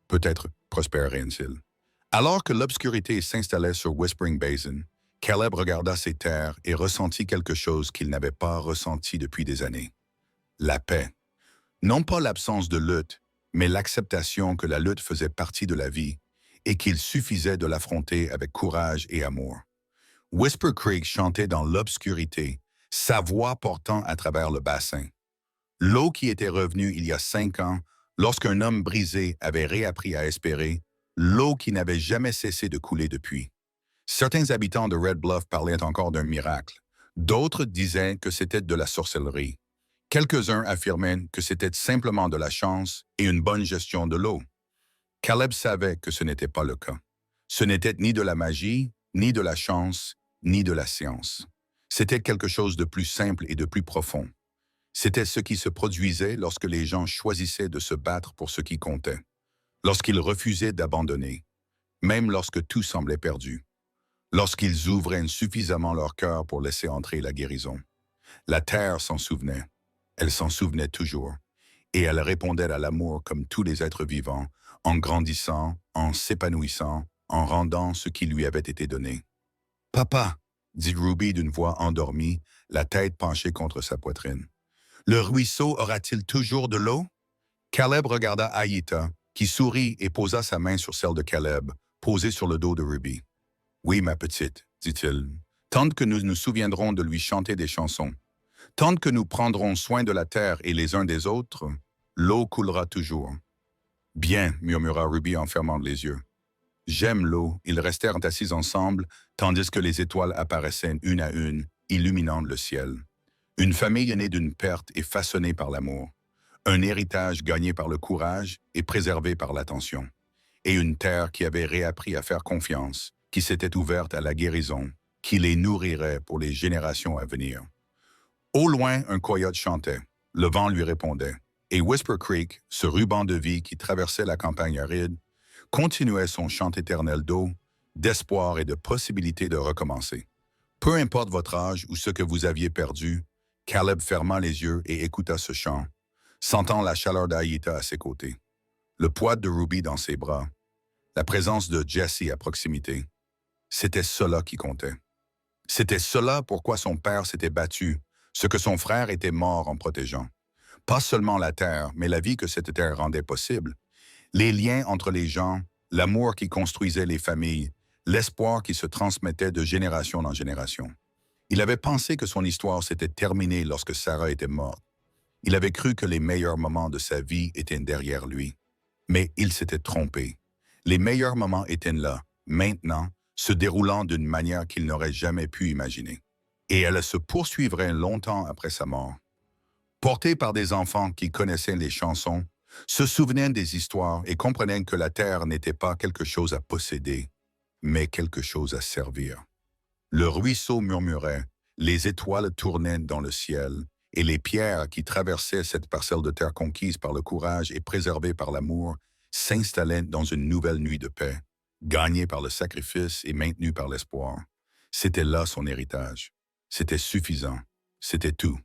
Peut-être prospéreraient-ils. Alors que l'obscurité s'installait sur Whispering Basin, Caleb regarda ces terres et ressentit quelque chose qu'il n'avait pas ressenti depuis des années. La paix. Non pas l'absence de lutte, mais l'acceptation que la lutte faisait partie de la vie et qu'il suffisait de l'affronter avec courage et amour. Whisper Creek chantait dans l'obscurité, sa voix portant à travers le bassin. L'eau qui était revenue il y a 5 ans, lorsqu'un homme brisé avait réappris à espérer, l'eau qui n'avait jamais cessé de couler depuis. Certains habitants de Red Bluff parlaient encore d'un miracle. D'autres disaient que c'était de la sorcellerie. Quelques-uns affirmaient que c'était simplement de la chance et une bonne gestion de l'eau. Caleb savait que ce n'était pas le cas. Ce n'était ni de la magie, ni de la chance, ni de la science. C'était quelque chose de plus simple et de plus profond. C'était ce qui se produisait lorsque les gens choisissaient de se battre pour ce qui comptait, lorsqu'ils refusaient d'abandonner, même lorsque tout semblait perdu, lorsqu'ils ouvraient suffisamment leur cœur pour laisser entrer la guérison. La terre s'en souvenait. Elle s'en souvenait toujours. Et elle répondait à l'amour comme tous les êtres vivants, en grandissant, en s'épanouissant, en rendant ce qui lui avait été donné. « Papa !» dit Ruby d'une voix endormie, la tête penchée contre sa poitrine. « Le ruisseau aura-t-il toujours de l'eau? » Caleb regarda Aïta, qui sourit et posa sa main sur celle de Caleb, posée sur le dos de Ruby. « Oui, ma petite, dit-il, tant que nous nous souviendrons de lui chanter des chansons. Tant que nous prendrons soin de la terre et les uns des autres, l'eau coulera toujours. » « Bien, murmura Ruby en fermant les yeux. « J'aime l'eau. » Ils restèrent assis ensemble, tandis que les étoiles apparaissaient une à une, illuminant le ciel. Une famille née d'une perte et façonnée par l'amour. Un héritage gagné par le courage et préservé par l'attention. Et une terre qui avait réappris à faire confiance, qui s'était ouverte à la guérison, qui les nourrirait pour les générations à venir. Au loin, un coyote chantait. Le vent lui répondait. Et Whisper Creek, ce ruban de vie qui traversait la campagne aride, continuait son chant éternel d'eau, d'espoir et de possibilité de recommencer. Peu importe votre âge ou ce que vous aviez perdu, Caleb ferma les yeux et écouta ce chant, sentant la chaleur d'Aïta à ses côtés, le poids de Ruby dans ses bras, la présence de Jesse à proximité. C'était cela qui comptait. C'était cela pourquoi son père s'était battu, ce que son frère était mort en protégeant. Pas seulement la terre, mais la vie que cette terre rendait possible. Les liens entre les gens, l'amour qui construisait les familles, l'espoir qui se transmettait de génération en génération. Il avait pensé que son histoire s'était terminée lorsque Sarah était morte. Il avait cru que les meilleurs moments de sa vie étaient derrière lui. Mais il s'était trompé. Les meilleurs moments étaient là, maintenant, se déroulant d'une manière qu'il n'aurait jamais pu imaginer. Et elle se poursuivrait longtemps après sa mort. Portés par des enfants qui connaissaient les chansons, se souvenaient des histoires et comprenaient que la terre n'était pas quelque chose à posséder, mais quelque chose à servir. Le ruisseau murmurait, les étoiles tournaient dans le ciel, et les pierres qui traversaient cette parcelle de terre conquise par le courage et préservée par l'amour s'installaient dans une nouvelle nuit de paix, gagnée par le sacrifice et maintenue par l'espoir. C'était là son héritage. C'était suffisant. C'était tout.